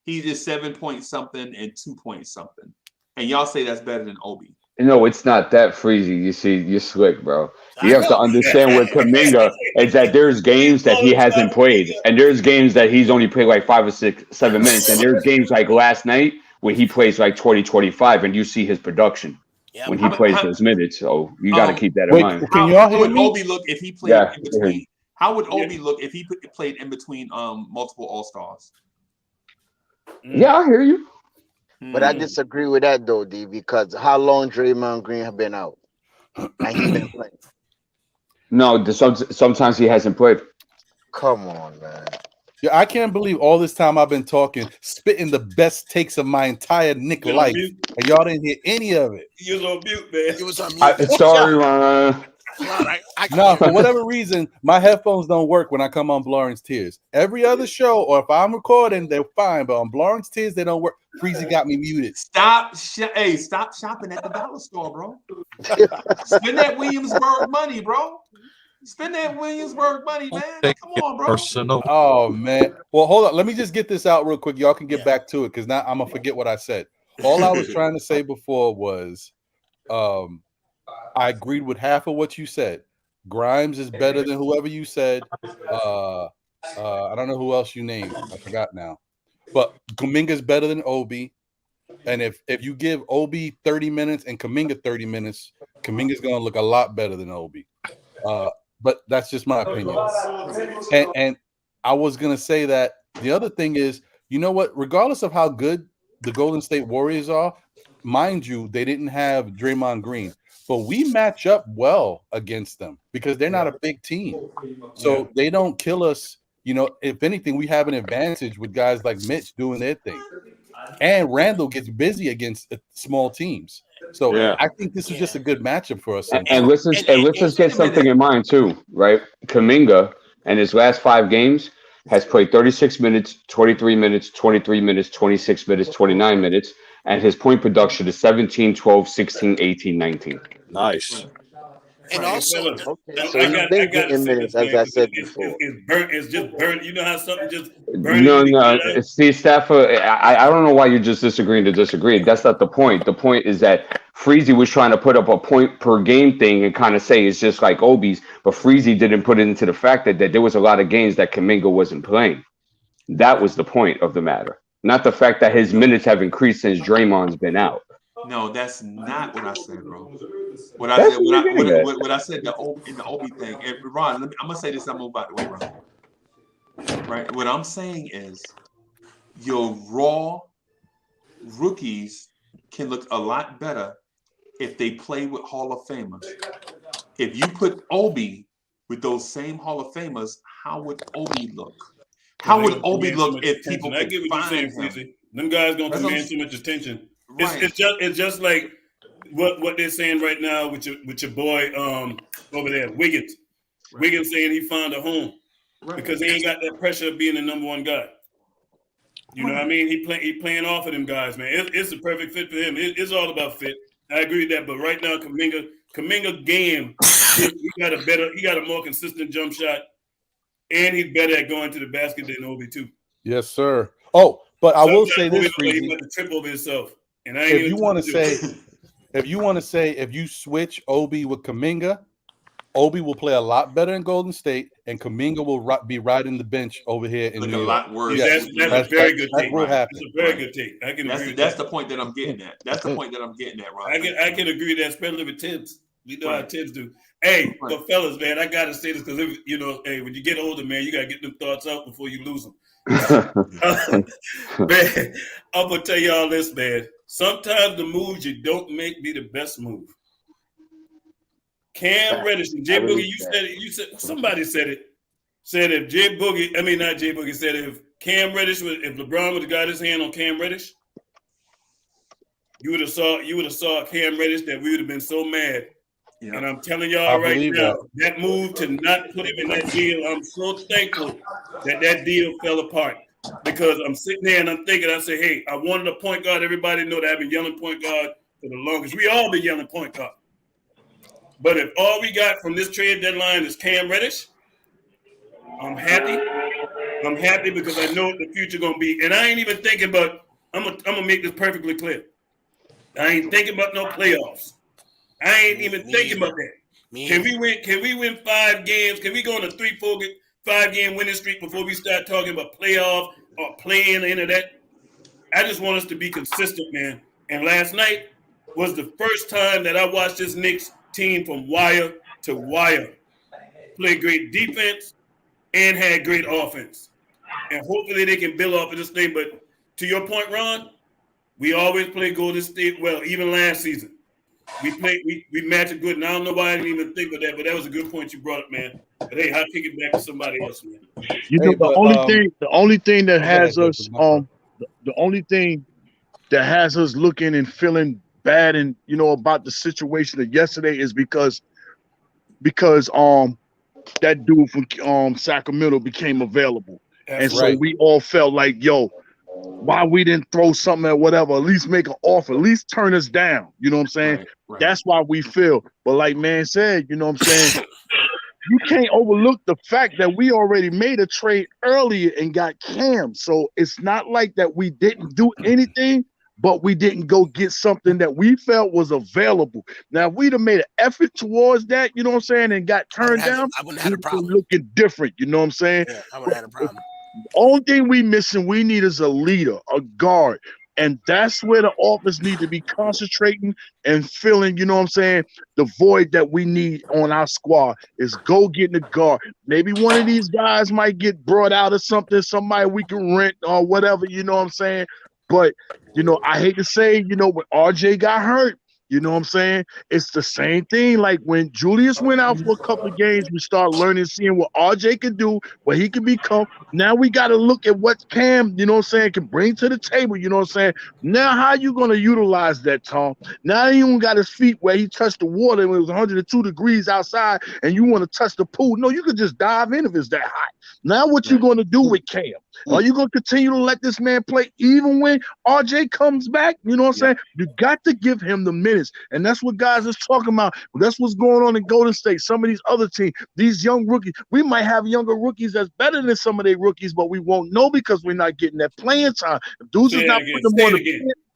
He is 7 point something and 2 point something, and y'all say that's better than Obi. No, it's not that Freezie. You see, you're slick, bro. You have to understand with Kuminga is that there's games that he hasn't played, and there's games that he's only played like 5 or 6, 7 minutes, and there's games like last night where he plays like 20, 25, and you see his production when he plays those minutes. So you got to keep that in mind. Can y'all hear me? How would Obi look if he played in between? How would Obi look if he played in between multiple All-Stars? Yeah, I hear you. But I disagree with that though, D, because how long Draymond Green have been out? And he been playing. No, sometimes he hasn't played. Come on, man. Yeah, I can't believe all this time I've been talking, spitting the best takes of my entire Knick life, and y'all didn't hear any of it. You was on mute, man. You was on mute. Sorry, Ron. No, for whatever reason, my headphones don't work when I come on Blurring's Tears. Every other show, or if I'm recording, they're fine. But on Blurring's Tears, they don't work. Freezie got me muted. Stop shopping at the dollar store, bro. Spend that Williamsburg money, bro. Spend that Williamsburg money, man. Come on, bro. Personal. Oh man. Well, hold on. Let me just get this out real quick. Y'all can get back to it because now I'm gonna forget what I said. All I was trying to say before was, I agreed with half of what you said. Grimes is better than whoever you said. I don't know who else you named. I forgot now. But Kuminga's better than Obi. And if you give Obi 30 minutes and Kuminga 30 minutes, Kuminga's going to look a lot better than Obi. But that's just my opinion. And I was going to say that the other thing is, you know what? Regardless of how good the Golden State Warriors are, mind you, they didn't have Draymond Green. But we match up well against them because they're not a big team. So they don't kill us. You know, if anything, we have an advantage with guys like Mitch doing their thing. And Randall gets busy against small teams. So I think this is just a good matchup for us. And let's just get something in mind too, right? Kuminga in his last 5 games has played 36 minutes, 23 minutes, 23 minutes, 26 minutes, 29 minutes. And his point production is 17, 12, 16, 18, 19. Nice. And also, okay, so he's been getting minutes, as I said before. It's burnt. It's just burnt. You know how something just burns? No. See, Stafford, I don't know why you're just disagreeing to disagree. That's not the point. The point is that Freezie was trying to put up a point per game thing and kind of say it's just like Obi's, but Freezie didn't put it into the fact that there was a lot of games that Kuminga wasn't playing. That was the point of the matter. Not the fact that his minutes have increased since Draymond's been out. No, that's not what I said, bro. What I said in the Obi thing. And Ron, I'm gonna say this. I'm gonna move out the way, Ron. Right. What I'm saying is, your raw rookies can look a lot better if they play with Hall of Famers. If you put Obi with those same Hall of Famers, how would Obi look? How would Obi look if people could find him? Them guys gonna command too much attention. Right. It's just like what they're saying right now with your boy over there, Wiggins. Right. Wiggins saying he found a home because he ain't got that pressure of being the number one guy. You know what I mean? He playing off of them guys, man. It's a perfect fit for him. It's all about fit. I agree with that. But right now, Kuminga game, he got a more consistent jump shot. And he's better at going to the basket than Obi too. Yes, sir. Oh, but I will say this, Freezie. He went to trip over himself. And if you want to say, if you switch Obi with Kuminga, Obi will play a lot better in Golden State, and Kuminga will be riding the bench over here in New York. A lot worse. Yes, that's a very good take. That will happen. That's a very good take. I can agree. That's the point that I'm getting at. That's the point that I'm getting at, Ron. I can agree that, especially with Tibbs. We know how Tibbs do. Hey, but fellas, man, I gotta say this because hey, when you get older, man, you gotta get them thoughts out before you lose them. Man, I'm gonna tell y'all this, man. Sometimes the moves you don't make be the best move. Cam Reddish and Jay Boogie, you said it. Somebody said it. said if not Jay Boogie, said if if LeBron would have got his hand on Cam Reddish, you would have saw Cam Reddish that we would have been so mad. Yeah. And I'm telling y'all right now, that move to not put him in that deal, I'm so thankful that deal fell apart. Because I'm sitting there and I'm thinking, I say, hey, I wanted a point guard. Everybody know that I've been yelling point guard for the longest. We all been yelling point guard. But if all we got from this trade deadline is Cam Reddish, I'm happy. I'm happy because I know what the future gonna be. And I ain't even thinking about, I'm gonna make this perfectly clear. I ain't thinking about no playoffs. I ain't even thinking about that. Can we win 5 games? Can we go on a 5-game winning streak before we start talking about playoff or playing into that? I just want us to be consistent, man. And last night was the first time that I watched this Knicks team from wire to wire play great defense and had great offense. And hopefully they can build off of this thing. But to your point, Ron, we always play Golden State well, even last season. We match it good. And I don't know why I didn't even think of that, but that was a good point you brought up, man. But hey, I'll kick it back to somebody else, man. You know, the only thing that has us the only thing that has us looking and feeling bad and about the situation of yesterday is because that dude from Sacramento became available. That's and so we all felt like, yo, why we didn't throw something at whatever, at least make an offer, at least turn us down. You know what I'm saying? Right. That's why we feel. But like man said, you know what I'm saying? You can't overlook the fact that we already made a trade earlier and got Cam. So it's not like that we didn't do anything, but we didn't go get something that we felt was available. Now, if we'd have made an effort towards that, you know what I'm saying, and got turned down, I wouldn't have had a problem. Looking different, you know what I'm saying? Yeah, I wouldn't have had a problem. The only thing we need is a leader, a guard. And that's where the office need to be concentrating and filling, you know what I'm saying, the void that we need on our squad is go getting a guard. Maybe one of these guys might get brought out or something, somebody we can rent or whatever, you know what I'm saying? But, I hate to say, when RJ got hurt, you know what I'm saying? It's the same thing. Like when Julius went out for a couple of games, we start learning, seeing what RJ can do, what he can become. Now we got to look at what Cam, you know what I'm saying, can bring to the table, you know what I'm saying? Now how you going to utilize that, Tom? Now he even got his feet where he touched the water when it was 102 degrees outside and you want to touch the pool. No, you could just dive in if it's that hot. Now what you going to do with Cam? Are you going to continue to let this man play even when RJ comes back? You know what I'm saying? You got to give him the minutes. And that's what guys is talking about. That's what's going on in Golden State. Some of these other teams, these young rookies, we might have younger rookies that's better than some of their rookies, but we won't know because we're not getting that playing time. If dudes is not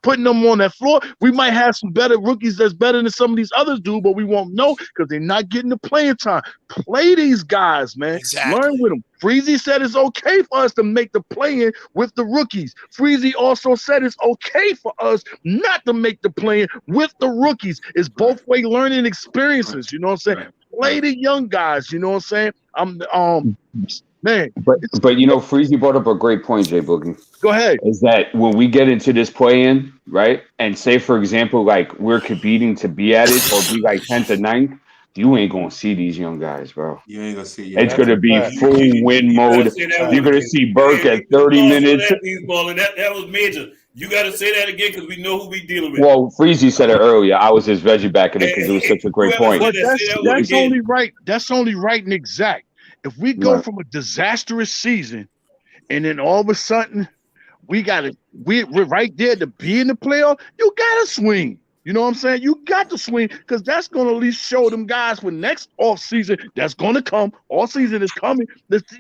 putting them on that floor, we might have some better rookies that's better than some of these others do, but we won't know because they're not getting the playing time. Play these guys, man. Exactly. Learn with them. Freezie said it's okay for us to make the play-in with the rookies. Freezie also said it's okay for us not to make the play-in with the rookies. It's both way learning experiences, you know what I'm saying? Play the young guys, you know what I'm saying? Man. But Freezie brought up a great point, Jay Boogie. Go ahead. Is that when we get into this play-in, right? And say, for example, like we're competing to be at it or be like 10th or 9th, you ain't gonna see these young guys, bro. You ain't gonna see. It's gonna be full win mode. You're gonna see Burke at 30 minutes. That was major. You got to say that again because we know who we dealing with. Well, Freezie said it earlier. I was just veggie backing it because it was such a great point. But that's only right. That's only right and exact. If we go from a disastrous season, and then all of a sudden we're right there to be in the playoff, you gotta swing. You know what I'm saying? You got to swing because that's going to at least show them guys for next off season that's going to come. All season is coming.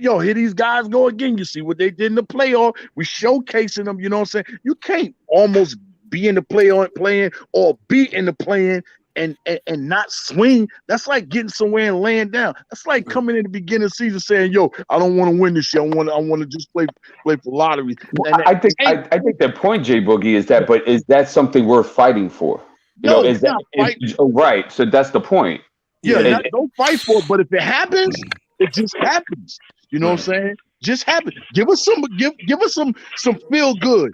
Here these guys go again. You see what they did in the playoff. We showcasing them. You know what I'm saying? You can't almost be in the playing or be in the playing and not swing. That's like getting somewhere and laying down. That's like coming in the beginning of the season saying, "Yo, I don't want to win this year. I want to just play for lottery." Well, I think the point, Jay Boogie, is that. But is that something we're fighting for? Right. So that's the point. Yeah, don't fight for it. But if it happens, it just happens. You know what I'm saying? Just happen. Give us some feel good.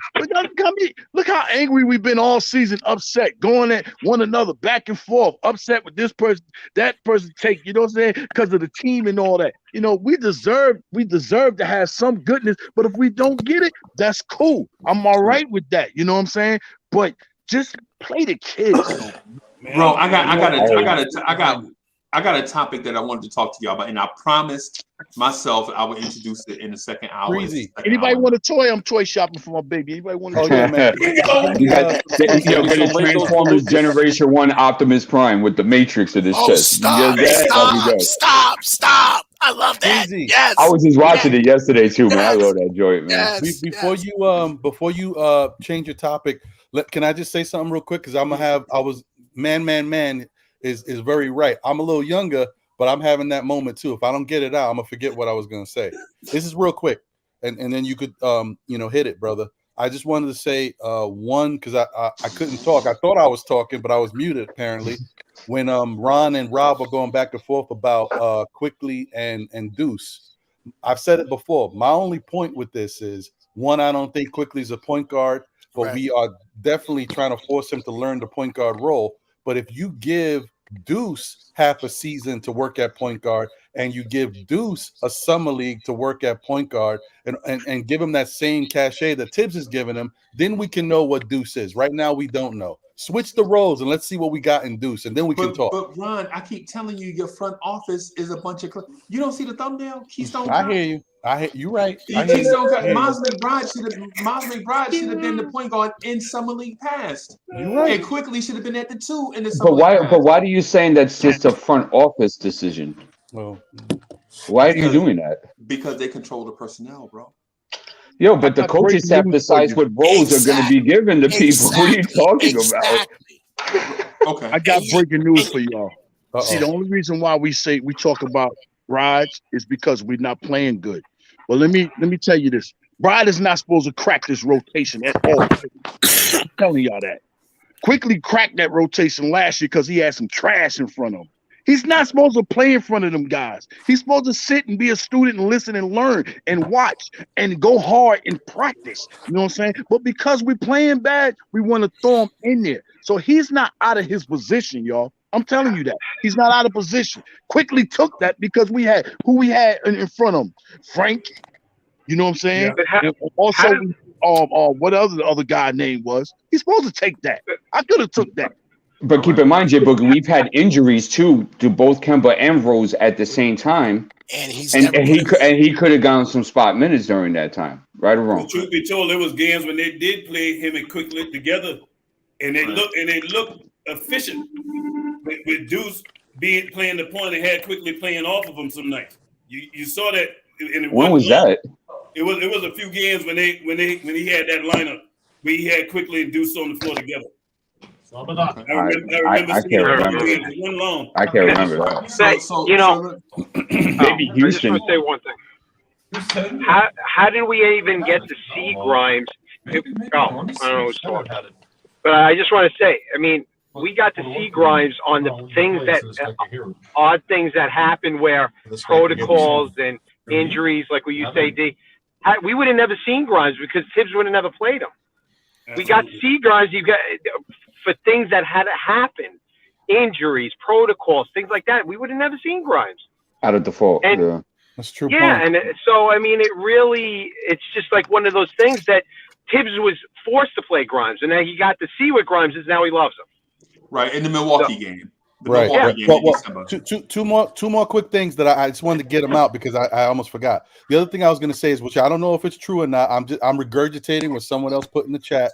Look how angry we've been all season, upset, going at one another, back and forth, upset with this person, that person take, you know what I'm saying? Because of the team and all that. You know, we deserve to have some goodness, but if we don't get it, that's cool. I'm all right with that. You know what I'm saying? But just play the kids, though. Bro, I got a topic that I wanted to talk to y'all about, and I promised myself I would introduce it in the second hour. Freezie. Anybody want a toy? I'm toy shopping for my baby. Anybody want a toy? Yeah, man. You got the Transformers Generation 1 Optimus Prime with the Matrix in his chest. Stop! I love that. Freezie. Yes. I was just watching it yesterday too, man. I love that joint, man. Before you change your topic, can I just say something real quick? Because man is very right. I'm a little younger, but I'm having that moment too. If I don't get it out, I'm gonna forget what I was gonna say. This is real quick, and then you could hit it, brother. I just wanted to say one, because I couldn't talk. I thought I was talking, but I was muted apparently. When Ron and Rob were going back and forth about Quickly and Deuce, I've said it before. My only point with this is, one, I don't think Quickly is a point guard, but we are definitely trying to force him to learn the point guard role. But if you give Deuce half a season to work at point guard, and you give Deuce a summer league to work at point guard, and give him that same cachet that Tibbs is giving him, then we can know what Deuce is. Right now, we don't know. Switch the roles and let's see what we got in Deuce, and then we can talk. But Ron, I keep telling you, your front office is a bunch of. You don't see the thumbnail? Keystone. I hear you. You right. Keystone. Miles McBride should have been the point guard in summer league past. You're right. And Quickly should have been at the 2 in the summer But league past. why are you saying that's just a front office decision? Well, why are you doing that? Because they control the personnel, bro. Yo, but the coaching staff decides what roles are going to be given to people. What are you talking about? Okay. I got breaking news for y'all. See, the only reason why we talk about Rides is because we're not playing good. Well, let me tell you this. Bride is not supposed to crack this rotation at all. I'm telling y'all that. Quickly cracked that rotation last year because he had some trash in front of him. He's not supposed to play in front of them guys. He's supposed to sit and be a student and listen and learn and watch and go hard and practice. You know what I'm saying? But because we're playing bad, we want to throw him in there. So he's not out of his position, y'all. I'm telling you that. He's not out of position. Quickly took that because we had in front of him. Frank, you know what I'm saying? Yeah. Also, what other guy name was? He's supposed to take that. I could have took that. But keep in mind, J Boogie, we've had injuries too to both Kemba and Rose at the same time, and he could have gotten some spot minutes during that time, right or wrong. Truth be told, there was games when they did play him and Quickly together, and they looked efficient with Deuce playing the point and had Quickly playing off of him some nights. You saw that. When was that? It was a few games when he had that lineup where he had Quickly and Deuce on the floor together. I can't remember that. Maybe Houston. I just want to say one thing. How did we even get to see Grimes? I don't know what's talking about it. But I just want to say, I mean, we got to see Grimes on the things odd things that happen where protocols and injuries, like what you say, D. We would have never seen Grimes because Tibbs would have never played him. We got to see Grimes. For things that had happened, injuries, protocols, things like that, we would have never seen Grimes. Out of default, yeah. That's true. Yeah, and so, I mean, it's just like one of those things that Tibbs was forced to play Grimes, and then he got to see what Grimes is, now he loves him. Right, in the Milwaukee game. Right. Two more quick things that I just wanted to get them out because I almost forgot. The other thing I was going to say is, which I don't know if it's true or not, I'm regurgitating what someone else put in the chat.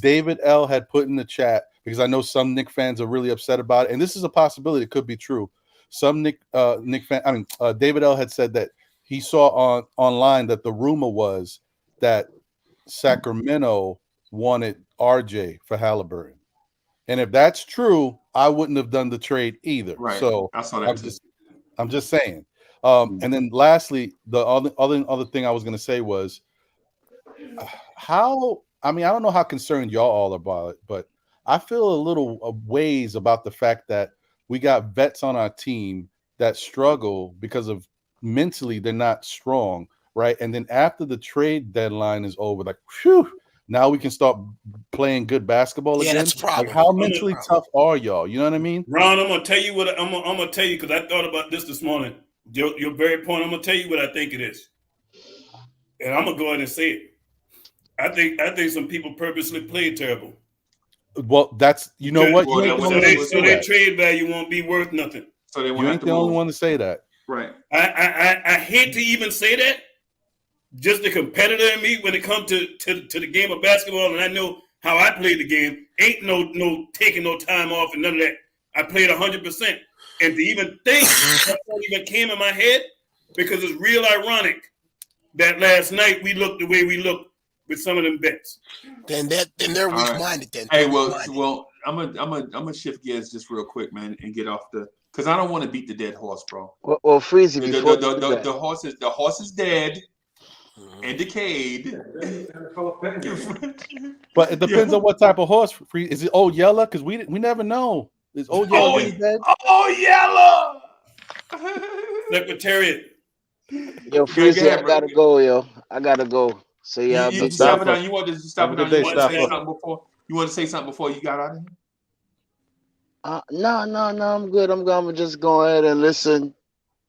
David L had put in the chat, because I know some Knicks fans are really upset about it, and this is a possibility. It could be true. Some David L had said that he saw online that the rumor was that Sacramento wanted RJ for Halliburton, and if that's true, I wouldn't have done the trade either. Right. So I saw that I'm just saying. And then lastly, the other thing I was going to say was how. I mean, I don't know how concerned y'all all about it, but I feel a little ways about the fact that we got vets on our team that struggle because of mentally they're not strong. right? And then after the trade deadline is over, like, whew, now we can start playing good basketball Yeah, again. that's a problem. Like, how mentally tough are y'all? You know what I mean? Ron, I'm gonna tell you what I'm gonna tell you, because I thought about this morning. Your very point. I'm gonna tell you what I think it is, and I'm gonna go ahead and say it. I think some people purposely played terrible. Well, that's, you know what? You ain't the only one to say their that. trade value won't be worth nothing. So they won't You have ain't to the only move. one to say that. Right. I hate to even say that. Just the competitor in me when it comes to the game of basketball, and I know how I play the game. Ain't no taking no time off and none of that. I played 100%. And to even think that even came in my head, because it's real ironic that last night we looked the way we looked with some of them bets. Then they're weak minded. Then hey, well, I'm gonna shift gears just real quick, man, and get off because I don't want to beat the dead horse, bro. Well, Freezie, before the horse is dead and decayed. But it depends on what type of horse. Is it Old Yeller? Because we never know. Is Old Yeller really dead? Oh, Yeller! Secretariat. Yo, Freezie, I gotta go, yo. I gotta go. So yeah, you stop it down. You want to stop it down? You want to say something before? You want to say something before you got out of here? No, I'm good. I'm gonna just go ahead and listen.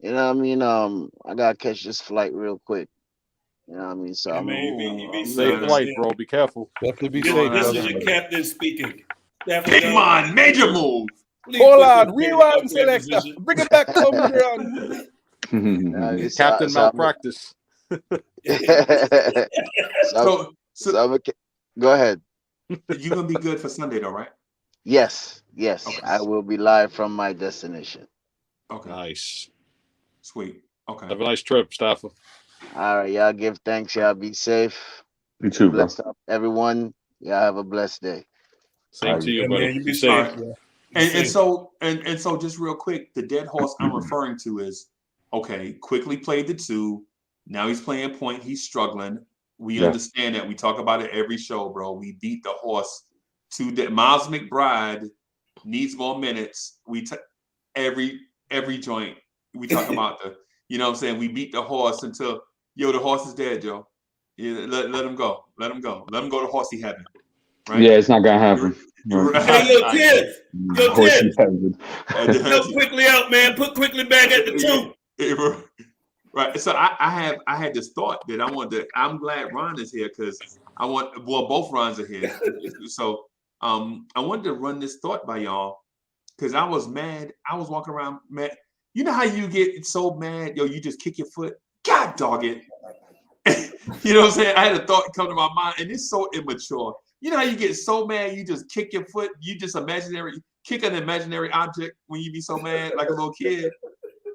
You know what I mean? I gotta catch this flight real quick. You know what I mean? So You be safe flight, bro. Be careful. Definitely be safe. This is your captain speaking. Come on, major move. Hold on, rewind selector. Bring it back home, Captain malpractice. Go ahead. You're gonna be good for Sunday, though, right? Yes. Okay. I will be live from my destination. Okay. Nice. Sweet. Okay. Have a nice trip, Stafford. All right, y'all give thanks. Y'all be safe. You too, bro. Bless up, everyone. Y'all have a blessed day. Same to you, buddy. Man, you be safe. safe. And so just real quick, the dead horse I'm referring to is quickly played the 2. Now he's playing point. He's struggling. We understand that. We talk about it every show, bro. We beat the horse to that. Miles McBride needs more minutes. Every joint we talk about you know what I'm saying? We beat the horse until the horse is dead, yo. Yeah, let him go. Let him go. Let him go to horsey heaven. Right? Yeah, it's not gonna happen. Right. Hey, yo, Tiff. Go quickly out, man. Put quickly back at the 2. Right. So I had this thought that I wanted to. I'm glad Ron is here because both Rons are here. So I wanted to run this thought by y'all because I was mad. I was walking around mad. You know how you get so mad, yo, you just kick your foot? God dog it. You know what I'm saying? I had a thought come to my mind, and it's so immature. You know how you get so mad, you just kick your foot, you just kick an imaginary object when you be so mad, like a little kid.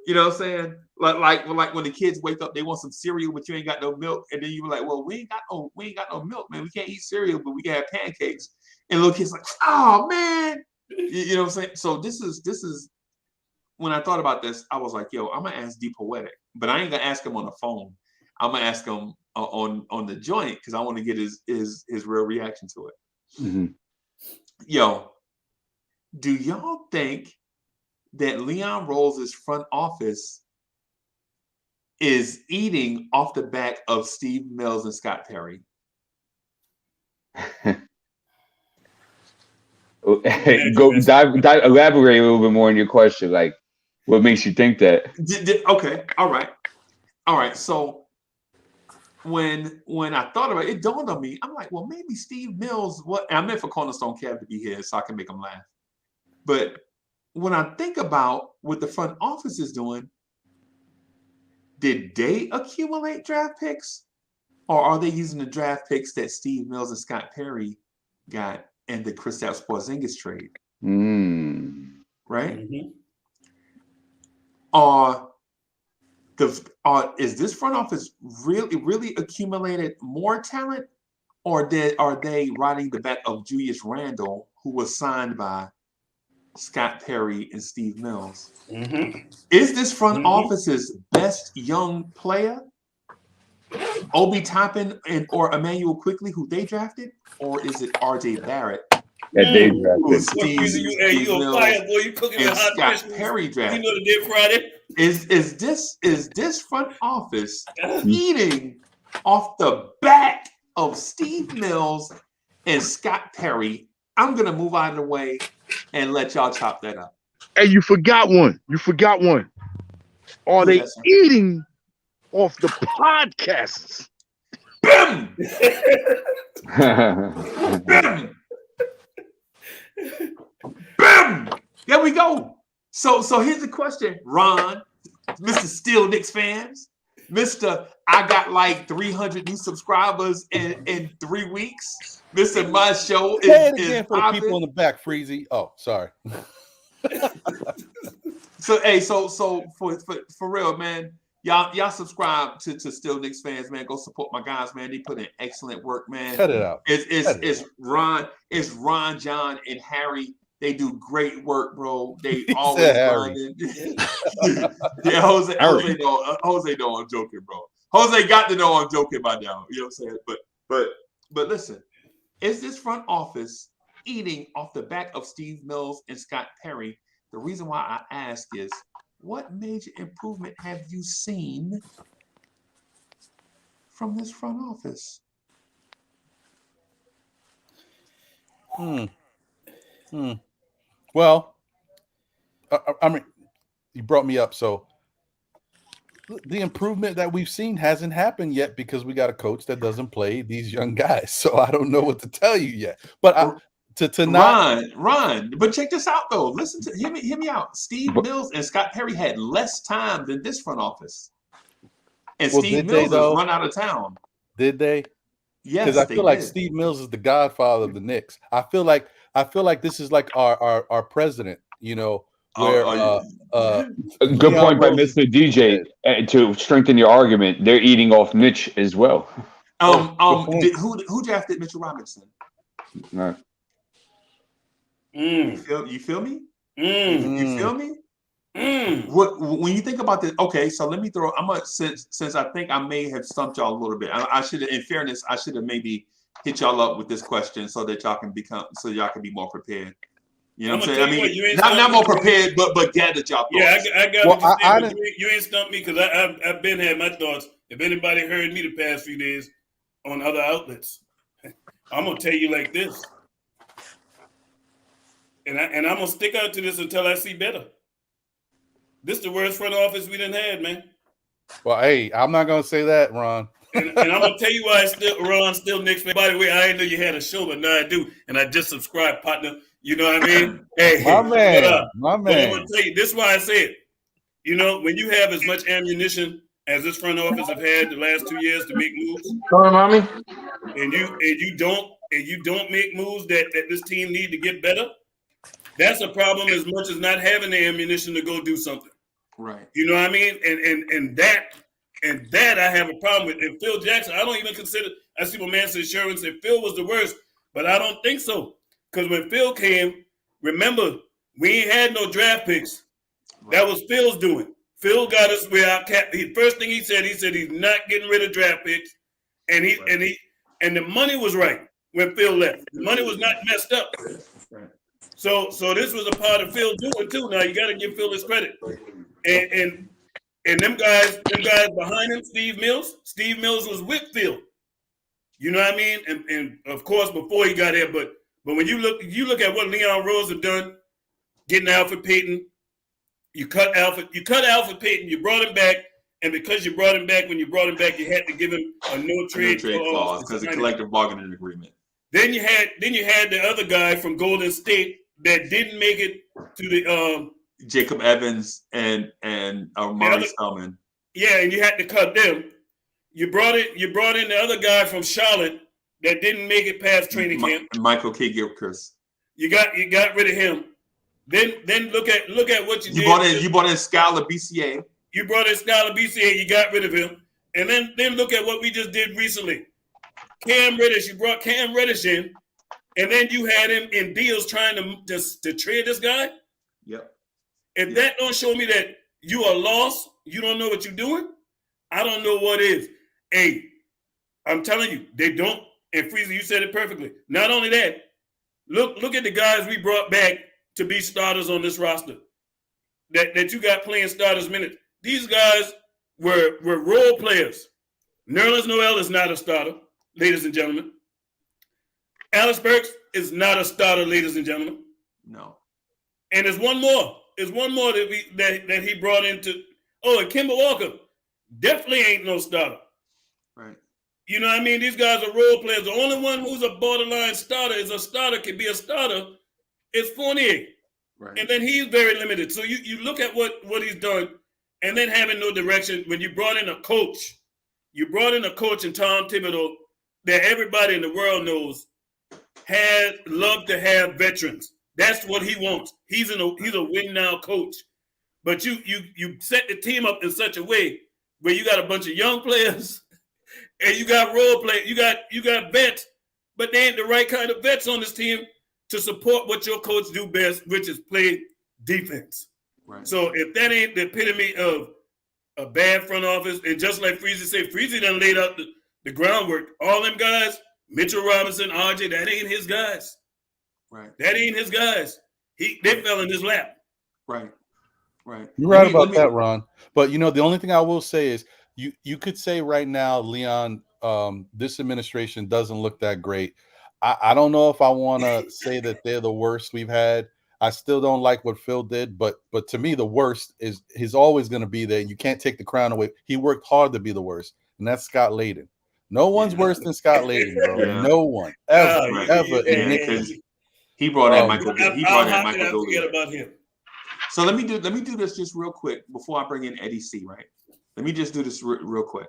You know what I'm saying? Like when the kids wake up, they want some cereal, but you ain't got no milk, and then you were like, well, we ain't got no milk, man. We can't eat cereal, but we can have pancakes. And little kids like, oh man, you know what I'm saying? So this is when I thought about this, I was like, yo, I'm gonna ask D Poetic, but I ain't gonna ask him on the phone. I'm gonna ask him on the joint because I want to get his real reaction to it. Mm-hmm. Yo, do y'all think that Leon Rose' front office is eating off the back of Steve Mills and Scott Perry? Elaborate a little bit more on your question. Like, what makes you think that? Okay, all right. So when I thought about it, it dawned on me. I'm like, well, maybe Steve Mills. And I meant for Cornerstone Kev to be here so I can make him laugh. But when I think about what the front office is doing, did they accumulate draft picks, or are they using the draft picks that Steve Mills and Scott Perry got in the Kristaps Porzingis trade? Right? Mm-hmm. Is this front office really accumulated more talent, or are they riding the back of Julius Randle, who was signed by Scott Perry and Steve Mills? Mm-hmm. Is this front office's best young player Obi Toppin or Emmanuel Quickly, who they drafted, or is it RJ Barrett? That they drafted. Steve You a fire boy. You cooking with hot Scott fish. Perry drafted. You know the Dead Friday. Is this front office eating off the back of Steve Mills and Scott Perry? I'm gonna move out of the way and let y'all chop that up. Hey, you forgot one. Are they eating off the podcasts? Bam! Bam! Bam! There we go. So here's the question, Ron, Mr. Still Knicks fans, Mr. I got like 300 new subscribers in 3 weeks. Mr. My show Say it again is for the popping. people in the back, Freezie. Oh, sorry. So hey, so for real, man, y'all subscribe to Still Knicks fans, man. Go support my guys, man. They put in excellent work, man. Cut it out. It's Ron, John, and Harry. They do great work, bro. They always grinding. Yeah, Jose know I'm joking, bro. Jose got to know I'm joking by now. You know what I'm saying? But listen, is this front office eating off the back of Steve Mills and Scott Perry? The reason why I ask is, what major improvement have you seen from this front office? Well, I mean, you brought me up, so the improvement that we've seen hasn't happened yet because we got a coach that doesn't play these young guys. So I don't know what to tell you yet. But Ron, but check this out though. Listen to hear me out. Steve Mills and Scott Perry had less time than this front office, and Steve Mills is run out of town. Did they? Yes, because I feel like Steve Mills is the godfather of the Knicks. I feel like this is like our president. You know, where good point by Mr. DJ. To strengthen your argument, they're eating off Mitch as well. Who drafted Mitchell Robinson? No. You feel me? You feel me? What when you think about this? Okay, so let me throw. I'm gonna since I think I may have stumped y'all a little bit. I should have, in fairness, I should have maybe hit y'all up with this question so that y'all can be more prepared. You know what I'm saying? I mean, not more prepared, but gathered y'all thoughts. Yeah, I got what you're saying, but you ain't stumped me because I've been had my thoughts. If anybody heard me the past few days on other outlets, I'm gonna tell you like this. And I'm gonna stick out to this until I see better. This is the worst front office we done had, man. Well, hey, I'm not gonna say that, Ron. And I'm gonna tell you why Ron still Knicks fan. By the way, I didn't know you had a show, but now I do, and I just subscribed, partner. You know what I mean? Hey, my man. But I'm gonna tell you this: is why I say it. You know, when you have as much ammunition as this front office have had the last 2 years to make moves, come on, mommy, and you don't make moves that this team need to get better. That's a problem as much as not having the ammunition to go do something. Right. You know what I mean? And that I have a problem with. And Phil Jackson, I don't even consider. I see my man said Sherwin said Phil was the worst, but I don't think so. Because when Phil came, remember we ain't had no draft picks. Right. That was Phil's doing. Phil got us where our cap. The first thing he said he's not getting rid of draft picks, and the money was right when Phil left. The money was not messed up. Right. So this was a part of Phil doing too. Now you got to give Phil his credit, and them guys behind him, Steve Mills was with Phil. You know what I mean? And of course before he got here, but when you look at what Leon Rose have done, getting Alfred Payton, you cut Alfred Payton, you brought him back, and because you brought him back, when you brought him back, you had to give him a no trade clause because of collective bargaining agreement. Then you had the other guy from Golden State that didn't make it to the Jacob Evans and Murray Spellman. Yeah, and you had to cut them. You brought in the other guy from Charlotte that didn't make it past training camp. Michael K. Gilchrist. You got rid of him. Then look at what you did. You brought in Skylar BCA. You brought in Skylar BCA. You got rid of him. And then look at what we just did recently. Cam Reddish. You brought Cam Reddish in. And then you had him in deals trying to trade this guy. Yep. If that don't show me that you are lost, you don't know what you're doing, I don't know what is. Hey, I'm telling you, they don't. And Freezie, you said it perfectly. Not only that, look at the guys we brought back to be starters on this roster. that you got playing starters minutes. These guys were role players. Nerlens Noel is not a starter, ladies and gentlemen. Alex Burks is not a starter, ladies and gentlemen. No. And there's one more. There's one more that he brought into. Oh, and Kemba Walker definitely ain't no starter. Right. You know what I mean? These guys are role players. The only one who's a borderline starter can be a starter, is Fournier. Right. And then he's very limited. So you look at what he's done, and then having no direction. When you brought in a coach in Tom Thibodeau that everybody in the world knows love to have veterans. That's what he wants. He's a win now coach. But you set the team up in such a way where you got a bunch of young players and you got role play, you got vets, but they ain't the right kind of vets on this team to support what your coach do best, which is play defense. Right. So if that ain't the epitome of a bad front office, and just like Freezie said, Freezie done laid out the groundwork. All them guys, Mitchell Robinson, RJ, that ain't his guys. Right. That ain't his guys. They fell in his lap. Right. Right. You're right about that, Ron. But the only thing I will say is you could say right now, Leon, this administration doesn't look that great. I don't know if I want to say that they're the worst we've had. I still don't like what Phil did, but to me, the worst is he's always going to be there. You can't take the crown away. He worked hard to be the worst, and that's Scott Layden. No one's worse than Scott Layden, bro. Yeah. No one ever. Because he brought in Michael. He brought in Michael I'll forget Dooley. about him. So let me do this just real quick before I bring in Eddie C. Right? Let me just do this real quick.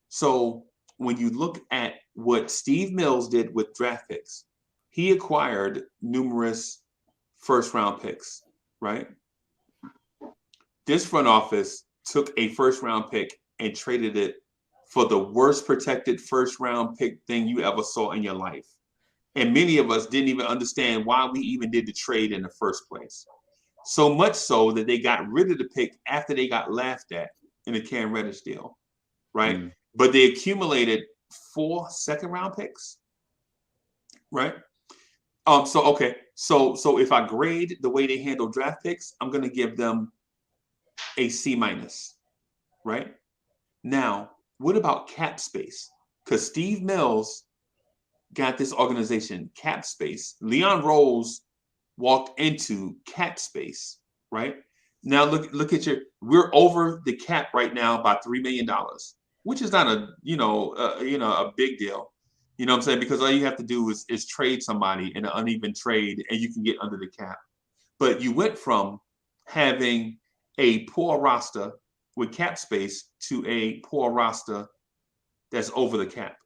So when you look at what Steve Mills did with draft picks, he acquired numerous first-round picks, right? This front office took a first-round pick and traded it for the worst protected first-round pick thing you ever saw in your life. And many of us didn't even understand why we even did the trade in the first place. So much so that they got rid of the pick after they got laughed at in the Cam Reddish deal, right? Mm. But they accumulated 4 second-round picks, right? So if I grade the way they handle draft picks, I'm going to give them a C-, right? Now, what about cap space? Because Steve Mills got this organization cap space. Leon Rose walked into cap space, right? Now look at we're over the cap right now by $3 million, which is not a big deal. You know what I'm saying? Because all you have to do is trade somebody in an uneven trade and you can get under the cap. But you went from having a poor roster with cap space to a poor roster that's over the cap.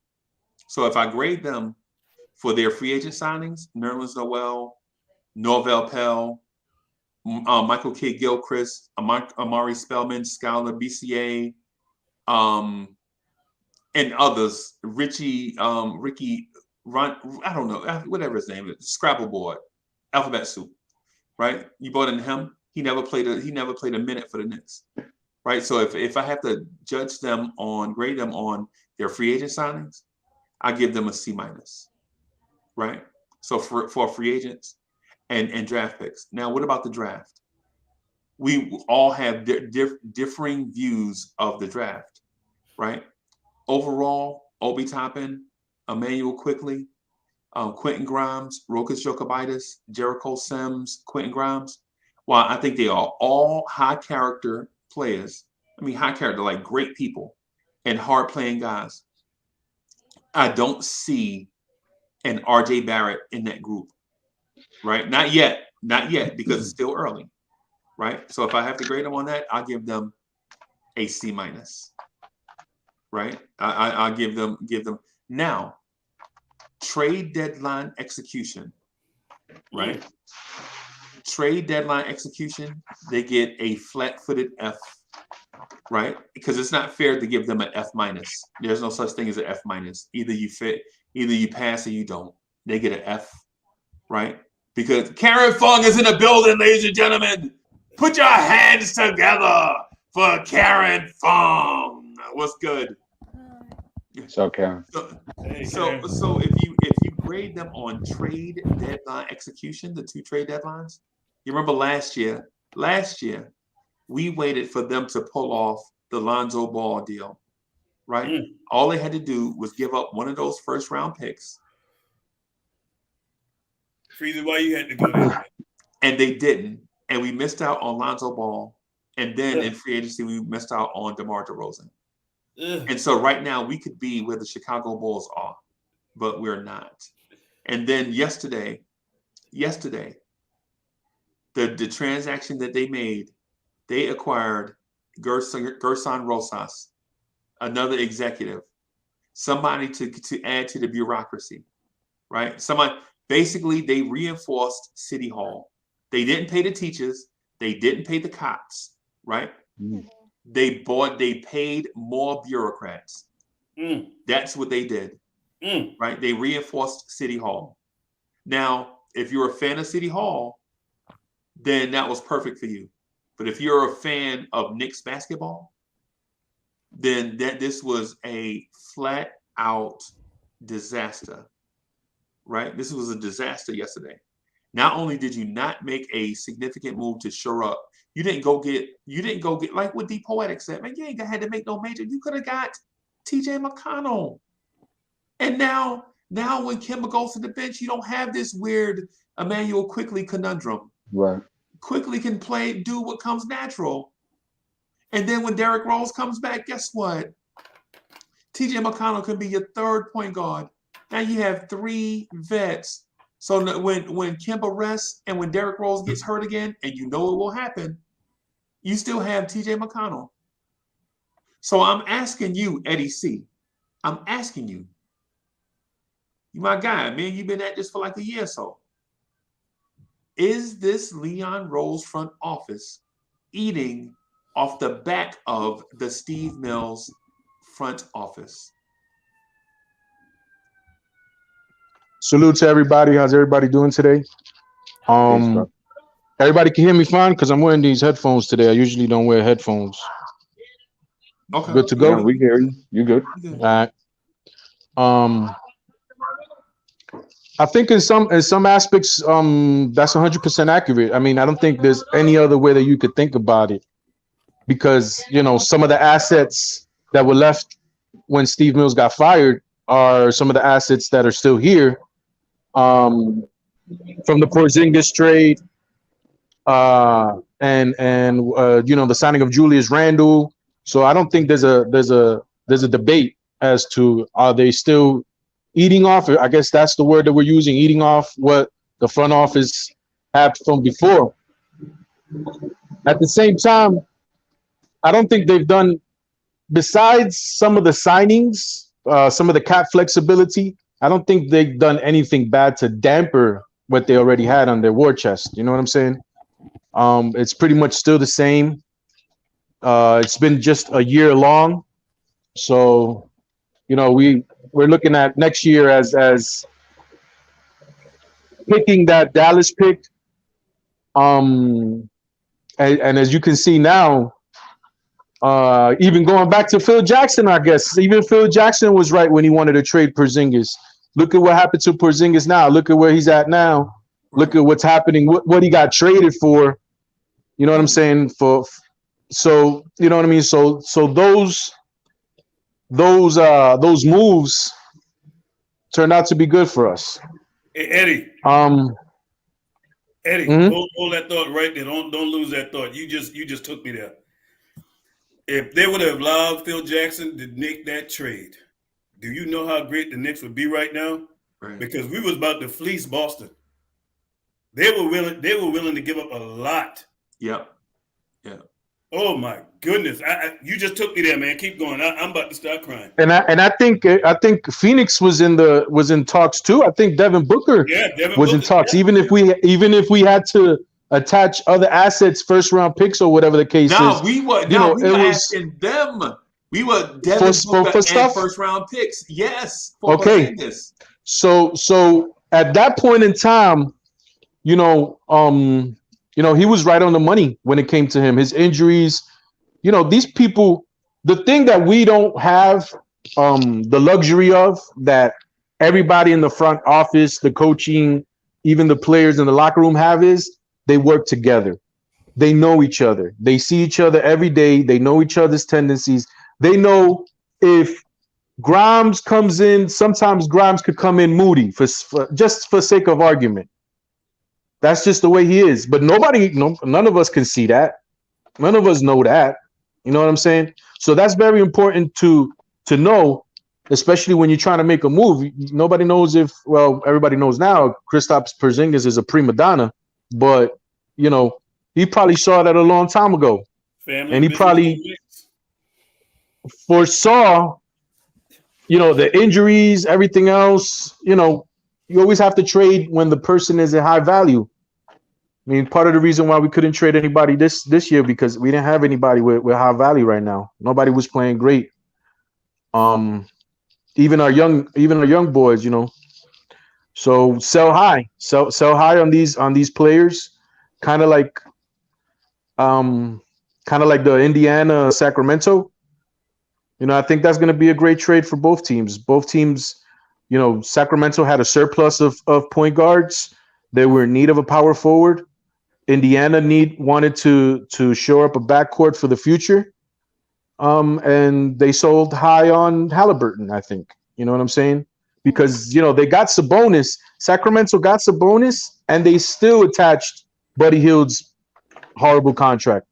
So if I grade them for their free agent signings, Nerlens Noel, Norvel Pell, Michael Kidd-Gilchrist, Amari Spellman, Schuyler, BCA, and others, Ricky, Ron, I don't know, whatever his name is, Scrabble board, Alphabet Soup, right? You brought in him. He never played a minute for the Knicks, right? So if I have to grade them on their free agent signings, I give them a C-, right? So for free agents and draft picks. Now, what about the draft? We all have differing views of the draft, right? Overall, Obi Toppin, Emmanuel Quickley, Quentin Grimes, Rokas Jokubaitis, Jericho Sims, Quentin Grimes. While I think they are all high character players, high character, like great people and hard playing guys, I don't see an RJ Barrett in that group, right? Not yet, because it's still early, right? So if I have to grade them on that, I'll give them a C-, right? I'll give them. Now, trade deadline execution, right? Trade deadline execution, they get a flat-footed F, right? Because it's not fair to give them an F-. There's no such thing as an F-. Either you fit, either you pass or you don't. They get an F, right? Because Karen Fung is in the building, ladies and gentlemen. Put your hands together for Karen Fung. What's good? So Karen. So if you grade them on trade deadline execution, the 2 trade deadlines, you remember last year Last year, we waited for them to pull off the Lonzo Ball deal, right? All they had to do was give up one of those first-round picks. Freezie, why you had to go there? And they didn't. And we missed out on Lonzo Ball. And then in free agency, we missed out on DeMar DeRozan. And so right now, we could be where the Chicago Bulls are, but we're not. And then yesterday, the transaction that they made, they acquired Gerson Rosas, another executive, somebody to add to the bureaucracy, right? Basically, they reinforced City Hall. They didn't pay the teachers. They didn't pay the cops, right? They paid more bureaucrats. That's what they did, right? They reinforced City Hall. Now, if you're a fan of City Hall, then that was perfect for you. But if you're a fan of Knicks basketball, then this was a flat out disaster, right? This was a disaster yesterday. Not only did you not make a significant move to shore up, you didn't go get like what D Poetic said, man, you ain't had to make no major. You could have got TJ McConnell. And now when Kemba goes to the bench, you don't have this weird Emmanuel Quickly conundrum. Right. Quickly can do what comes natural. And then when Derrick Rose comes back, guess what? TJ McConnell can be your third point guard. Now you have 3 vets. So when Kemba rests and when Derrick Rose gets hurt again, and you know it will happen, you still have TJ McConnell. So I'm asking you, Eddie C. I'm asking you. You my guy, man, you've been at this for like a year or so. Is this Leon Rose front office eating off the back of the Steve Mills front office? Salute to everybody. How's everybody doing today? Everybody can hear me fine because I'm wearing these headphones today. I usually don't wear headphones. Okay. Good to go. Yeah, we hear you. You good? All right. I think in some aspects, that's 100% accurate. I mean, I don't think there's any other way that you could think about it, because some of the assets that were left when Steve Mills got fired are some of the assets that are still here, from the Porzingis trade, and the signing of Julius Randle. So I don't think there's a debate as to are they still eating off, I guess that's the word that we're using, eating off what the front office had from before. At the same time, I don't think they've done, besides some of the signings, some of the cap flexibility, I don't think they've done anything bad to damper what they already had on their war chest. You know what I'm saying? It's pretty much still the same. It's been just a year long. So, we're looking at next year as picking that Dallas pick. And as you can see now, even going back to Phil Jackson, I guess, even Phil Jackson was right when he wanted to trade Porzingis. Look at what happened to Porzingis now. Look at where he's at now. Look at what's happening, what he got traded for. You know what I'm saying? So you know what I mean? So those moves turned out to be good for us. Hey, Eddie. Eddie, hold that thought right there. Don't lose that thought. You just took me there. If they would have allowed Phil Jackson to make that trade, do you know how great the Knicks would be right now? Right. Because we was about to fleece Boston. They were willing to give up a lot. Yep. Oh my goodness! You just took me there, man. Keep going. I'm about to start crying. And I think Phoenix was in talks too. I think Devin Booker was in talks. Yeah. Even if we had to attach other assets, first round picks or whatever the case is. We were asking them. We were Devin Booker and first round picks. Yes. Okay. So at that point in time, he was right on the money when it came to him. His injuries, these people, the thing that we don't have the luxury of, that everybody in the front office, the coaching, even the players in the locker room have, is they work together. they know each other. They see each other every day. They know each other's tendencies. They know if Grimes comes in, sometimes Grimes could come in moody for just for sake of argument. That's just the way he is. But none of us can see that. None of us know that. You know what I'm saying? So that's very important to know, especially when you're trying to make a move. Nobody knows everybody knows now Kristaps Porzingis is a prima donna, but he probably saw that a long time ago. Family And he business probably don't mix. foresaw, the injuries, everything else. You always have to trade when the person is a high value. I mean, part of the reason why we couldn't trade anybody this year because we didn't have anybody with high value right now. Nobody was playing great. Even our young boys, So sell high on these players, kind of like the Indiana Sacramento. I think that's going to be a great trade for both teams. Both teams, Sacramento had a surplus of point guards. They were in need of a power forward. Indiana wanted to shore up a backcourt for the future. And they sold high on Halliburton, I think. You know what I'm saying? Because, they got Sabonis. Sacramento got Sabonis, and they still attached Buddy Hield's horrible contract.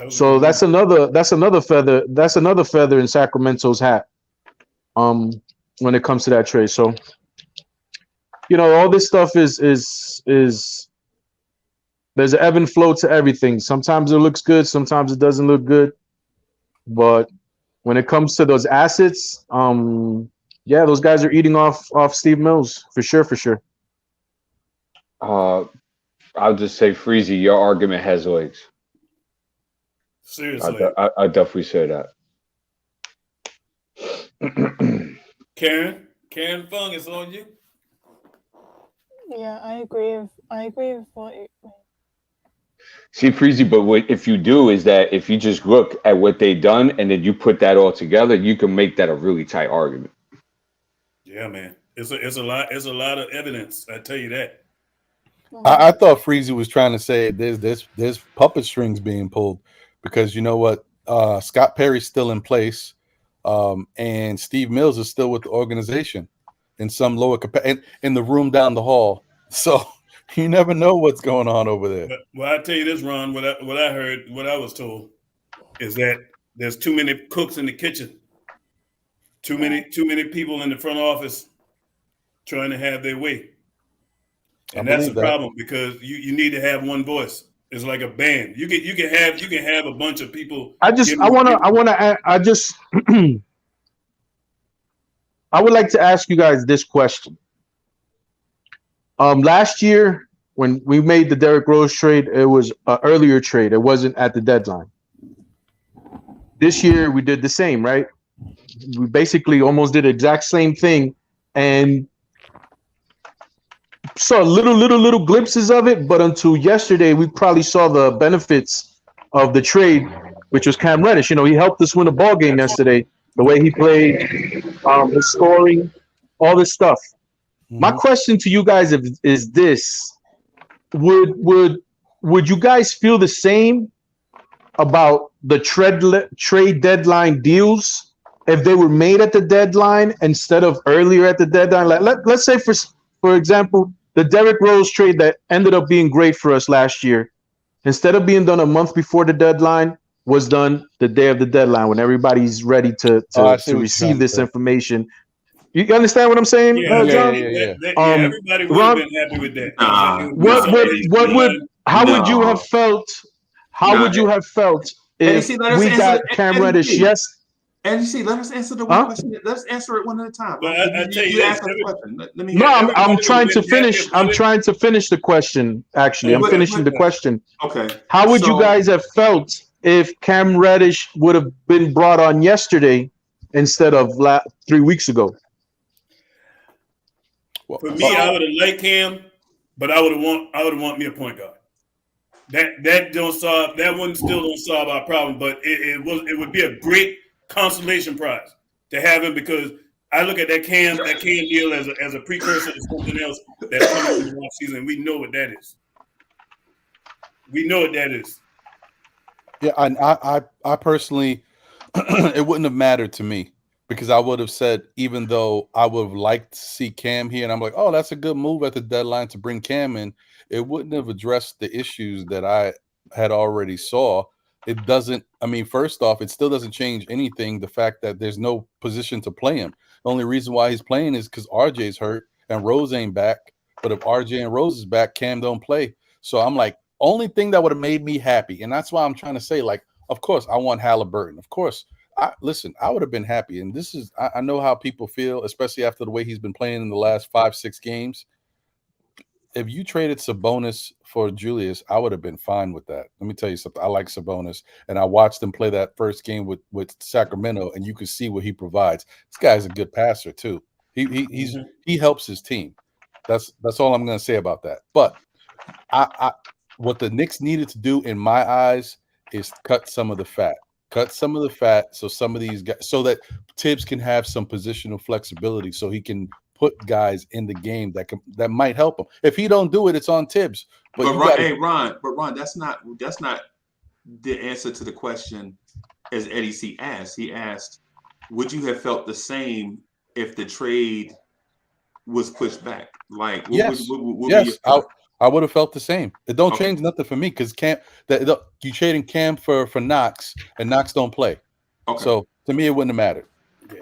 So that's another feather. That's another feather in Sacramento's hat. When it comes to that trade. So, all this stuff is there's an ebb and flow to everything. Sometimes it looks good, sometimes it doesn't look good. But when it comes to those assets, those guys are eating off Steve Mills for sure. I'll just say, Freezie, your argument has legs. Seriously. I definitely say that. Karen Fung, it's on you. Yeah, I agree with what you. See, Freezie, but what if you do is that if you just look at what they've done and then you put that all together, you can make that a really tight argument. Yeah, man. It's a lot of evidence. I tell you that. I thought Freezie was trying to say there's puppet strings being pulled because you know what? Scott Perry's still in place, and Steve Mills is still with the organization in some lower capacity in the room down the hall. So you never know what's going on over there. Well, I tell you this, Ron. What I heard, what I was told, is that there's too many cooks in the kitchen. Too many people in the front office trying to have their way. And that's a problem because you need to have one voice. It's like a band. You can have a bunch of people. I would like to ask you guys this question. Last year when we made the Derrick Rose trade, it was an earlier trade. It wasn't at the deadline. This year we did the same, right? We basically almost did the exact same thing and saw little glimpses of it, but until yesterday, we probably saw the benefits of the trade, which was Cam Reddish. He helped us win a ball game yesterday. The way he played, his scoring, all this stuff. Mm-hmm. My question to you guys is this: Would you guys feel the same about the trade deadline deals if they were made at the deadline instead of earlier at the deadline? Let's say for example, the Derrick Rose trade that ended up being great for us last year, instead of being done a month before the deadline, was done the day of the deadline when everybody's ready to receive this information. You understand what I'm saying, John? Yeah. Everybody would have been happy with that. How would you have felt? How would you have felt if we got Cam Reddish? Yes. And you see, let us answer the one question. Let's answer it one at a time. But I tell you, ask the question. Let me. No, I'm trying to finish. I'm trying to finish the question. Actually, I'm finishing the question. Okay. How would you guys have felt if Cam Reddish would have been brought on yesterday instead of 3 weeks ago? For me, I would have liked Cam, but I would have want me a point guard. That still don't solve our problem, but it would be a great consolation prize to have him, because I look at that Cam deal as a precursor to something else that's coming in the off season. We know what that is. Yeah, I personally, it wouldn't have mattered to me because I would have said, even though I would have liked to see Cam here, and I'm like, oh, that's a good move at the deadline to bring Cam in, it wouldn't have addressed the issues that I had already saw. It doesn't, I mean, first off, it still doesn't change anything. The fact that there's no position to play him. The only reason why he's playing is because RJ's hurt and Rose ain't back. But if RJ and Rose is back, Cam don't play. So I'm like, only thing that would have made me happy, and that's why I'm trying to say, like, of course, I want Halliburton. Of course, I would have been happy. And this is, I know how people feel, especially after the way he's been playing in the last 5-6 games. If you traded Sabonis for Julius, I would have been fine with that. Let me tell you something. I like Sabonis, and I watched him play that first game with Sacramento, and you could see what he provides. This guy's a good passer too. He helps his team. That's all I'm going to say about that. But I what the Knicks needed to do, in my eyes, is cut some of the fat. Cut some of the fat so some of these guys, so that Tibbs can have some positional flexibility, so he can put guys in the game that might help him. If he don't do it, it's on Tibbs. But Ron, that's not the answer to the question as Eddie C asked. He asked, would you have felt the same if the trade was pushed back? Like, yes, yes, I would have felt the same. It don't change nothing for me because you trading Cam for Knox, and Knox don't play. Okay. So to me, it wouldn't have mattered.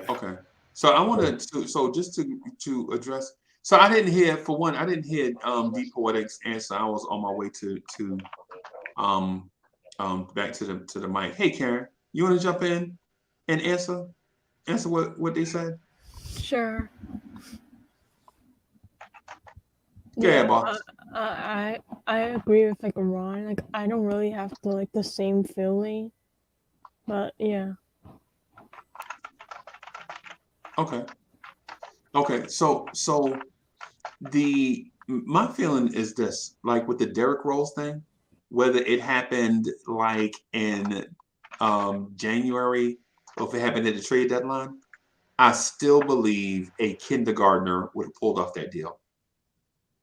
Okay. So I wanted to, so just to address. So I didn't hear, for one, I didn't hear D Poetic's answer. I was on my way to back to the mic. Hey Karen, you want to jump in and answer what they said? Sure. Yeah, boss. I agree with like Ron. Like I don't really have the same feeling, but yeah. Okay. So my feeling is this, like with the Derrick Rose thing, whether it happened like in January or if it happened at the trade deadline, I still believe a kindergartner would have pulled off that deal.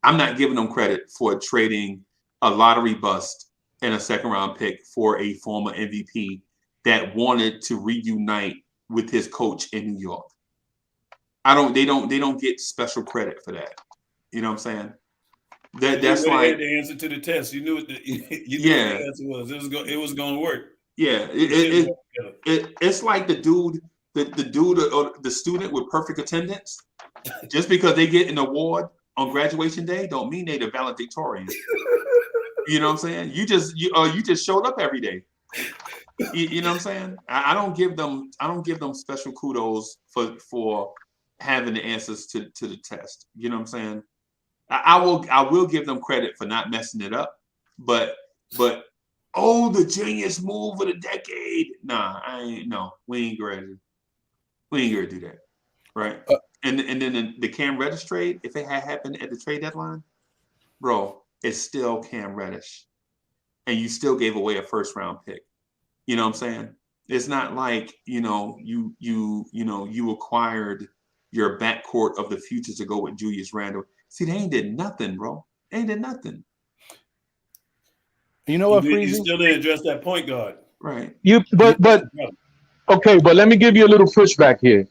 I'm not giving them credit for trading a lottery bust and a second round pick for a former MVP that wanted to reunite with his coach in New York. They don't get special credit for that. You know what I'm saying? That's like had the answer to the test. You knew what the answer was. It was going to work. Yeah, it's like the dude or the student with perfect attendance. Just because they get an award on graduation day, don't mean they're the valedictorian. You know what I'm saying? You just showed up every day. You know what I'm saying? I don't give them special kudos for having the answers to the test. You know what I'm saying? I will give them credit for not messing it up, but the genius move of the decade. Nah, we ain't ready. We ain't gonna do that, right? And then the Cam Reddish trade, if it had happened at the trade deadline, bro, it's still Cam Reddish, and you still gave away a first round pick. You know what I'm saying? It's not like you acquired your backcourt of the future to go with Julius Randle. See, they ain't did nothing, bro. They ain't did nothing. You know what, Freezie? You still didn't address that point guard. Right. But okay, but let me give you a little pushback here.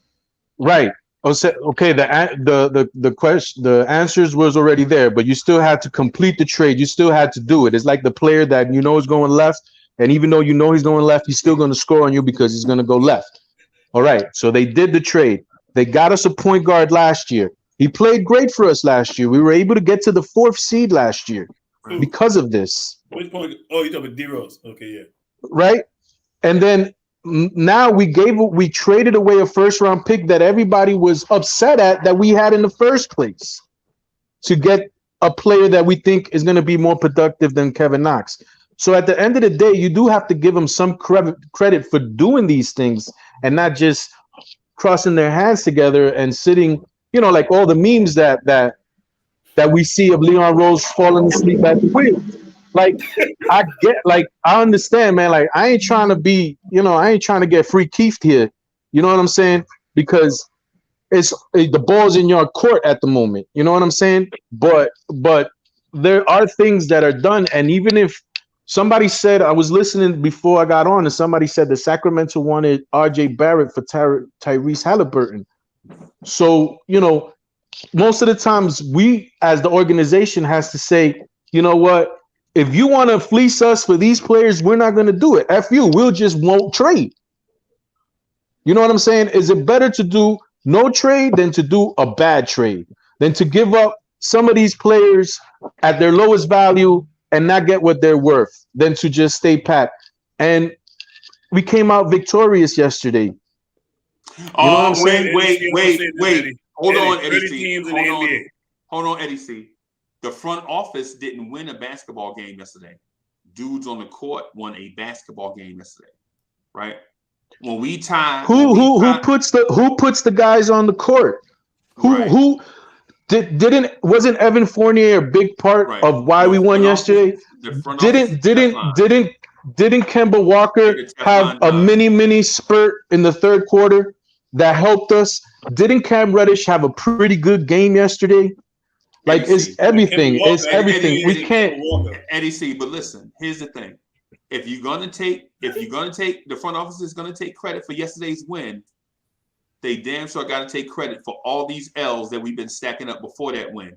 Right. Okay, the question, the answers was already there, but you still had to complete the trade. You still had to do it. It's like the player that is going left, and even though he's going left, he's still going to score on you because he's going to go left. All right. So they did the trade. They got us a point guard last year. He played great for us last year. We were able to get to the 4th seed last year because of this. Which point? Oh, you're talking about D-Rose. Okay, yeah. Right. And then now we traded away a first round pick that everybody was upset at that we had in the first place to get a player that we think is going to be more productive than Kevin Knox. So at the end of the day, you do have to give him some credit for doing these things and not just crossing their hands together and sitting, like all the memes that we see of Leon Rose falling asleep at the wheel. Like, I understand, man. Like, I ain't trying to be, I ain't trying to get free Keith here. You know what I'm saying? Because the ball's in your court at the moment. You know what I'm saying? But there are things that are done, and even if somebody said, I was listening before I got on, and somebody said the Sacramento wanted R.J. Barrett for Tyrese Halliburton. So, most of the times we, as the organization, has to say, you know what? If you want to fleece us for these players, we're not going to do it. F you, we'll just won't trade. You know what I'm saying? Is it better to do no trade than to do a bad trade, than to give up some of these players at their lowest value and not get what they're worth, than to just stay pat? And we came out victorious yesterday. You know what I'm saying? Wait. Hold on, Eddie 30 C. teams in the NBA. Hold on, Eddie C. The front office didn't win a basketball game yesterday. Dudes on the court won a basketball game yesterday, right? When we tie, who puts the guys on the court? Wasn't Evan Fournier a big part of why we won yesterday? Didn't Kemba Walker have a mini spurt in the third quarter that helped us? Didn't Cam Reddish have a pretty good game yesterday? Like, it's everything. It's everything. We can't. Eddie C. But listen, here's the thing: if you're gonna take, the front office is gonna take credit for yesterday's win, they damn sure got to take credit for all these L's that we've been stacking up before that win.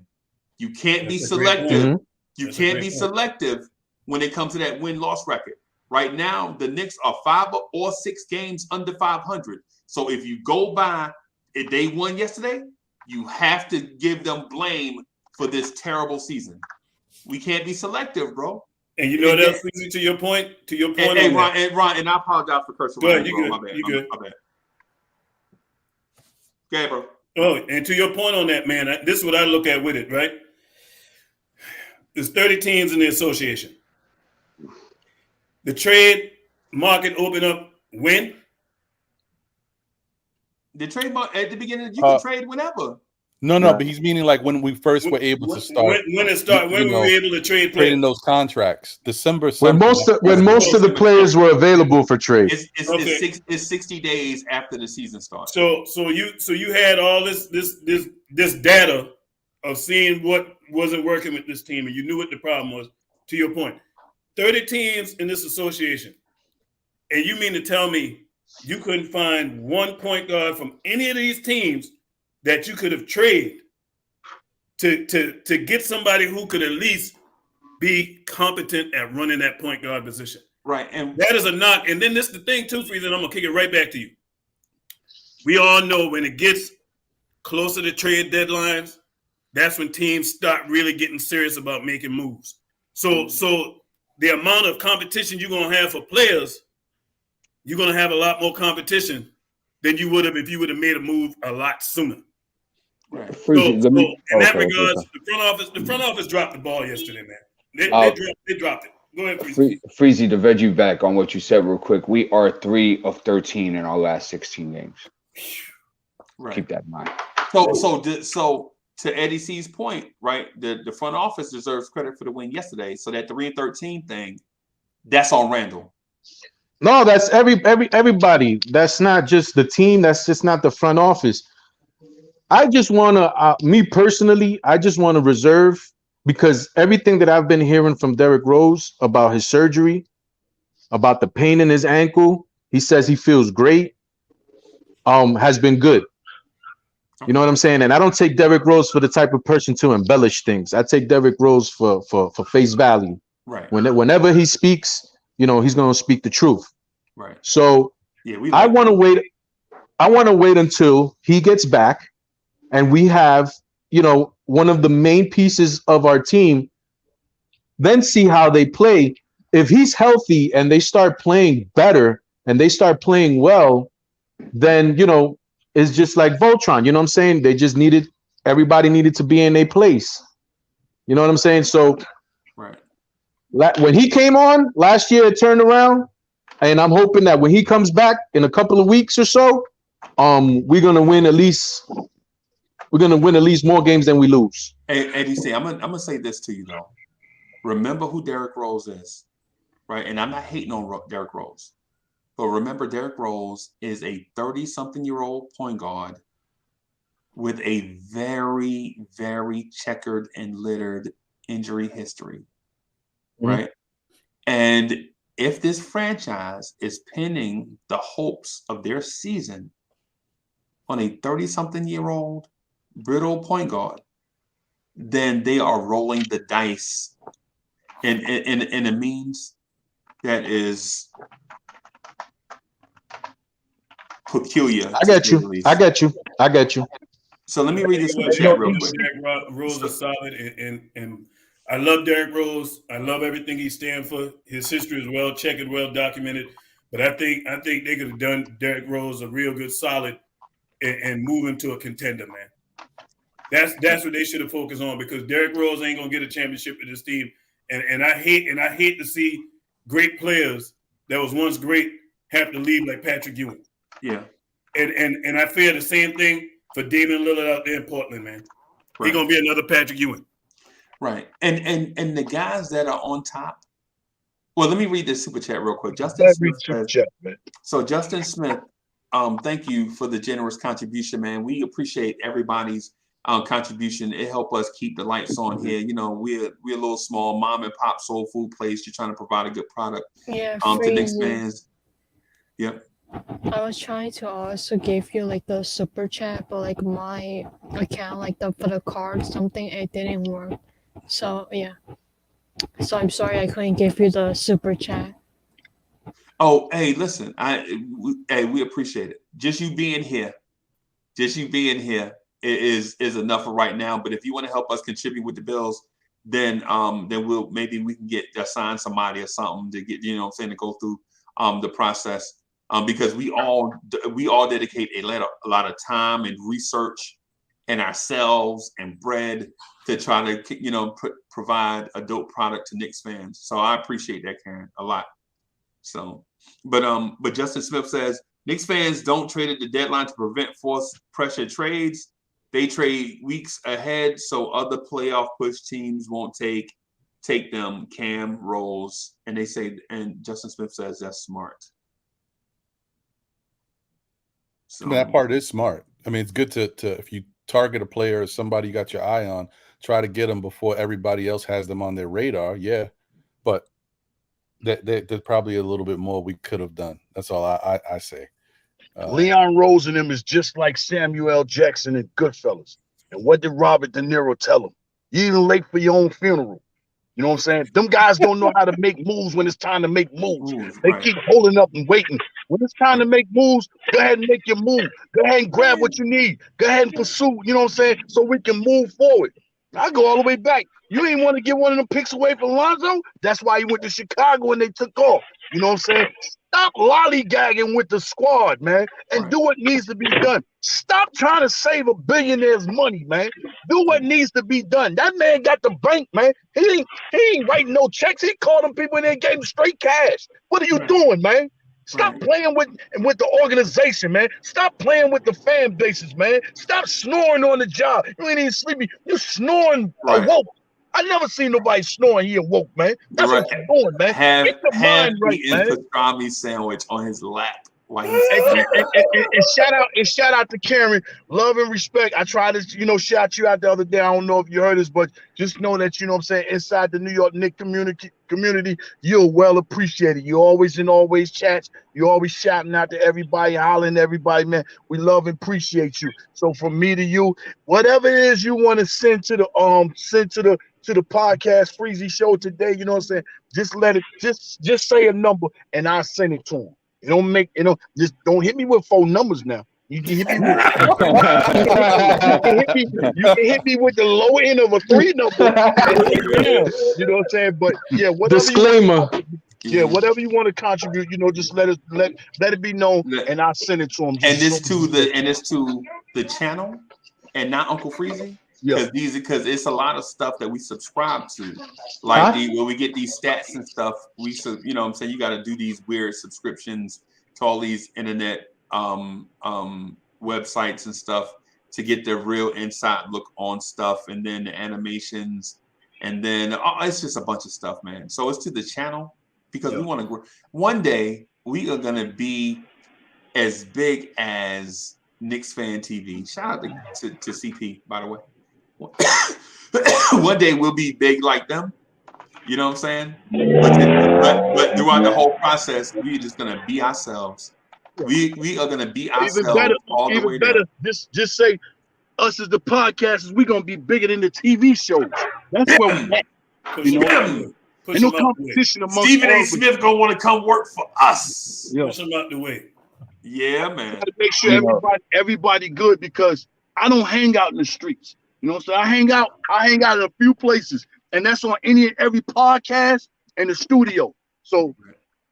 You can't be selective. You can't be selective when it comes to that win-loss record. Right now, the Knicks are 5 or 6 games under 500. So if you go by, if they won yesterday, you have to give them blame for this terrible season. We can't be selective, bro. And you know what else, Freezie, to your point? And Ron, and I apologize for cursing. Go ahead, you good. My bad. You good. My bad. Okay, bro. Oh, and to your point on that, man, this is what I look at with it, right? There's 30 teams in the association. The trade market open up when? The trade market at the beginning, you can trade whenever. No, but he's meaning like when we first were able to start. When we were able to trade players. Trading those contracts. December. When most of the players were available for trade. It's 60 days after the season starts. So you had all this data of seeing what wasn't working with this team, and you knew what the problem was. To your point, 30 teams in this association, and you mean to tell me you couldn't find one point guard from any of these teams that you could have traded to get somebody who could at least be competent at running that point guard position? Right. And that is a knock. And then this is the thing too, Freezie, and I'm gonna kick it right back to you. We all know when it gets closer to trade deadlines, that's when teams start really getting serious about making moves. So the amount of competition you're gonna have for players, you're gonna have a lot more competition than you would have if you would have made a move a lot sooner. Right. In that regard, the front office dropped the ball yesterday, man. They dropped it. Go ahead, Freezie. Freezie, to veg you back on what you said real quick, we are 3 of 13 in our last 16 games. Right. Keep that in mind. So to Eddie C's point, right? The front office deserves credit for the win yesterday. So that 3 and 13 thing, that's on Randall. No, that's everybody. That's not just the team. That's just not the front office. I just want to, me personally, I just want to reserve, because everything that I've been hearing from Derrick Rose about his surgery, about the pain in his ankle, he says he feels great, has been good. You know what I'm saying? And I don't take Derrick Rose for the type of person to embellish things. I take Derrick Rose for face value. Right. Whenever he speaks, he's going to speak the truth. Right. So I want to wait. I want to wait until he gets back, and we have, one of the main pieces of our team. Then see how they play. If he's healthy and they start playing better and they start playing well, then it's just like Voltron. You know what I'm saying? Everybody needed to be in their place. You know what I'm saying? So, right. When he came on last year, it turned around. And I'm hoping that when he comes back in a couple of weeks or so, we're gonna win at least more games than we lose. Hey, Eddie, I'm gonna say this to you though. Remember who Derrick Rose is, right? And I'm not hating on Derrick Rose, but remember Derrick Rose is a 30-something-year-old point guard with a very, very checkered and littered injury history, right? And if this franchise is pinning the hopes of their season on a 30-something-year-old brittle point guard, then they are rolling the dice in a means that is peculiar. I get you. I get you. I get you. So let me read this What, chat real quick. Derrick Rose is solid, and I love Derrick Rose. I love everything he stands for. His history is well checked and well documented. But I think they could have done Derrick Rose a real good solid and move him to a contender, man. That's what they should have focused on, because Derrick Rose ain't gonna get a championship with this team. And I hate to see great players that was once great have to leave like Patrick Ewing. Yeah. And I fear the same thing for Damian Lillard out there in Portland, man. Right. He's gonna be another Patrick Ewing. Right. And the guys that are on top. Well, let me read this super chat real quick. Justin Smith says, so Justin Smith, thank you for the generous contribution, man. We appreciate everybody's contribution. It helps us keep the lights on here. You know, we're a little small mom and pop soul food place. You're trying to provide a good product to Knicks fans. Yep. I was trying to also give you like the super chat, but like my account, like for the card, something, it didn't work. So yeah. So I'm sorry I couldn't give you the super chat. Oh, hey, listen, we appreciate it. Just you being here is enough for right now. But if you want to help us contribute with the bills, then maybe we can get assign somebody or something to get, you know what I'm saying, to go through the process. Because we all dedicate a lot of time and research and ourselves and bread to try to, you know, provide a dope product to Knicks fans. So I appreciate that, Karen, a lot. So, but Justin Smith says Knicks fans don't trade at the deadline to prevent forced pressure trades. They trade weeks ahead so other playoff push teams won't take them. Cam Rose, and they say, and Justin Smith says that's smart. So that part is smart. I mean, it's good to if you target a player or somebody you got your eye on, try to get them before everybody else has them on their radar. Yeah, but there's probably a little bit more we could have done. That's all I say. Leon Rose and him is just like Samuel L. Jackson and Goodfellas. And what did Robert De Niro tell him? You even late for your own funeral. You know what I'm saying? Them guys don't know how to make moves when it's time to make moves. They keep holding up and waiting. When it's time to make moves, go ahead and make your move. Go ahead and grab what you need. Go ahead and pursue, you know what I'm saying, so we can move forward. I go all the way back. You ain't want to get one of them picks away from Lonzo? That's why he went to Chicago and they took off. You know what I'm saying? Stop lollygagging with the squad, man, and do what needs to be done. Stop trying to save a billionaire's money, man. Do what needs to be done. That man got the bank, man. He ain't writing no checks. He called them people and they gave him straight cash. What are you doing, man? Stop playing with the organization, man. Stop playing with the fan bases, man. Stop snoring on the job. You ain't even sleepy. You snoring awoke. I never seen nobody snoring here woke, man. That's what you're doing, man. Get your mind right, man. Pastrami sandwich on his lap while and shout out to Karen. Love and respect. I tried to, you know, shout you out the other day. I don't know if you heard this, but just know that, you know what I'm saying, inside the New York Knicks community, you're well appreciated. You're always in always chats. You're always shouting out to everybody, hollering at everybody, man. We love and appreciate you. So from me to you, whatever it is you want to send to the podcast Freezie show today, you know what I'm saying? Just let it, just say a number and I'll send it to him. You don't make, you know, just don't hit me with 4 numbers now. You can hit me with you can hit me with the low end of a 3 number. You know what I'm saying? But yeah, whatever disclaimer. Whatever you want to contribute, you know, just let it be known and I'll send it to him. And it's to the channel and not Uncle Freezie. Because it's a lot of stuff that we subscribe to, like when we get these stats and stuff. You know what I'm saying, you got to do these weird subscriptions to all these internet websites and stuff to get the real inside look on stuff, and then the animations, and then it's just a bunch of stuff, man. So it's to the channel because we want to grow. One day we are gonna be as big as Knicks Fan TV. Shout out to CP, by the way. One day we'll be big like them, You know what I'm saying? But throughout the whole process, we're just gonna be ourselves. We are gonna be ourselves all the way there. Just say us as the podcasters, we're gonna be bigger than the TV shows. That's where we at. You know, ain't no competition amongst Stephen all A. of us. Smith gonna want to come work for us. Yeah. Push him out the way. Yeah, man. Gotta make sure everybody good, because I don't hang out in the streets. You know what I'm saying? I hang out in a few places, and that's on any and every podcast and the studio. So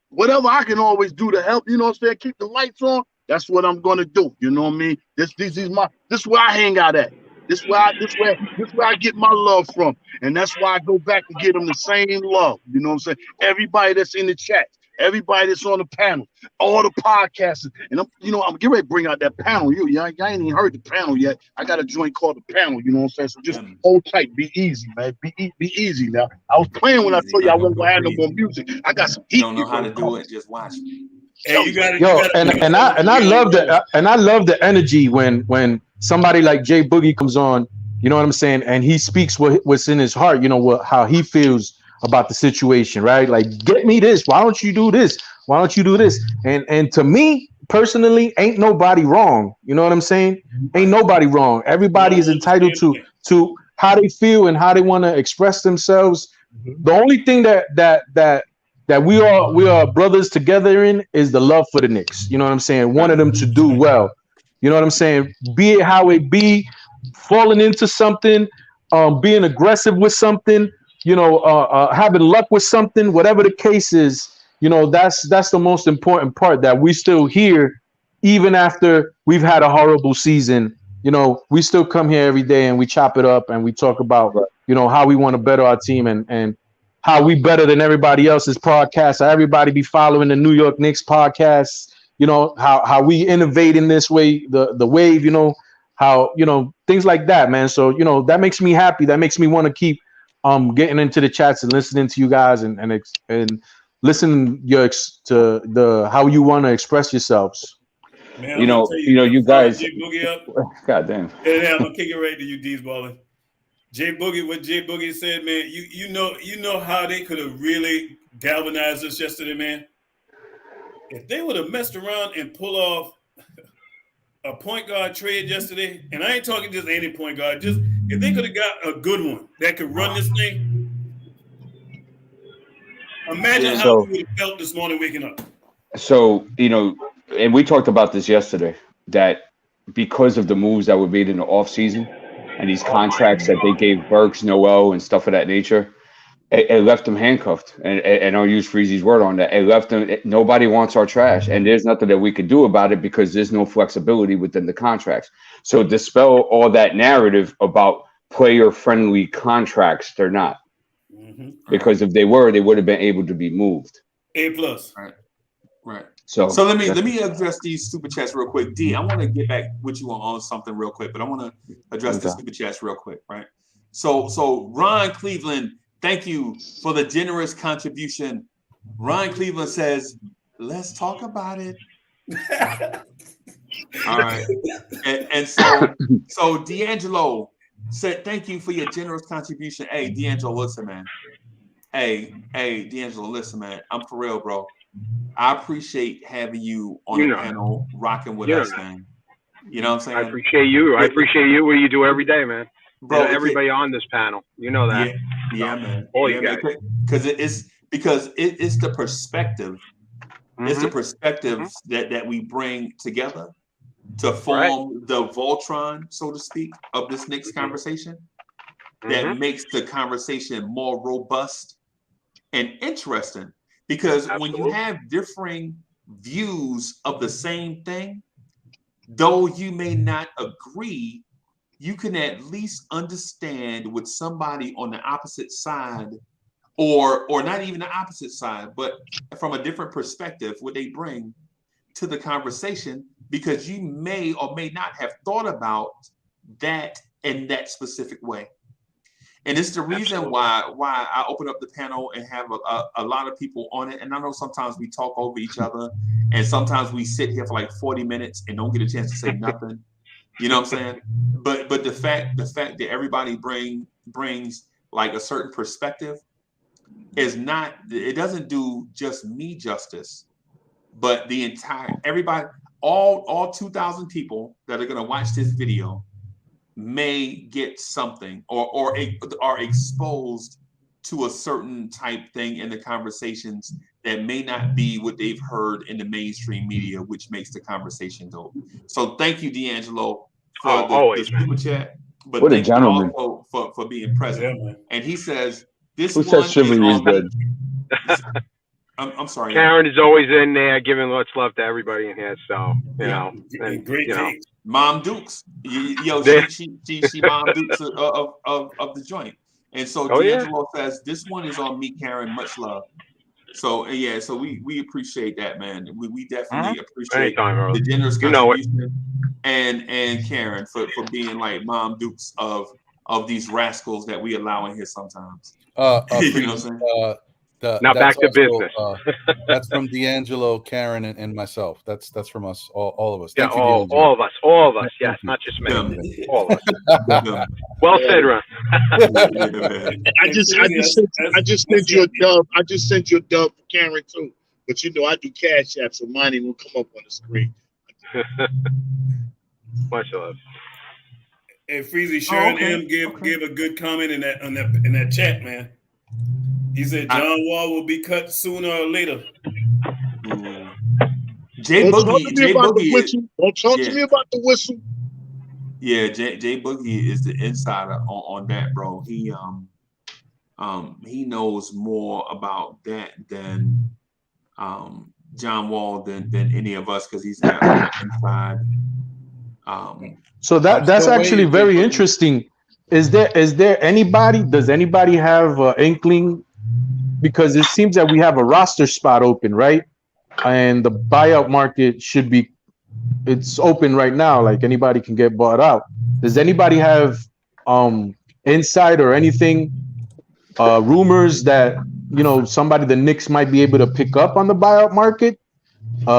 whatever I can always do to help, you know what I'm saying, keep the lights on, that's what I'm gonna do. You know what I mean? This is where I hang out at. This where I get my love from. And that's why I go back and give them the same love. You know what I'm saying? Everybody that's in the chat, everybody that's on the panel, all the podcasters. And I'm getting ready to bring out that panel. Y'all ain't even heard the panel yet. I got a joint called the panel, you know what I'm saying? So just hold tight, be easy, man. Be easy now. I was playing when I told you I wasn't gonna have no more music. I got some heat. You don't know how to do it, just watch me. Hey, I love the energy when somebody like Jay Boogie comes on, you know what I'm saying, and he speaks what's in his heart, you know, how he feels about the situation, right? Like, get me this. Why don't you do this? Why don't you do this? And to me personally, ain't nobody wrong. You know what I'm saying? Ain't nobody wrong. Everybody is entitled to how they feel and how they want to express themselves. The only thing that we are brothers together in is the love for the Knicks. You know what I'm saying? Wanted them to do well. You know what I'm saying? Be it how it be, falling into something, being aggressive with something, you know, having luck with something, whatever the case is, you know, that's the most important part, that we still here, even after we've had a horrible season. You know, we still come here every day and we chop it up and we talk about, you know, how we want to better our team and how we better than everybody else's podcast. How everybody be following the New York Knicks podcasts. You know, how we innovate in this way, the wave, you know, how, you know, things like that, man. So, you know, that makes me happy. That makes me want to keep getting into the chats and listening to you guys and listening to the how you want to express yourselves. Man, you know, you guys. Jay Boogie up. God damn. Yeah, I'm gonna kick it right to you, D's Ballin. Jay Boogie, what Jay Boogie said, man, you know how they could have really galvanized us yesterday, man. If they would have messed around and pull off a point guard trade yesterday, and I ain't talking just any point guard, just if they could have got a good one that could run this thing, imagine how we would have felt this morning waking up. So, you know, and we talked about this yesterday, that because of the moves that were made in the offseason and these contracts that they gave Burks, Noel, and stuff of that nature, it left them handcuffed. And I'll use Freezie's word on that. It left them, nobody wants our trash. And there's nothing that we could do about it because there's no flexibility within the contracts. So dispel all that narrative about player-friendly contracts, they're not. Because if they were, they would have been able to be moved. A+. Right. So let me address these super chats real quick. D, I want to get back with you on something real quick, but I want to address the super chats real quick, right? So Ron Cleveland, thank you for the generous contribution. Ron Cleveland says, let's talk about it. All right. And so D'Angelo said, thank you for your generous contribution. Hey, D'Angelo, listen, man. Hey, D'Angelo, listen, man. I'm for real, bro. I appreciate having you on the panel, rocking with us, man. You know what I'm saying? I appreciate you. I appreciate you. What you do every day, man. Bro, you know, everybody on this panel, you know that. Yeah, man. All you guys. Because it's the perspective. It's the perspectives that we bring together to form the Voltron, so to speak, of this Knicks conversation that makes the conversation more robust and interesting. Because when you have differing views of the same thing, though you may not agree, you can at least understand what somebody on the opposite side, or not even the opposite side, but from a different perspective, what they bring to the conversation, because you may or may not have thought about that in that specific way. And it's the reason why I open up the panel and have a lot of people on it. And I know sometimes we talk over each other, and sometimes we sit here for like 40 minutes and don't get a chance to say nothing. You know what I'm saying? But the fact that everybody brings like a certain perspective is not. It doesn't do just me justice, but the entire everybody, all 2,000 people that are going to watch this video may get something or are exposed to a certain type thing in the conversations that may not be what they've heard in the mainstream media, which makes the conversation dope. So thank you, D'Angelo, for the super chat. But what a thank you gentleman. also for being present. Yeah, and he says, this Who one says is chivalry is on dead? I'm sorry. Karen is always in there giving lots of love to everybody in here. So you know, and great you know, take. Mom Dukes, yo, she Mom Dukes of the joint. And so D'Angelo says, this one is on me, Karen. Much love. So yeah, so we appreciate that, man. We definitely appreciate anytime, the generous you know it. contribution and Karen for being like Mom Dukes of these rascals that we allow in here sometimes. You know what I'm saying? Now back to business. That's from D'Angelo, Karen, and myself. That's from us, all of us. Yeah, Thank you, all of us. Yeah, Yes, thank not you. just me. All of us. Well said, Ron. I just sent you a dub. I just sent you a dub for Karen too. But you know I do Cash App, so mine ain't gonna come up on the screen. Much love. Hey, Freezie, Sharon M gave a good comment in that chat, man. He said John Wall will be cut sooner or later. Jay Don't talk to me about the Boogie. whistle. Don't talk to me about the whistle. Yeah, Jay Boogie is the insider on that, bro. He knows more about that than John Wall than any of us because he's got like inside. So that's actually very interesting. Is there anybody? Does anybody have an inkling? Because it seems that we have a roster spot open, right? And the buyout market it's open right now. Like anybody can get bought out. Does anybody have insight or anything? Rumors that somebody the Knicks might be able to pick up on the buyout market?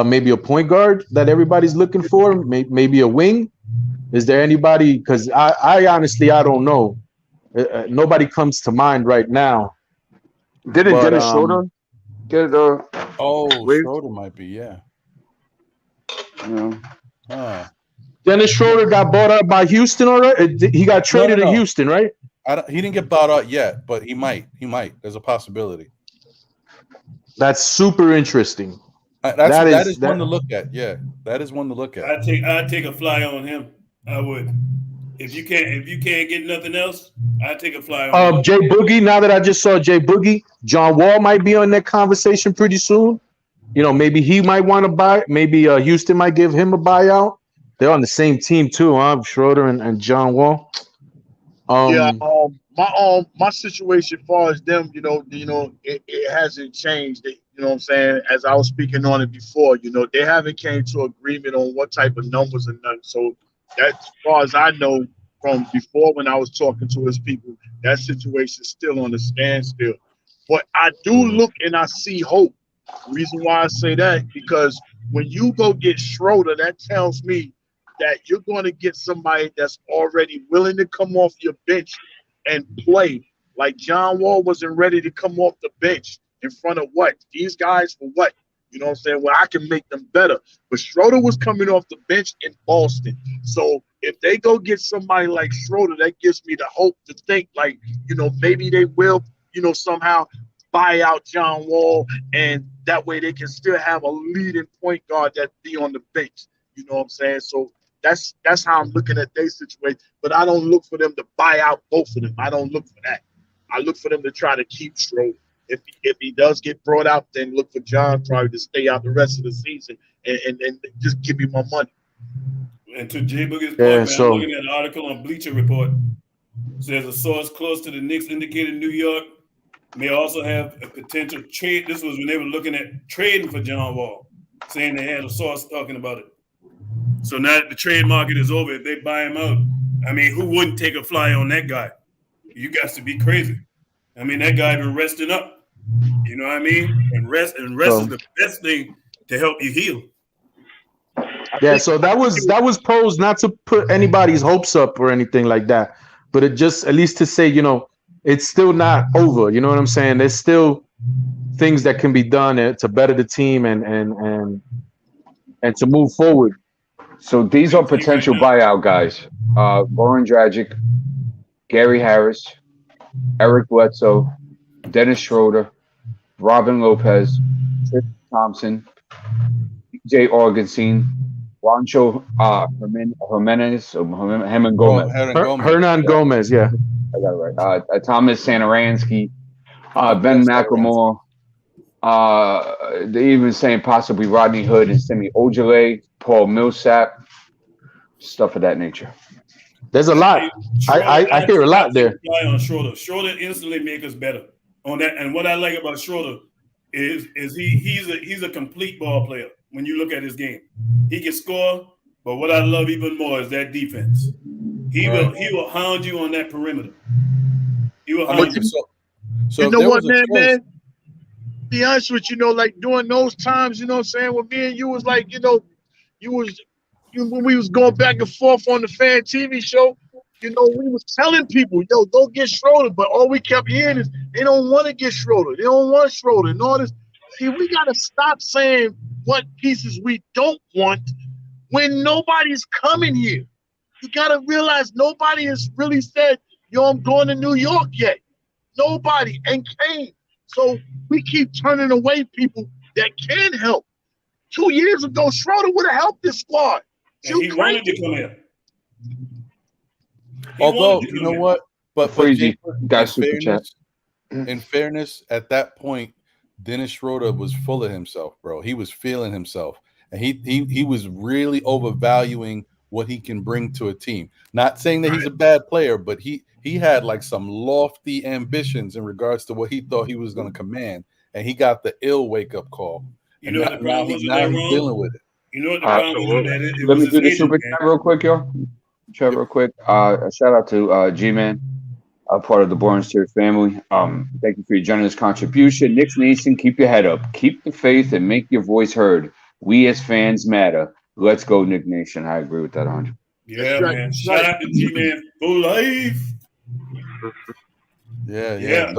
Maybe a point guard that everybody's looking for. Maybe a wing. Is there anybody? Because I honestly I don't know. Nobody comes to mind right now. Didn't Dennis Schroeder get Schroeder might be, yeah. Dennis Schroeder got bought out by Houston already. He got traded to Houston, right? He didn't get bought out yet, but he might. There's a possibility. That's super interesting. That is one to look at. Yeah, that is one to look at. I'd take a fly on him. I would. If you can't get nothing else, I'd take a fly on him. Jay Boogie. Now that I just saw Jay Boogie, John Wall might be on that conversation pretty soon. Maybe he might want to buy. Maybe Houston might give him a buyout. They're on the same team too, huh? Schroeder and John Wall. My situation as far as them, it hasn't changed. You know what I'm saying? As I was speaking on it before, they haven't came to agreement on what type of numbers and nothing. So that, as far as I know, from before when I was talking to his people, that situation's still on a standstill. But I do look and I see hope. The reason why I say that, because when you go get Schroeder, that tells me that you're going to get somebody that's already willing to come off your bench and play. Like John Wall wasn't ready to come off the bench in front of what? These guys for what? You know what I'm saying? Well, I can make them better. But Schroeder was coming off the bench in Boston. So if they go get somebody like Schroeder, that gives me the hope to think like, maybe they will, somehow buy out John Wall, and that way they can still have a leading point guard that be on the bench. You know what I'm saying? So that's how I'm looking at their situation. But I don't look for them to buy out both of them. I don't look for that. I look for them to try to keep Schroeder. If he does get brought out, then look for John probably to stay out the rest of the season and just give me my money. And to Jay Boogie's point, I'm looking at an article on Bleacher Report. It says a source close to the Knicks indicated New York may also have a potential trade. This was when they were looking at trading for John Wall, saying they had a source talking about it. So now that the trade market is over, if they buy him out, I mean, who wouldn't take a fly on that guy? You got to be crazy. I mean, that guy been resting up. You know what I mean? And rest is the best thing to help you heal. Yeah, so that was posed not to put anybody's hopes up or anything like that, but it just at least to say, it's still not over. You know what I'm saying? There's still things that can be done to better the team and to move forward. So these are potential buyout guys. Goran Dragic, Gary Harris, Eric Bledsoe, Dennis Schroeder, Robin Lopez, Tristan Thompson, Jay Augustine, Juancho Hernan Gomez. Hernan Gomez, yeah. I got it right. Thomas Santaransky, Ben McLemore. They even saying possibly Rodney Hood and Semi Ojale, Paul Millsap, stuff of that nature. There's a lot. I hear a lot there. On Schroeder. Schroeder instantly makes us better on that. And what I like about Schroeder is he's a complete ball player. When you look at his game, he can score. But what I love even more is that defense. He will hound you on that perimeter. He will hound you. So you know what, man? Be honest with you, like during those times, you know what I'm saying, when me and you was like, when we was going back and forth on the fan TV show, we was telling people, go get Schroeder, but all we kept hearing is they don't want to get Schroeder. They don't want Schroeder and all this. See, we got to stop saying what pieces we don't want when nobody's coming here. You got to realize nobody has really said, I'm going to New York yet. Nobody and came. So we keep turning away people that can help. 2 years ago, Schroeder would have helped this squad. He wanted to come here. Although, you know what? But Freezie, super chat. In fairness, at that point, Dennis Schroeder was full of himself, bro. He was feeling himself. And he was really overvaluing what he can bring to a team. Not saying that he's a bad player, but he had like some lofty ambitions in regards to what he thought he was going to command. And he got the ill wake-up call. You know what the problem was with that, he's dealing with it. You know what the problem was with that? Let me do the super chat real quick, yo. Chat real quick. A shout out to G-Man, a part of the Born Steer family. Thank you for your generous contribution. Knicks Nation, keep your head up. Keep the faith and make your voice heard. We as fans matter. Let's go, Knicks Nation. I agree with that 100. Yeah, man. Shout out to G-Man for life. Yeah.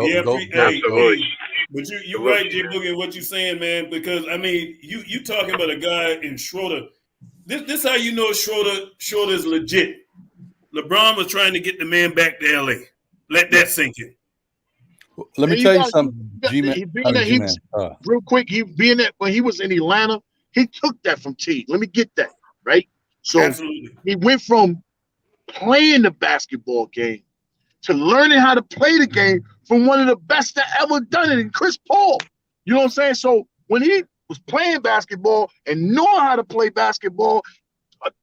But you're right, J Boogie, what you're saying, man. Because I mean, you talking about a guy in Schroeder. This how you know Schroeder is legit. LeBron was trying to get the man back to LA. Let that sink in. Let me tell you something, G-Man. Real quick, when he was in Atlanta, he took that from T. Let me get that, right? So Absolutely. He went from playing the basketball game to learning how to play the game from one of the best that ever done it, in Chris Paul. You know what I'm saying? So when he was playing basketball and knowing how to play basketball,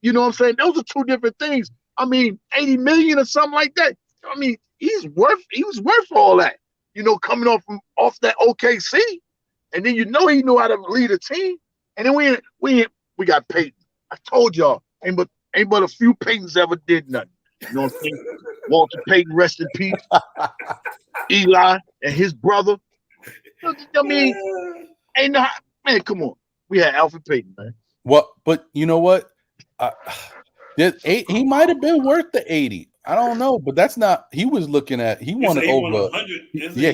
you know what I'm saying? Those are two different things. I mean, 80 million or something like that. I mean, he was worth all that, coming off that OKC. And then he knew how to lead a team. And then we got Peyton. I told y'all, ain't but a few Peytons ever did nothing. You know what I'm saying? Walter Payton, rest in peace. Eli and his brother. I mean, man, come on. We had Alfred Payton, man. What? But you know what? He might have been worth the 80. I don't know, but that's not. He was looking at. He wanted over. 100.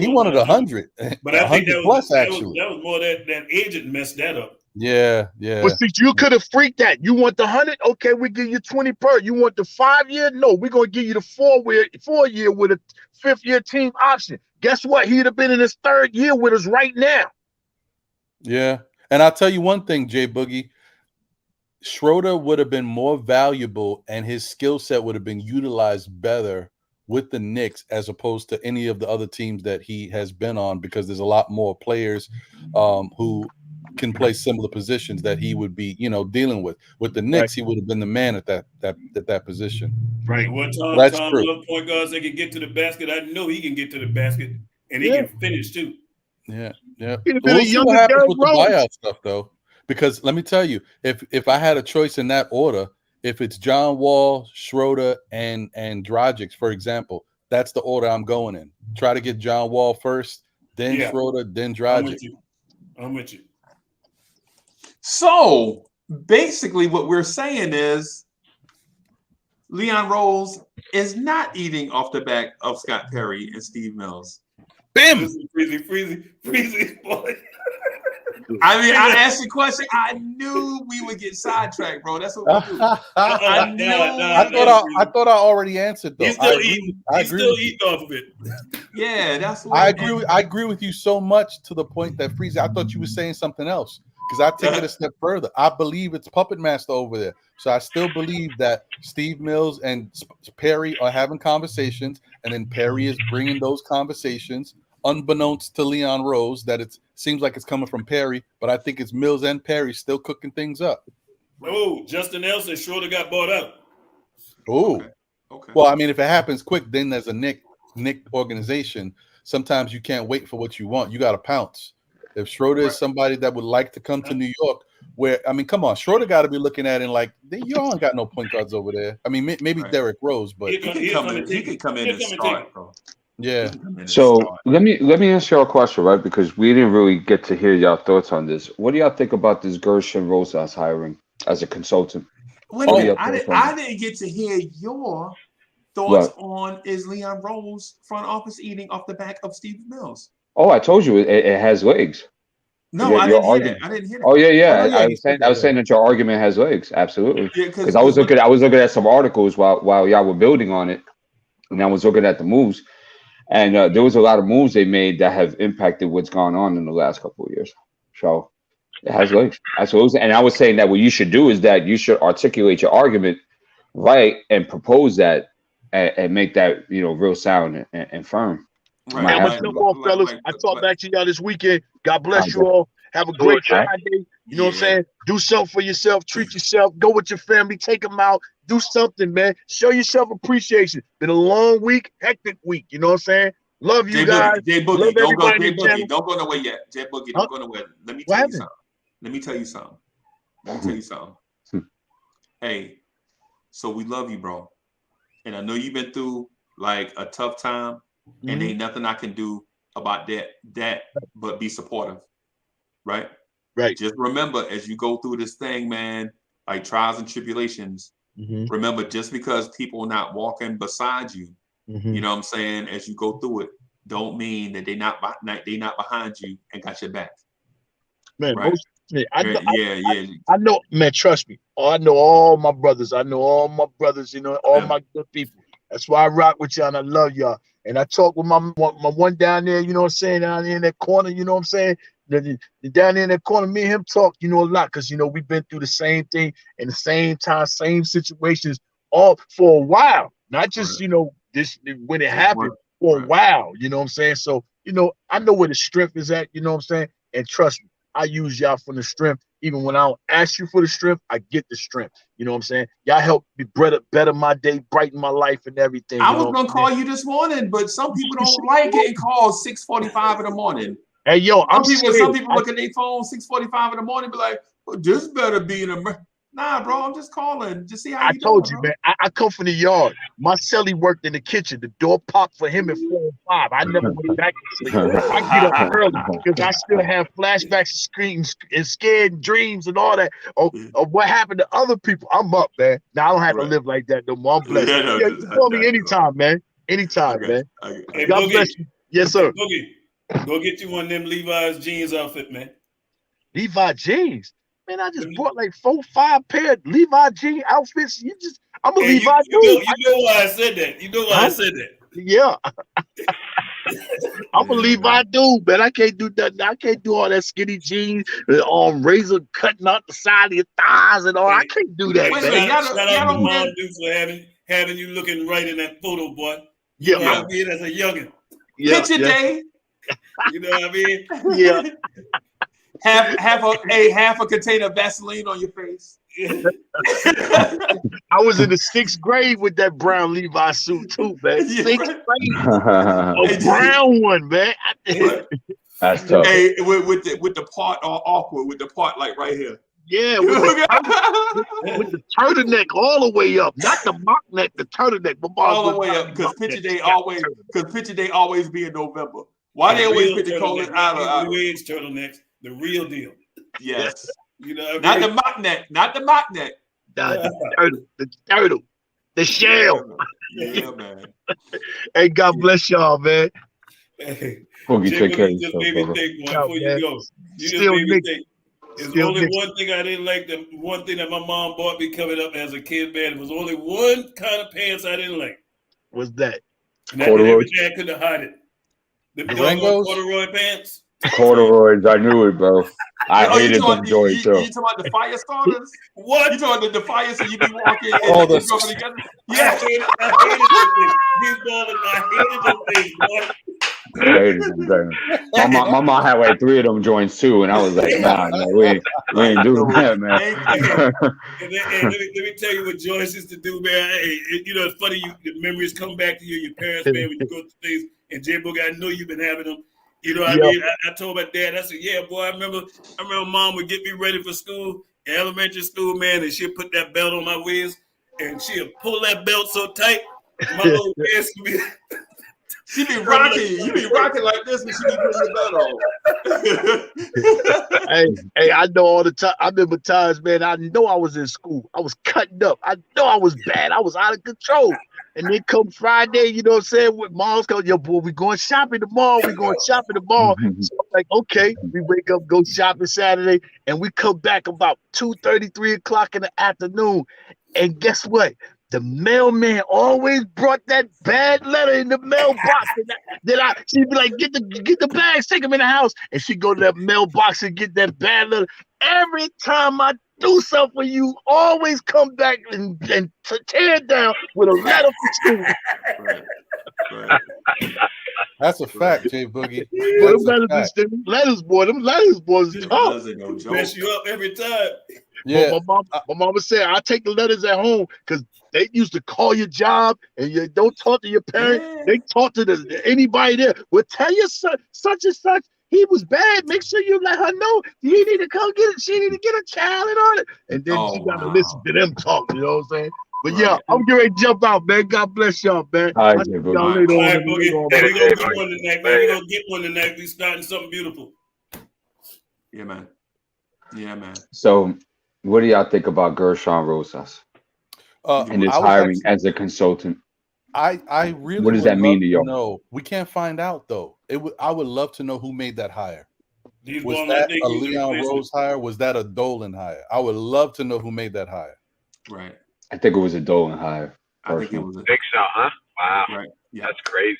He wanted 100. But I think that was actually. That was more that agent messed that up. Yeah. But see, you could have freaked that. You want the 100? Okay, we give you 20 per. You want the 5 year? No, we're gonna give you the 4 year with a 5th year team option. Guess what? He'd have been in his 3rd year with us right now. Yeah, and I'll tell you one thing, Jay Boogie. Schroeder would have been more valuable, and his skill set would have been utilized better with the Knicks as opposed to any of the other teams that he has been on, because there's a lot more players who can play similar positions that he would be, dealing with. With the Knicks, he would have been the man at that position. Right. What Tom true. Love point guards that can get to the basket. I know he can get to the basket, and he can finish too. Yeah. We'll see what happens with the buyout stuff, though. Because let me tell you, if I had a choice in that order, if it's John Wall, Schroeder, and Dragic, for example, that's the order I'm going in. Try to get John Wall first, then Schroeder, then Dragic. I'm with you. So basically what we're saying is Leon Rose is not eating off the back of Scott Perry and Steve Mills. Bam! Freezie, boy. I mean, I asked the question. I knew we would get sidetracked, bro. That's what we do. I knew. I thought I already answered though. He's still eating. He's still eating off of it. Yeah, that's what I agree with you so much to the point that Freezie, I thought you were saying something else. Because I take it a step further. I believe it's Puppet Master over there. So I still believe that Steve Mills and Perry are having conversations, and then Perry is bringing those conversations, unbeknownst to Leon Rose, that it seems like it's coming from Perry, but I think it's Mills and Perry still cooking things up. Oh, Justin Nelson Schroeder got bought out. Oh, okay. Well, I mean, if it happens quick, then there's a Knick organization. Sometimes you can't wait for what you want. You got to pounce. If Schroeder is somebody that would like to come to New York, where, I mean, come on, Schroeder got to be looking at it like, you don't got no point guards over there. I mean, maybe Derrick Rose, but he could come in and start, bro. Yeah. So let me ask y'all a question, right? Because we didn't really get to hear y'all thoughts on this. What do y'all think about this Gershon Rosas hiring as a consultant? Wait a minute, I didn't get to hear your thoughts on is Leon Rose front office eating off the back of Steve Mills? Oh, I told you it has legs. No, I didn't hear that. I didn't hear that. Oh yeah. I was saying that your argument has legs. Absolutely. Because I was looking at some articles while y'all were building on it, and I was looking at the moves, and there was a lot of moves they made that have impacted what's gone on in the last couple of years. So it has legs. Absolutely. And I was saying that what you should do is that you should articulate your argument right and propose that and make that real sound and firm. Right. I'm come on, fellas. I talk back to y'all this weekend. God bless you all. Have a great Friday. You know what I'm saying? Do something for yourself. Treat yourself. Go with your family. Take them out. Do something, man. Show yourself appreciation. Been a long week, hectic week. You know what I'm saying? Love you guys. Jay Boogie, don't go. Jay Boogie, don't go nowhere yet. Jay Boogie, don't go nowhere. Let me tell you something. Hey, so we love you, bro. And I know you've been through like a tough time. And ain't nothing I can do about that but be supportive. Right? Right. Just remember, as you go through this thing, man, like trials and tribulations, remember, just because people are not walking beside you, you know what I'm saying, as you go through it, don't mean that they not behind you and got your back. Man, right? I know, man, trust me. I know all my brothers. All my good people. That's why I rock with y'all and I love y'all. And I talk with my one down there, you know what I'm saying, down there in that corner, you know what I'm saying? The down there in that corner, me and him talk, a lot, because, we've been through the same thing in the same time, same situations, all for a while. Not just, this when it happened, for a while, you know what I'm saying? So, I know where the strength is at, you know what I'm saying? And trust me, I use y'all for the strength. Even when I don't ask you for the strength, I get the strength. You know what I'm saying? Y'all help me better my day, brighten my life and everything. I was going to call you this morning, but some people don't like getting called 6:45 in the morning. Hey, yo, some people look at their phone 6:45 in the morning and be like, well, this better be in a... Nah, bro, I'm just calling. Just see how you doing. I told you, man. I come from the yard. My celly worked in the kitchen. The door popped for him at 4 and 5. I never went back to sleep. I get up early because I still have flashbacks, screams, and scared dreams and all that of what happened to other people. I'm up, man. Now I don't have to live like that no more. I'm blessed. You call me anytime, man. Anytime, man. Hey, God Boogie, bless you. Yes, sir. Boogie, go get you one of them Levi's jeans outfit, man. Levi jeans. Man, I just bought like 4-5 pair of Levi jean outfits. I'm a Levi dude. You know why I said that. You know why I said that. Yeah. I'm a Levi dude, man. I can't do nothing. I can't do all that skinny jeans, razor cutting out the side of your thighs and all. I can't do that, man. Shout out to Mom Duke for having you looking right in that photo, boy. You know what I mean? As a youngin'. Picture day. You know what I mean? Yeah. Have a container of Vaseline on your face. I was in the 6th grade with that brown Levi suit too, man. 6th grade, a brown one, man. That's tough. Hey, with the part all awkward, with the part like right here. Yeah, with the turtleneck all the way up, not the mock neck, the turtleneck. All the way up, because picture day always be in November. Why they always put the color out of turtlenecks? The real deal. Yes. You know what I mean? Not the mock neck. The turtle. The shell. Yeah, man. Hey, God bless y'all, man. Hey, Boogie, Jay take care of Boogie just yourself, made me brother. think, boy, Out, before you man. go. You just Still made me Knicks. think. There's Still only Knicks. one thing I didn't like. The one thing that my mom bought me coming up as a kid, man. It was only one kind of pants I didn't like. What's that? And every day I couldn't hide it. The doggone corduroy pants. Corduroys, I knew it, bro. I Oh, hated them joints too. you talking about the fire starters? What? You talking about the fire so you be walking and Oh, you the- rubbing together? I Yeah. hated those things. These ballers, I hated those things, boy. I hated them things. My mom had like 3 of them joints too, and I was like, nah, man, we ain't doing that, man. And let me tell you what Joyce used to do, man. Hey, you know, it's funny, the memories come back to you, your parents, man, when you go through things. And J Boogie, I know you've been having them. You know what I mean? I told my dad, I said, yeah, boy, I remember mom would get me ready for school, in elementary school, man, and she'd put that belt on my waist, and she'd pull that belt so tight, my little waist would be... She be rocking you. You be rocking like this when she be putting the belt on. Hey, I know all the time. I remember times, man, I know I was in school. I was cutting up. I know I was bad. I was out of control. And then come Friday, you know what I'm saying? With mom's going, yo, boy, we going shopping tomorrow. We going shopping tomorrow. So I'm like, okay. We wake up, go shopping Saturday, and we come back about 2:30, 3 o'clock in the afternoon. And guess what? The mailman always brought that bad letter in the mailbox. She'd be like, get the bags, take them in the house. And she'd go to that mailbox and get that bad letter. Every time I do something for you, always come back and tear it down with a letter for school. That's a fact, Jay Boogie. Well, That's them a fact. letters, boy, them letters, boys, tough. Mess you up every time. Yeah. My mama said, I take the letters at home because they used to call your job and you don't talk to your parents. Yeah. They talk to anybody there. Well, tell your son such and such. He was bad. Make sure you let her know. You need to come get it. She need to get a child and all it. And then she got to listen to them talk. You know what I'm saying? But yeah, I'm getting ready to jump out, man. God bless y'all, man. All right, I'll see Boogie. y'all later All on. right, Boogie. Hey, we gonna get one tonight, man. We gonna get one tonight. We starting something beautiful. Yeah, man. Yeah, man. So, what do y'all think about Gershon Rosas and his hiring as a consultant? I really What does would that mean love to y'all? know. We can't find out though. I would love to know who made that hire. These Was ballers, that they a use the Leon replacement. Rose hire? Was that a Dolan hire? I would love to know who made that hire. Right. I think it was a Dolan hire. I think it was a Think so, huh? Wow. right. Yeah. That's crazy.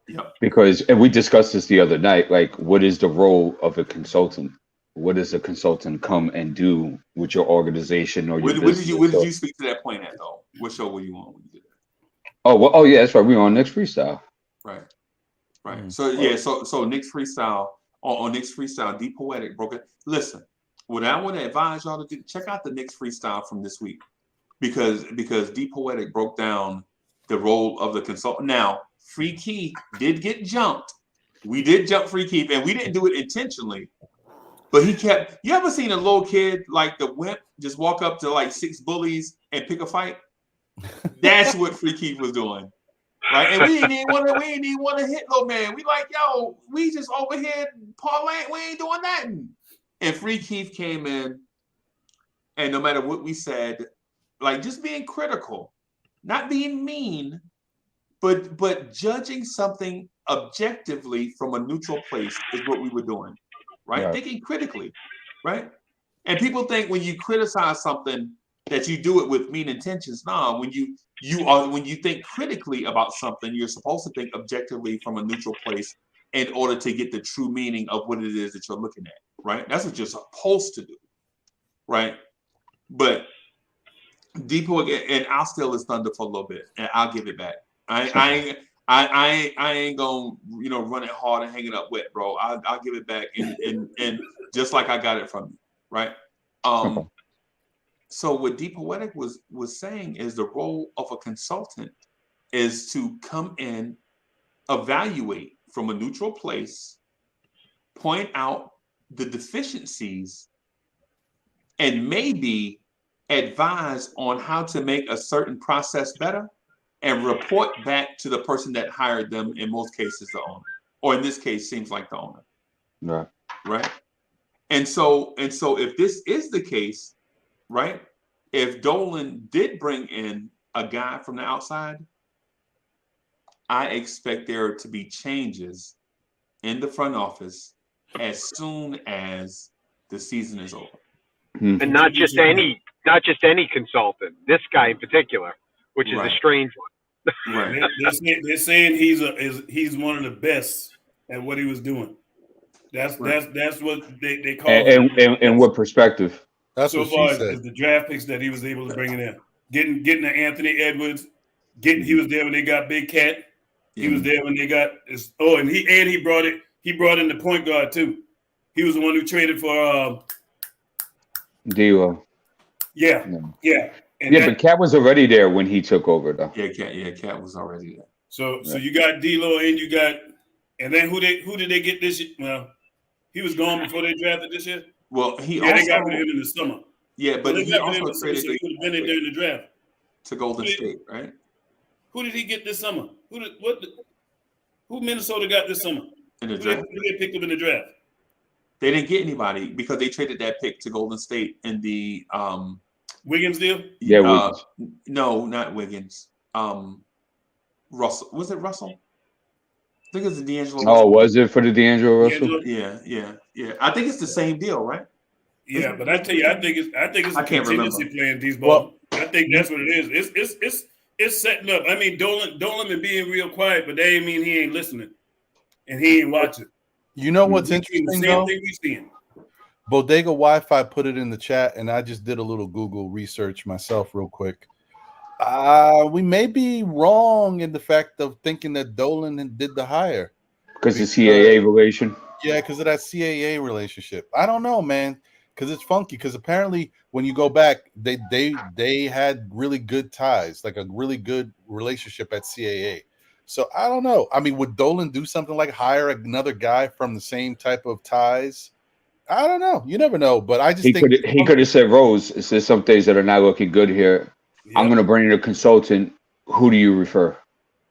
Yep. Because, and we discussed this the other night, like, what is the role of a consultant? What does a consultant come and do with your organization or your Where did business? you speak to that point at though? What show were you on when you did that? Oh, well, oh yeah, that's right. We were on Knicks Freestyle. Right. Right. So yeah, so Knicks Freestyle on Knicks Freestyle, D Poetic broke it. Listen, what I want to advise y'all to do, check out the Knicks Freestyle from this week. Because D Poetic broke down the role of the consultant. Now, Free Keith did get jumped. We did jump Free Keith, and we didn't do it intentionally. But he kept. You ever seen a little kid like the wimp just walk up to like 6 bullies and pick a fight? That's what Free Keith was doing, right? And we didn't even want to hit little man. We like, yo, we just over here parlaying. We ain't doing nothing. And Free Keith came in, and no matter what we said, like just being critical, not being mean, but judging something objectively from a neutral place is what we were doing, right? Thinking critically, right? And people think when you criticize something that you do it with mean intentions. No, when you think critically about something, you're supposed to think objectively from a neutral place in order to get the true meaning of what it is that you're looking at, right? That's what you're supposed to do, right? But Depot again, and I'll steal his thunder for a little bit, and I'll give it back. I ain't gonna run it hard and hang it up wet, bro. I'll give it back, and just like I got it from you, right? So what D Poetic was saying is the role of a consultant is to come in, evaluate from a neutral place, point out the deficiencies, and maybe advise on how to make a certain process better and report back to the person that hired them, in most cases the owner, or in this case seems like the owner. Right. And so if this is the case, right, if Dolan did bring in a guy from the outside, I expect there to be changes in the front office as soon as the season is over. And not just any consultant. This guy in particular, which is a strange one. Right. They're saying he's one of the best at what he was doing. That's what they call it. And what perspective? That's so what far she said. as the draft picks that he was able to bring in, getting the Anthony Edwards, he was there when they got Big Cat. He was there when they got and he brought in the point guard too. He was the one who traded for D'Lo. Yeah. But Cat was already there when he took over, though. Cat was already there. So you got D'Lo and you got, and then who did they get this year? Well, he was gone before they drafted this year. Well, they got rid of him in the summer. Yeah, but they he got rid of also him, so he traded would have been there during the draft to Golden State, right? Who did he get this summer? Who Minnesota got this summer? In the draft? Who they picked up in the draft? They didn't get anybody because they traded that pick to Golden State in the Wiggins deal? Yeah, Wiggins. No, not Wiggins. Russell. Was it Russell? I think it's the D'Angelo Russell. Oh, was it for the D'Angelo Russell? Yeah. I think it's the same deal, right? Yeah, but I tell you, I think it's a contingency plan, these Well, balls. I think that's what it is. It's setting up. I mean, Dolan been being real quiet, but that ain't mean he ain't listening and he ain't watching. You know what's We interesting, same though? thing we seeing. Bodega Wi-Fi put it in the chat, and I just did a little Google research myself real quick. We may be wrong in the fact of thinking that Dolan did the hire. Because the CAA relation? Yeah, because of that CAA relationship. I don't know, man, because it's funky. Because apparently when you go back, they had really good ties, like a really good relationship at CAA. So I don't know. I mean, would Dolan do something like hire another guy from the same type of ties? I don't know. You never know. But I just think he could have said, Rose, there's some things that are not looking good here. Yeah. I'm going to bring in a consultant. Who do you refer?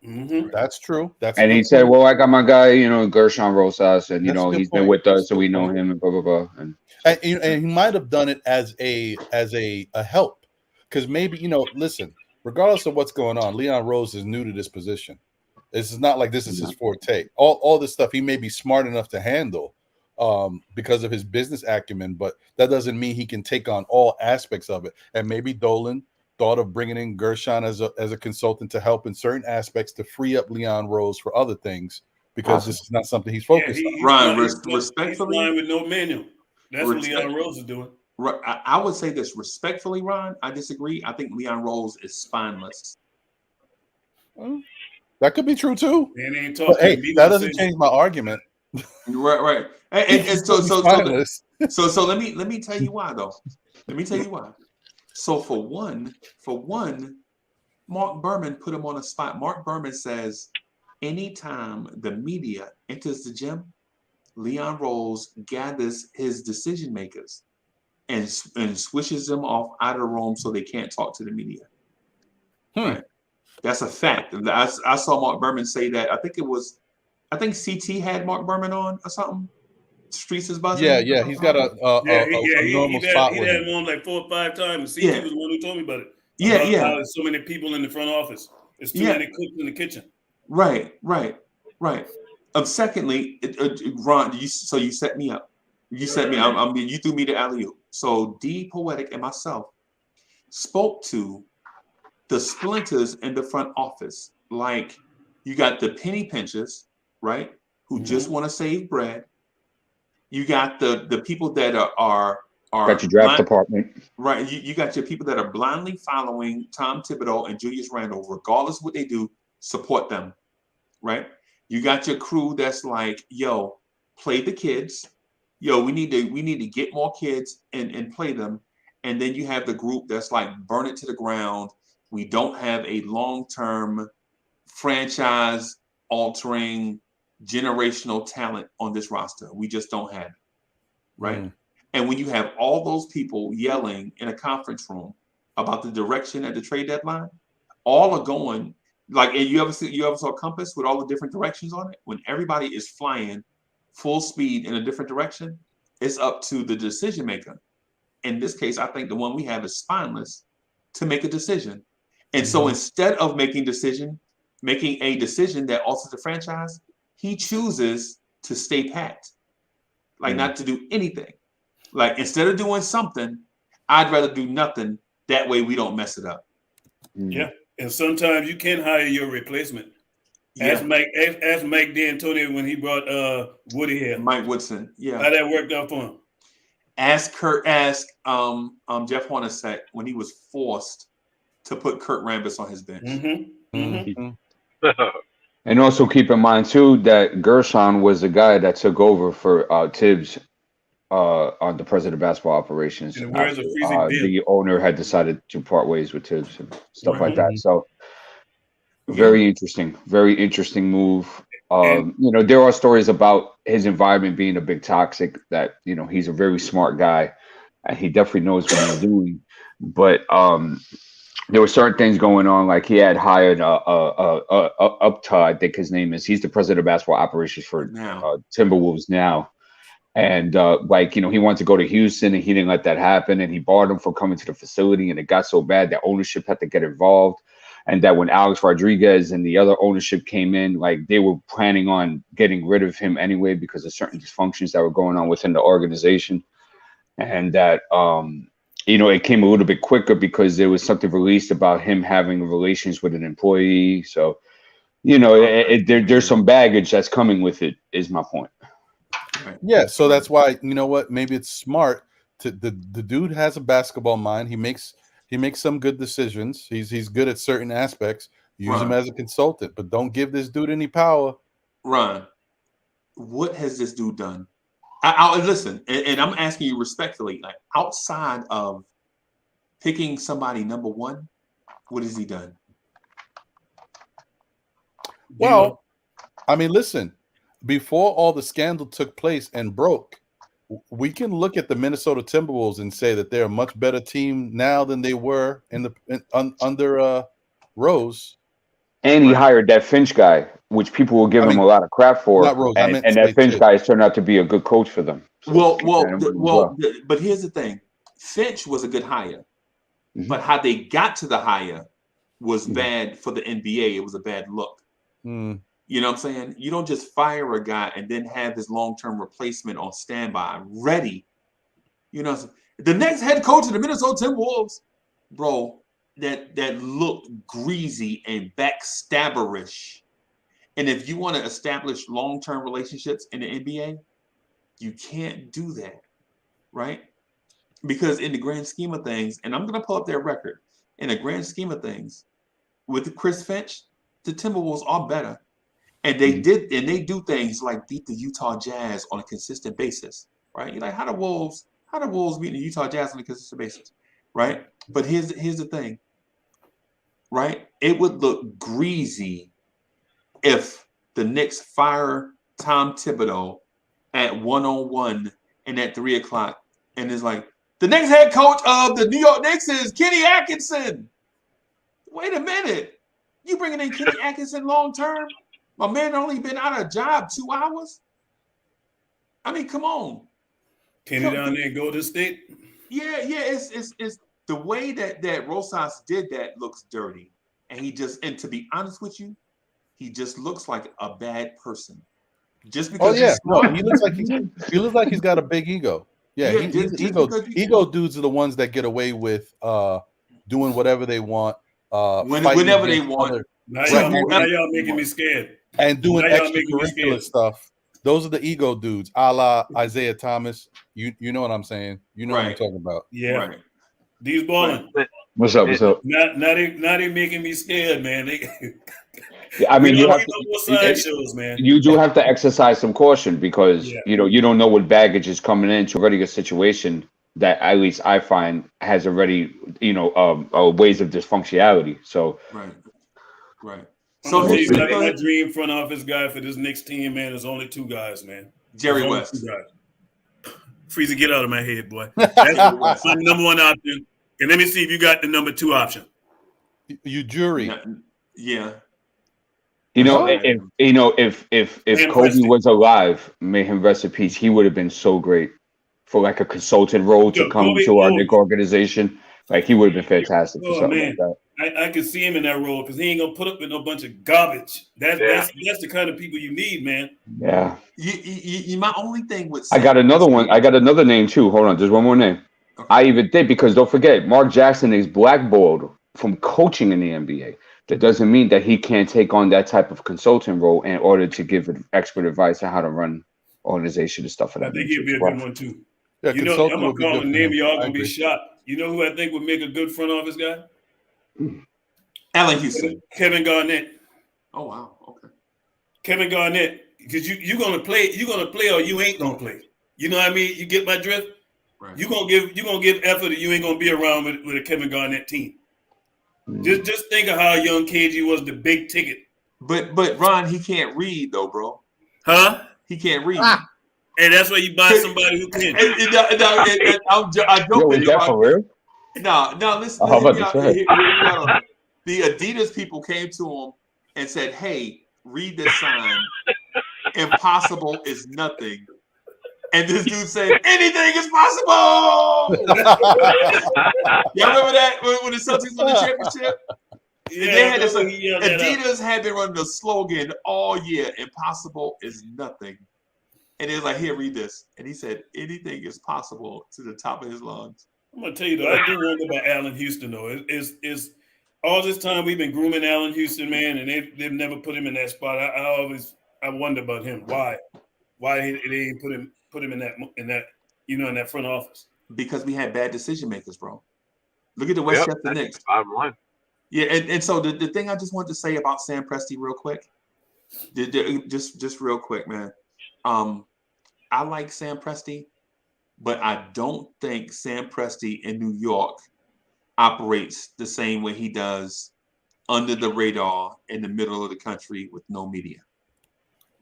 Mm-hmm. That's true. And he said, well, I got my guy, Gershon Rosas, and he's been with us, so we know him, and blah blah blah. And he might have done it as a help, because maybe listen, regardless of what's going on, Leon Rose is new to this position. This is not like this is his forte. All this stuff he may be smart enough to handle because of his business acumen, but that doesn't mean he can take on all aspects of it. And maybe Dolan thought of bringing in Gershon as a consultant to help in certain aspects to free up Leon Rose for other things, because this is not something he's focused on. Ron, respectfully, he's with no manual. That's what Leon Rose is doing. I would say this respectfully, Ron. I disagree. I think Leon Rose is spineless. That could be true too. And ain't but hey, that doesn't change my argument. Right. And so let me tell you why though. Let me tell you why. So for one, Mark Berman put him on a spot. Mark Berman says, anytime the media enters the gym, Leon Rose gathers his decision makers and swishes them off out of the room so they can't talk to the media. Right. That's a fact. I saw Mark Berman say that. I think CT had Mark Berman on or something. Streets is buzzing. Yeah. He's got a normal spot he with had him. him on like 4 or 5 times. CT was the one who told me about it. How there's so many people in the front office. There's too many cooks in the kitchen. Right. Secondly, Ron, you set me up. You set me. You threw me to alley-oop. So D Poetic and myself spoke to the splinters in the front office. Like you got the penny pinchers, right? Who just want to save bread. You got the people that are got your draft department. Right. You got your people that are blindly following Tom Thibodeau and Julius Randle, regardless of what they do, support them. Right. You got your crew that's like, yo, play the kids. Yo, we need to get more kids and play them. And then you have the group that's like, burn it to the ground. We don't have a long-term franchise altering generational talent on this roster. We just don't have it. Right. And when you have all those people yelling in a conference room about the direction at the trade deadline, all are going like, and you ever saw a compass with all the different directions on it? When everybody is flying full speed in a different direction, it's up to the decision maker. In this case, I think the one we have is spineless to make a decision. And so instead of making a decision that alters the franchise, he chooses to stay pat, like not to do anything. Like instead of doing something, I'd rather do nothing. That way we don't mess it up. Yeah, and sometimes you can hire your replacement. Ask Mike D'Antoni when he brought Woody here. Mike Woodson. Yeah. How that worked out for him. Ask Jeff Hornacek when he was forced to put Kurt Rambis on his bench. And also keep in mind too that Gershon was the guy that took over for Tibbs on the president of basketball operations. After, the owner had decided to part ways with Tibbs and stuff like that. So very interesting move. There are stories about his environment being a bit toxic, that, he's a very smart guy and he definitely knows what he's doing. But there were certain things going on, like he had hired Upta, I think his name is. He's the president of basketball operations for Timberwolves now. And he wanted to go to Houston and he didn't let that happen. And he barred him from coming to the facility. And it got so bad that ownership had to get involved. And that when Alex Rodriguez and the other ownership came in, like they were planning on getting rid of him anyway because of certain dysfunctions that were going on within the organization. And that, it came a little bit quicker because there was something released about him having relations with an employee. So, there's some baggage that's coming with it, is my point. Yeah, so that's why, maybe it's smart to the dude has a basketball mind. He makes some good decisions. He's good at certain aspects. Use him as a consultant, but don't give this dude any power. Ron, what has this dude done? I listen, and I'm asking you respectfully, like outside of picking somebody number one, what has he done? Well, I mean, listen, before all the scandal took place and broke, we can look at the Minnesota Timberwolves and say that they're a much better team now than they were under Rose. And he hired that Finch guy, which people will give him a lot of crap for. Not Rose, and that Finch guy has turned out to be a good coach for them. So but here's the thing. Finch was a good hire. But how they got to the hire was bad for the NBA. It was a bad look. You know what I'm saying? You don't just fire a guy and then have his long-term replacement on standby, ready. The next head coach of the Minnesota Timberwolves, bro, that looked greasy and backstabberish. And if you want to establish long-term relationships in the NBA, you can't do that, right? Because in the grand scheme of things, and I'm going to pull up their record, in the grand scheme of things, with Chris Finch, the Timberwolves are better. And they do things like beat the Utah Jazz on a consistent basis, right? You're like, how the Wolves beat the Utah Jazz on a consistent basis, right? But here's the thing, right? It would look greasy if the Knicks fire Tom Thibodeau at 1-on-1 and at 3:00, and it's like, the next head coach of the New York Knicks is Kenny Atkinson. Wait a minute, you bringing in Kenny Atkinson long term? My man only been out of a job 2 hours. I mean, come on. Kenny down there in Golden State. Yeah. It's the way that Rosas did that looks dirty, and to be honest with you, he just looks like a bad person. Just because he's smart. He looks like he's got a big ego. Yeah, ego dudes are the ones that get away with doing whatever they want, whenever they want. Now y'all making me scared. And doing extracurricular stuff. Those are the ego dudes, a la Isaiah Thomas. You know what I'm saying? You know what I'm talking about. Yeah. Right. These balling. What's up? Now they making me scared, man. I mean, you do have to exercise some caution because you don't know what baggage is coming into already a situation that at least I find has already ways of dysfunctionality. So right. So my dream front office guy for this Knicks team, man, is only two guys, man. Jerry West. Freezie, get out of my head, boy. That's my number one option. And let me see if you got the number two option. You jury. Yeah. If Kobe was alive, may him rest in peace, he would have been so great for like a consultant role to come to our Knicks organization. Like he would have been fantastic for something like that. I can see him in that role because he ain't gonna put up with no bunch of garbage. That's the kind of people you need, man. Yeah. My only thing with I got another one. I got another name too. Hold on, just one more name. I even think because don't forget, Mark Jackson is blackballed from coaching in the NBA. That doesn't mean that he can't take on that type of consulting role in order to give expert advice on how to run organization and stuff of I that think nature. he'd be a good one too. Yeah, You know, I'm consulting gonna would be call good him a for name. him. Y'all I gonna be agree. shocked. You know who I think would make a good front office guy? Allen Houston. Kevin Garnett. Oh wow. Okay. Kevin Garnett, because you gonna play or you ain't gonna play. You know what I mean? You get my drift. Right. You gonna give effort, or you ain't gonna be around with a Kevin Garnett team. Just think of how young KG was the big ticket. But Ron, he can't read though, bro. Huh? He can't read. And that's why you buy somebody who can. I Yo, joke is that for real? No, listen. How about Hear me out on it. The Adidas people came to him and said, "Hey, read this sign. Impossible is nothing." And this dude said, "Anything is possible." Y'all remember that when the Celtics won the championship? Yeah, they had this. Adidas had been running the slogan all year: "Impossible is nothing." And they was like, "Here, read this." And he said, "Anything is possible" to the top of his lungs. I'm gonna tell you though, I do wonder about Allen Houston though. It's all this time we've been grooming Allen Houston, man, and they've never put him in that spot. I wonder about him. Why they ain't put him in that in that front office? Because we had bad decision makers, bro. Look at the Westchester Knicks. Bottom line. Yeah, and so the thing I just wanted to say about Sam Presti real quick, just real quick, man. I like Sam Presti, but I don't think Sam Presti in New York operates the same way he does under the radar in the middle of the country with no media.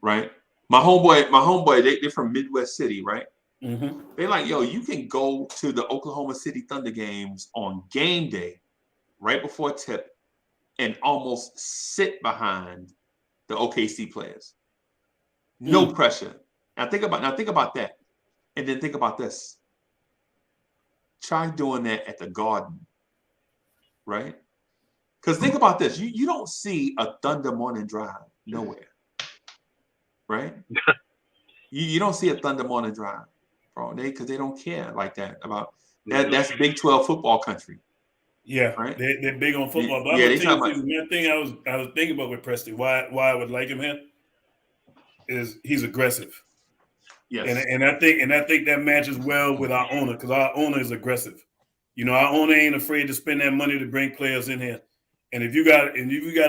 Right? My homeboy, they're from Midwest City, right? Mm-hmm. They're like, yo, you can go to the Oklahoma City Thunder games on game day, right before tip, and almost sit behind the OKC players. No pressure. Now think about that. And then think about this. Try doing that at the Garden, right? Because think about this. You don't see a Thunder morning drive nowhere, right? you don't see a Thunder morning drive, bro. Because they don't care like that about that. That's Big 12 football country. Yeah, right. They're big on football. But Yeah, I'm they gonna tell talking you, one thing I was thinking about with Presti, why I would like him here is he's aggressive. Yes. And I think that matches well with our owner because our owner is aggressive. You know, our owner ain't afraid to spend that money to bring players in here. And if you got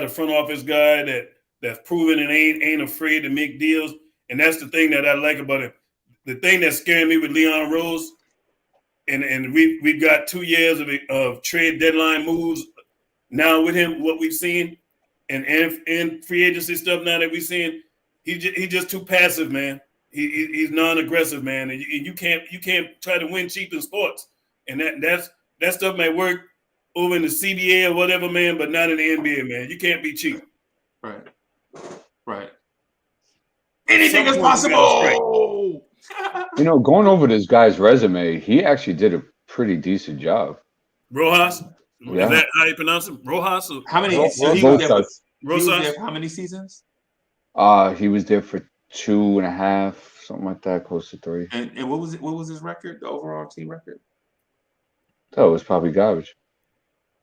a front office guy that's proven and ain't afraid to make deals, and that's the thing that I like about it. The thing that's scaring me with Leon Rose, and we've got 2 years of trade deadline moves now with him. What we've seen, and free agency stuff now that we've seen, he's just too passive, man. He's non-aggressive, man, and you can't try to win cheap in sports, and that stuff may work over in the CBA or whatever, man, but not in the NBA, man. You can't be cheap. Right. Anything is possible. Going over this guy's resume, he actually did a pretty decent job. Rojas? Yeah. Is that how you pronounce him? Rojas? How many? Rosas. He was there how many seasons? He was there for 2.5, something like that, close to 3. And what was it? What was his record? The overall team record? Oh, it was probably garbage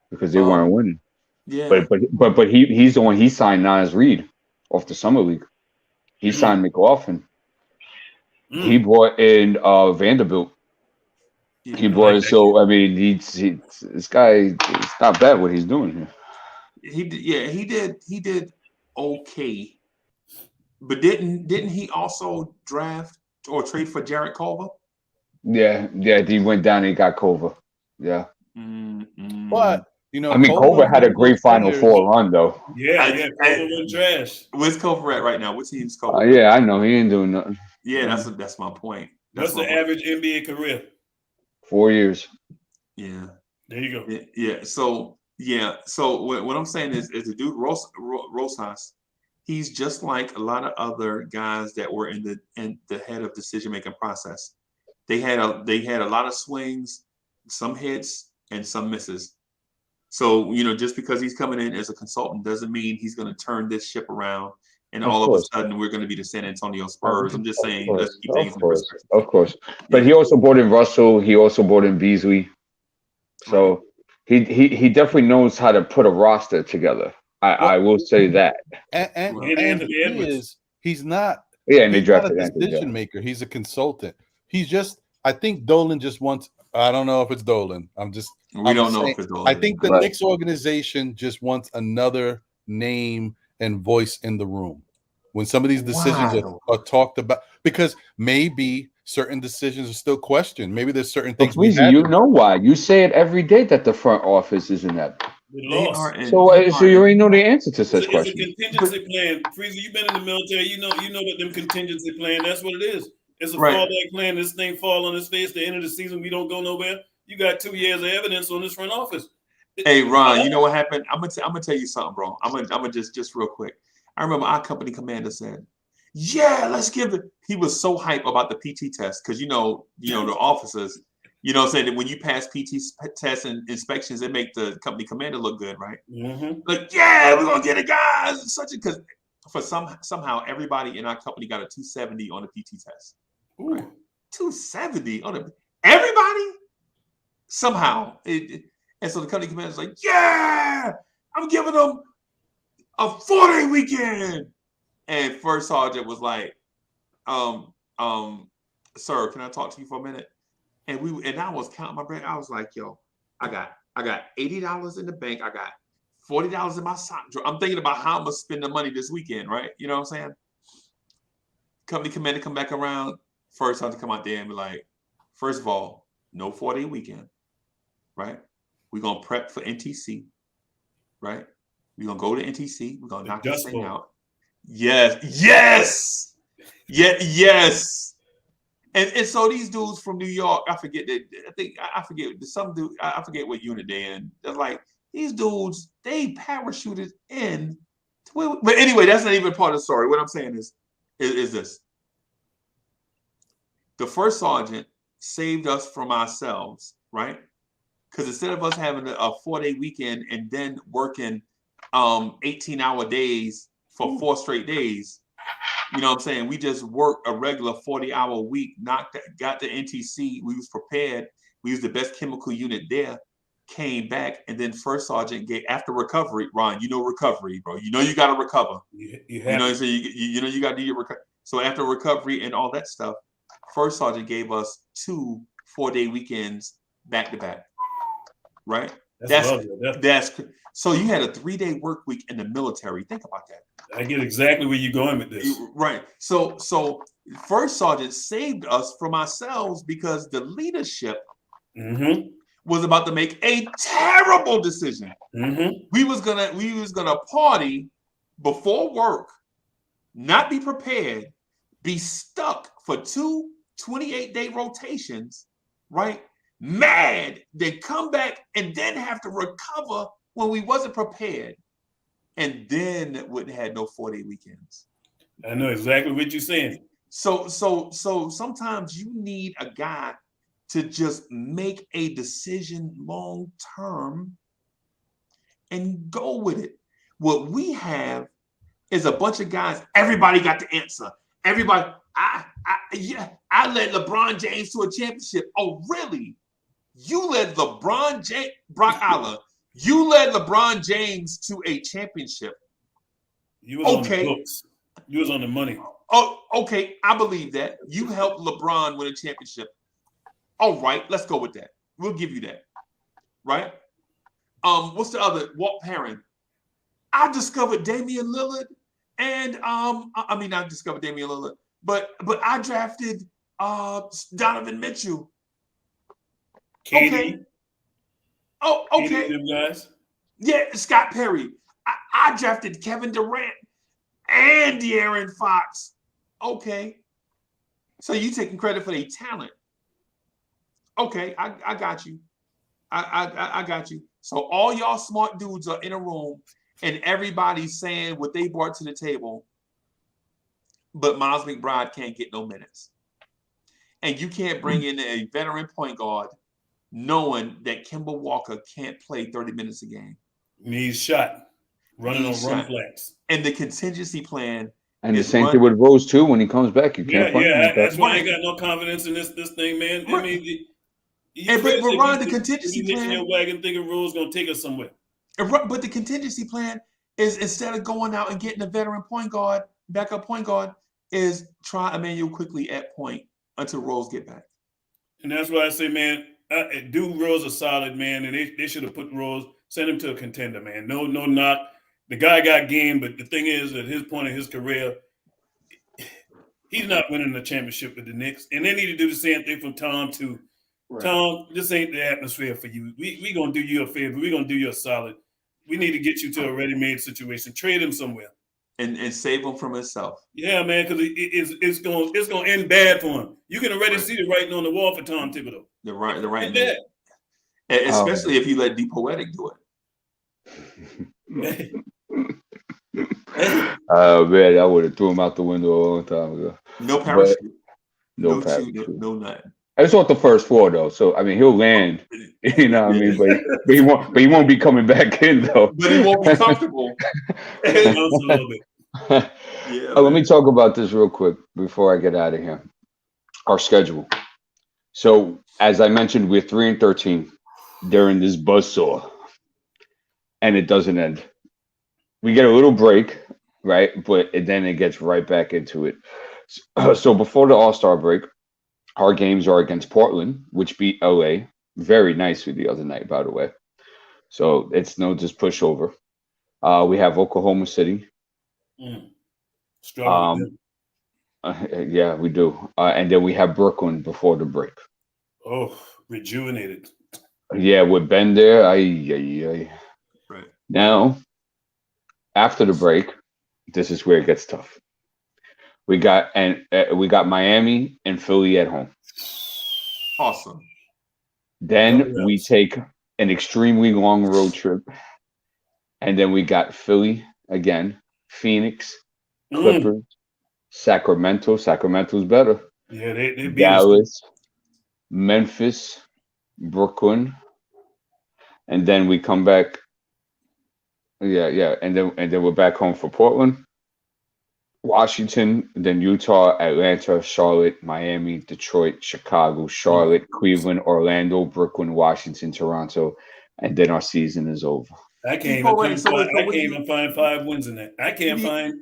because they weren't winning. Yeah. But he's the one. He signed Nas Reed off the summer league. He signed McLaughlin. He brought in Vanderbilt. He brought in, so I mean, this guy. It's not bad what he's doing here. He did okay. But didn't he also draft or trade for Jarrett Culver? Yeah. He went down and he got Culver. Yeah. But I mean, Culver had a great Final Four run, though. Yeah, Culver went trash. Where's Culver at right now? What team's Culver? Yeah, I know he ain't doing nothing. Yeah, that's my point. What's the average NBA career? 4 years. Yeah. There you go. Yeah. So what I'm saying is the dude Rosas, he's just like a lot of other guys that were in the head of decision making process. They had a lot of swings, some hits, and some misses. So, just because he's coming in as a consultant doesn't mean he's going to turn this ship around and Of all of a course. sudden we're going to be the San Antonio Spurs. I'm just saying, let's keep Of things in course. perspective. Of course. But he also brought in Russell. He also brought in Beasley. So he definitely knows how to put a roster together. I will say that. And the thing is, he's not. Yeah, and they He's not a drafted Anthony. decision maker. He's a consultant. He's just. I think Dolan just wants. I don't know if it's Dolan. We don't know if it's Dolan. I think the Right. Knicks organization just wants another name and voice in the room when some of these decisions are talked about, because maybe certain decisions are still questioned. Maybe there's certain But things we Freezie, had. you know why? You say it every day that the front office is inept. They are So you already know the answer to such It's a questions. contingency plan. Freezer, you've been in the military. You know that them contingency plan. That's what it is. It's a Right. fallback plan. This thing fall on its face. The end of the season, we don't go nowhere. You got 2 years of evidence on this front office. Hey, Ron, you know what happened? I'm gonna tell you something, bro. I'm gonna just real quick. I remember our company commander said, "Yeah, let's give it." He was so hype about the PT test because the officers, saying that when you pass PT tests and inspections, they make the company commander look good, right? Mm-hmm. Like, yeah, we're gonna get a guy because for somehow everybody in our company got a 270 on the PT test. Right? 270 on everybody somehow. And so the company commander's like, yeah, I'm giving them a 4-day weekend. And first sergeant was like, sir, can I talk to you for a minute? And I was counting my bread. I was like, yo, I got $80 in the bank. I got $40 in my sock drawer. I'm thinking about how I'm gonna spend the money this weekend, right? You know what I'm saying? Company commander come back around. First sergeant come out there and be like, first of all, no 4-day weekend, right? We're gonna prep for NTC, right? We're gonna go to NTC. We're gonna knock this thing out. Yes. And so these dudes from New York, I forget some dude. I forget what unit they're in. They're like, these dudes, they parachuted in. But anyway, that's not even part of the story. What I'm saying is this: the first sergeant saved us from ourselves, right? Because instead of us having a 4-day weekend and then working 18-hour days for 4 straight days, you know what I'm saying? We just worked a regular 40-hour week, got the NTC. We was prepared. We used the best chemical unit there, came back, and then first sergeant after recovery. Ron, recovery, bro. You got to recover. You got to do your recovery. So after recovery and all that stuff, first sergeant gave us 2 4-day weekends back to back. Right? That's so you had a 3-day work week in the military. Think about that. I get exactly where you're going with this. Right. So first sergeant saved us from ourselves because the leadership was about to make a terrible decision. We was gonna party before work, not be prepared, be stuck for 2 28-day rotations, right? Mad, then come back and then have to recover when we wasn't prepared, and then wouldn't have no 4-day weekends. I know exactly what you're saying. So sometimes you need a guy to just make a decision long term and go with it. What we have is a bunch of guys. Everybody got the answer. Everybody. I led LeBron James to a championship. Oh, really? You led LeBron James, Brock Aller. You led LeBron James to a championship. You was on the books. You was on the money. Oh, okay. I believe that. You helped LeBron win a championship. All right, let's go with that. We'll give you that. Right? What's the other? Walt Perrin. I discovered Damian Lillard, and I discovered Damian Lillard, but I drafted Donovan Mitchell. Katie. Okay. Oh, okay. Katie, them guys. Yeah, Scott Perry. I drafted Kevin Durant and De'Aaron Fox. Okay. So you taking credit for their talent. Okay, I got you. I got you. So all y'all smart dudes are in a room and everybody's saying what they brought to the table, but Miles McBride can't get no minutes. And you can't bring in a veteran point guard knowing that Kemba Walker can't play 30 minutes a game. He's shot, running on run flats. And the contingency plan. And the same thing with Rose too. When he comes back, you can't play him like that's that. why I ain't got no confidence in this thing, man. I mean, but Ron, the contingency plan. plan. Your wagon thinking Rose gonna take us somewhere. But the contingency plan is, instead of going out and getting a veteran point guard, backup point guard, is try Emmanuel quickly at point until Rose get back. And that's why I say, man, do Rose a solid, man, and they should have put Rose, send him to a contender, man. No knock. The guy got game, but the thing is, at his point in his career, he's not winning the championship with the Knicks. And they need to do the same thing from Tom too. Right. Tom, this ain't the atmosphere for you. We gonna do you a favor. We gonna do you a solid. We need to get you to a ready-made situation. Trade him somewhere. And save him from himself. Yeah, man, because it's gonna end bad for him. You can already see the writing on the wall for Tom Thibodeau. The right man. Especially if you let D Poetic do it. Man, I would have threw him out the window a long time ago. No parachute. No parachute. No nothing. It's on the first floor though, so I mean he'll land. You know what I mean, but he won't be coming back in though. But he won't be comfortable. Let me talk about this real quick before I get out of here. Our schedule. So as I mentioned, we're 3-13 during this buzzsaw, and it doesn't end. We get a little break, right? But then it gets right back into it. So before the All-Star break, our games are against Portland, which beat LA very nicely the other night, by the way. So it's no just pushover. We have Oklahoma City. Yeah, we do. And then we have Brooklyn before the break. Oh, rejuvenated. Yeah, with Ben there. Right. Now, after the break, this is where it gets tough. We got Miami and Philly at home. Awesome. Then we take an extremely long road trip, and then we got Philly again, Phoenix, Clippers, Sacramento. Sacramento's better. Yeah, they beat Dallas, Memphis, Brooklyn, and then we come back. Yeah, and then we're back home for Portland, Washington, then Utah, Atlanta, Charlotte, Miami, Detroit, Chicago, Charlotte, Cleveland, Orlando, Brooklyn, Washington, Toronto, and then our season is over. I can't even find 5 wins in that. I can't find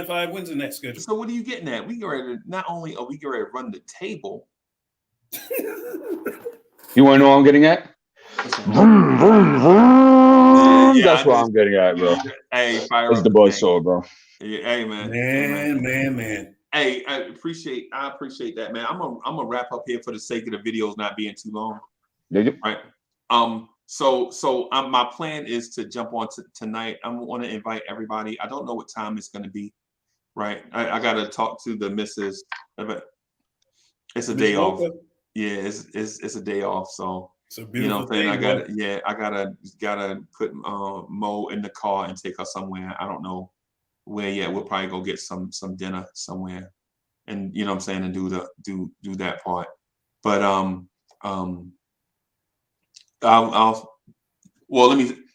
5 wins in that schedule. So what are you getting at? We get ready to, not only are we getting ready to run the table. You want to know what I'm getting at? Vroom, vroom, vroom. That's what I'm getting at, bro. Hey, it's the buzzsaw, bro. Yeah, hey, man. Man. Hey, I appreciate that, man. I'm gonna wrap up here for the sake of the videos not being too long. Right. So my plan is to jump on tonight. I want to invite everybody. I don't know what time it's going to be. Right. I got to talk to the missus. It's a day off. Yeah, it's a day off. So you know what I'm saying? I gotta put Mo in the car and take her somewhere. I don't know where yet. We'll probably go get some dinner somewhere, and you know what I'm saying, and do that part. But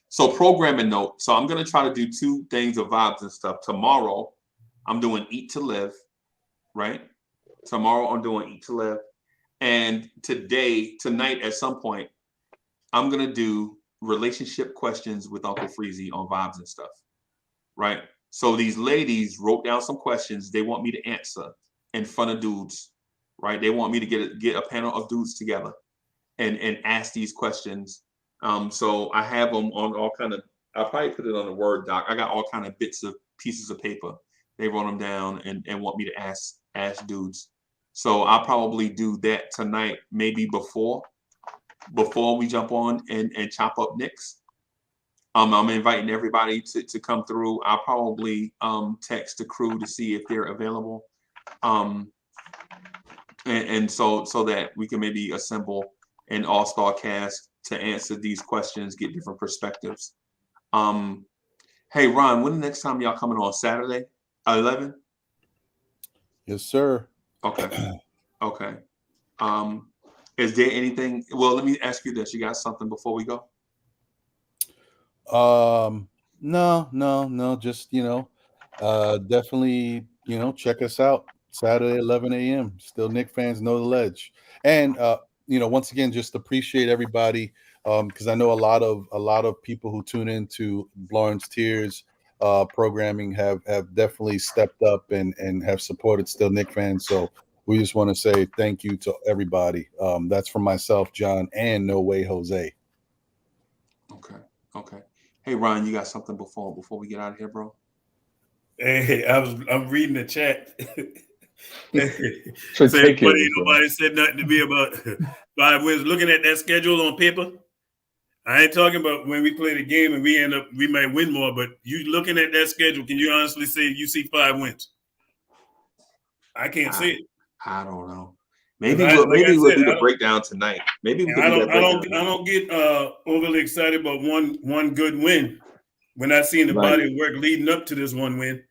so programming note. So I'm gonna try to do 2 things of vibes and stuff. Tomorrow, I'm doing Eat to Live, right? Tomorrow I'm doing Eat to Live. And tonight at some point, I'm gonna do relationship questions with Uncle Freezie on vibes and stuff, right? So these ladies wrote down some questions they want me to answer in front of dudes, right? They want me to get a panel of dudes together and ask these questions. So I have them on all kind of. I'll probably put it on a Word doc. I got all kind of pieces of paper. They wrote them down and want me to ask dudes. So I'll probably do that tonight, maybe before we jump on and chop up Knicks. I'm inviting everybody to come through. I'll probably text the crew to see if they're available, and so that we can maybe assemble an all-star cast to answer these questions, get different perspectives. Hey Ron, when the next time y'all coming on? Saturday, 11? Yes, sir. Okay. Is there anything? Well, let me ask you this. You got something before we go? No. Just definitely check us out Saturday 11 a.m. Still Knicks fans know the ledge, and once again just appreciate everybody because I know a lot of people who tune into Lawrence Tears programming have definitely stepped up and have supported Still Knicks fans. So we just want to say thank you to everybody. That's from myself, John, and No Way Jose. Okay. Hey, Ryan, you got something before we get out of here, bro? Hey, I'm reading the chat. So Saying take funny, it. nobody said nothing to me about 5 wins. Looking at that schedule on paper, I ain't talking about when we play the game and we might win more. But you looking at that schedule, can you honestly say you see 5 wins? I can't say it. I don't know. Maybe we'll do the breakdown tonight. Maybe we can do that breakdown. I don't get overly excited about one good win when I seen the Right. body of work leading up to this one win.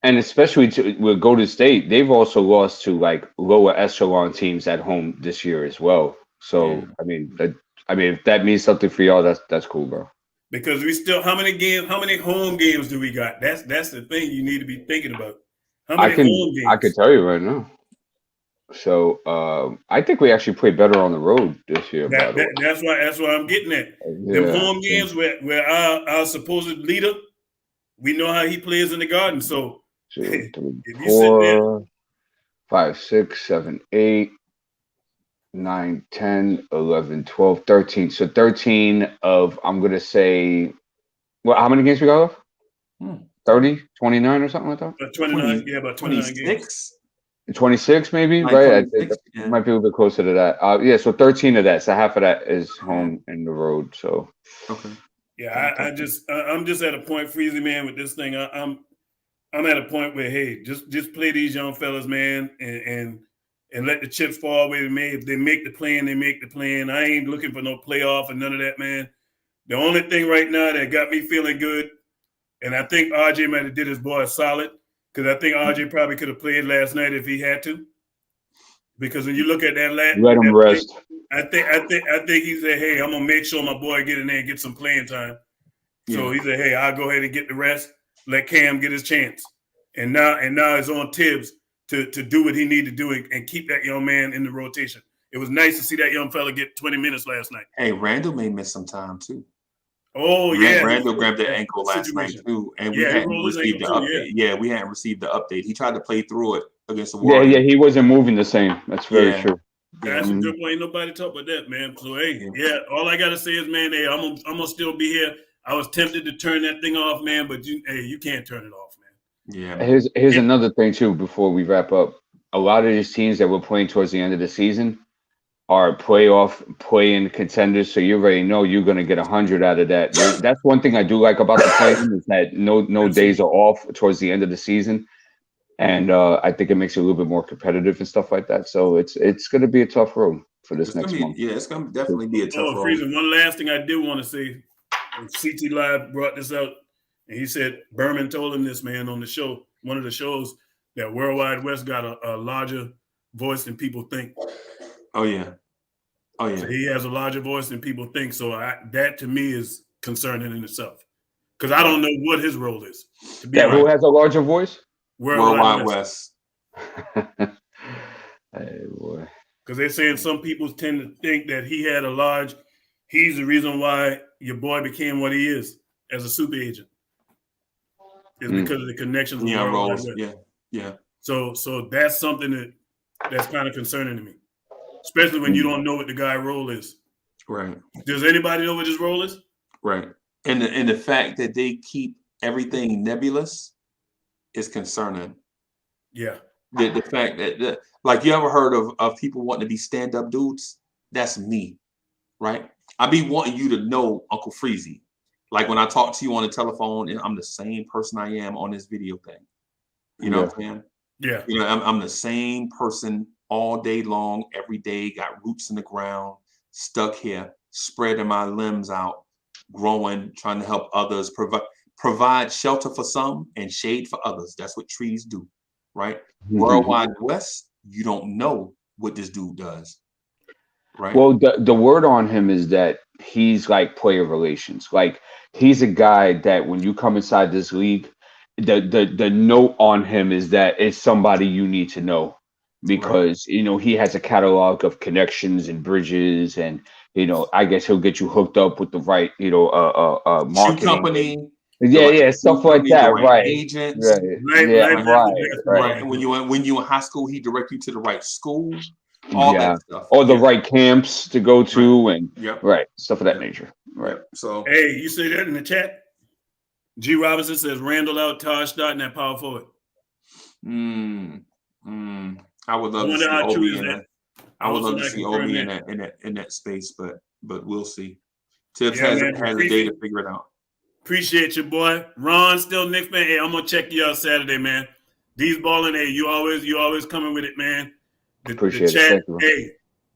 And especially with Golden State, they've also lost to like lower echelon teams at home this year as well. So Yeah. I mean, if that means something for y'all, that's cool, bro. Because we still, how many home games do we got? That's the thing you need to be thinking about. How many home games? I can tell you right now. So I think we actually played better on the road this year. By the way. That's why I'm getting at. Yeah. Them home games where our supposed leader, we know how he plays in the Garden. So 2, 3, if you sit there, 4, 5, 6, 7, 8, 9, 10, 11, 12, 13. So 13 of, I'm going to say, well, how many games we got left? 30, 29 or something like that? 29, about 29 games. 26 maybe, right? It might be a little bit closer to that. Yeah, so 13 of that. So half of that is home and the road. So okay. Yeah, I'm just at a point, Freezie, man, with this thing. I'm at a point where, hey, just play these young fellas, man, and let the chips fall where they may. If they make the plan, they make the plan. I ain't looking for no playoff and none of that, man. The only thing right now that got me feeling good, and I think RJ might have did his boy solid, because I think RJ probably could have played last night if he had to. Because when you look at that let him rest. I think he said, hey, I'm gonna make sure my boy get in there and get some playing time. So he said, hey, I'll go ahead and get the rest, let Cam get his chance. And now it's on Tibbs to do what he need to do and keep that young man in the rotation. It was nice to see that young fella get 20 minutes last night. Hey, Randall may miss some time too. Oh, yeah. Randall grabbed that ankle last night too, and we hadn't received the update. Yeah, we hadn't received the update. He tried to play through it against the Warriors. Yeah, he wasn't moving the same. That's very true. That's a good point. Ain't nobody talk about that, man. So hey, all I gotta say is, man, hey, I'm gonna still be here. I was tempted to turn that thing off, man, but you can't turn it off, man. Yeah. Here's another thing too. Before we wrap up, a lot of these teams that we're playing towards the end of the season are play-in contenders, so you already know you're going to get 100 out of that. That's one thing I do like about the play-in is that no days are off towards the end of the season, and I think it makes it a little bit more competitive and stuff like that. So it's going to be a tough road for this next month. Yeah, it's going to definitely be a tough road. Freezie, one last thing I did want to say, CT Live brought this out, and he said Berman told him this, man, on the show, one of the shows, that Worldwide West got a larger voice than people think. Oh yeah. So he has a larger voice than people think. So that to me is concerning in itself, because I don't know what his role is. Who has a larger voice? Worldwide West. Hey boy. Because they're saying some people tend to think that he's the reason why your boy became what he is as a super agent. It's because of the connections with Worldwide West. Yeah. So that's something that's kind of concerning to me. Especially when you don't know what the guy's role is. Right. Does anybody know what his role is? Right. And the fact that they keep everything nebulous is concerning. Yeah. The fact that like, you ever heard of people wanting to be stand-up dudes? That's me. Right? I be wanting you to know Uncle Freezie. Like when I talk to you on the telephone, and I'm the same person I am on this video thing. You know what I'm saying? Yeah. You know, I'm the same person all day long, every day, got roots in the ground, stuck here, spreading my limbs out, growing, trying to help others, provide shelter for some and shade for others. That's what trees do, right? Worldwide West, you don't know what this dude does. right? Well, the word on him is that he's like player relations. Like he's a guy that when you come inside this league, the note on him is that it's somebody you need to know because he has a catalog of connections and bridges, and I guess he'll get you hooked up with the right Shoe marketing. company, Yeah, stuff like the that, right right? agents. Right. Yeah, Life after right. basketball. When you in high school, he direct you to the right school, all Yeah. that stuff. Or the right camps to go to, and Yep. right stuff of that nature. Right. Yep. So Hey, you see that in the chat? G. Robinson says Randall out, Taj Stott, and that power forward. I would love to see Obi in that. I would love to see Obi in that space, but we'll see. Tibbs has a day to figure it out. Appreciate you, boy. Ron, still Knicks fan. Hey, I'm gonna check you out Saturday, man. D's balling. Hey, you always coming with it, man. Appreciate the chat. it. Thank you. Hey,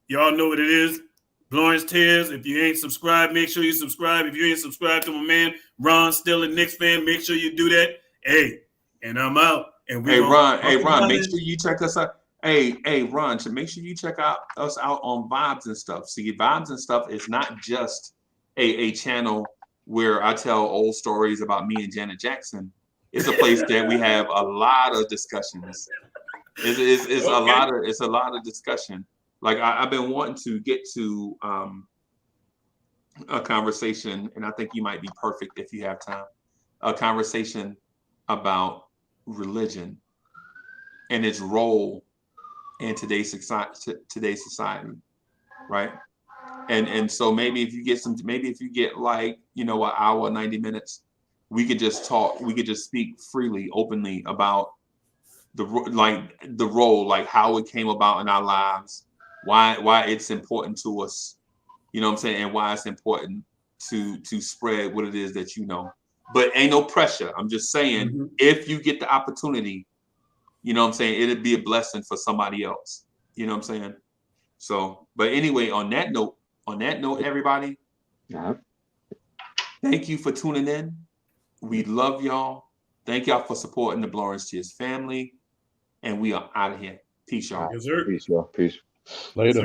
y'all know what it is. Lawrence Tears. If you ain't subscribed, make sure you subscribe. If you ain't subscribed to my man Ron, still a Knicks fan, make sure you do that. Hey, and I'm out. And Ron, make sure you check us out. Hey, Ron, make sure you check us out on Vibes and Stuff. See, Vibes and Stuff is not just a channel where I tell old stories about me and Janet Jackson. It's a place that we have a lot of discussions. It's a lot of discussion. Like I've been wanting to get to a conversation, and I think you might be perfect if you have time. A conversation about religion and its role in today's society, right? And so maybe if you get like an hour, 90 minutes, we could just talk. We could just speak freely, openly about the role, like how it came about in our lives, why it's important to us, you know what I'm saying, and why it's important to spread what it is that you know. But ain't no pressure. I'm just saying, if you get the opportunity, you know what I'm saying, it'd be a blessing for somebody else. You know what I'm saying? So, but anyway, on that note, everybody, thank you for tuning in. We love y'all. Thank y'all for supporting the Lawrence Tears family. And we are out of here. Peace, y'all. Yes, sir. Peace, y'all. Peace. Later.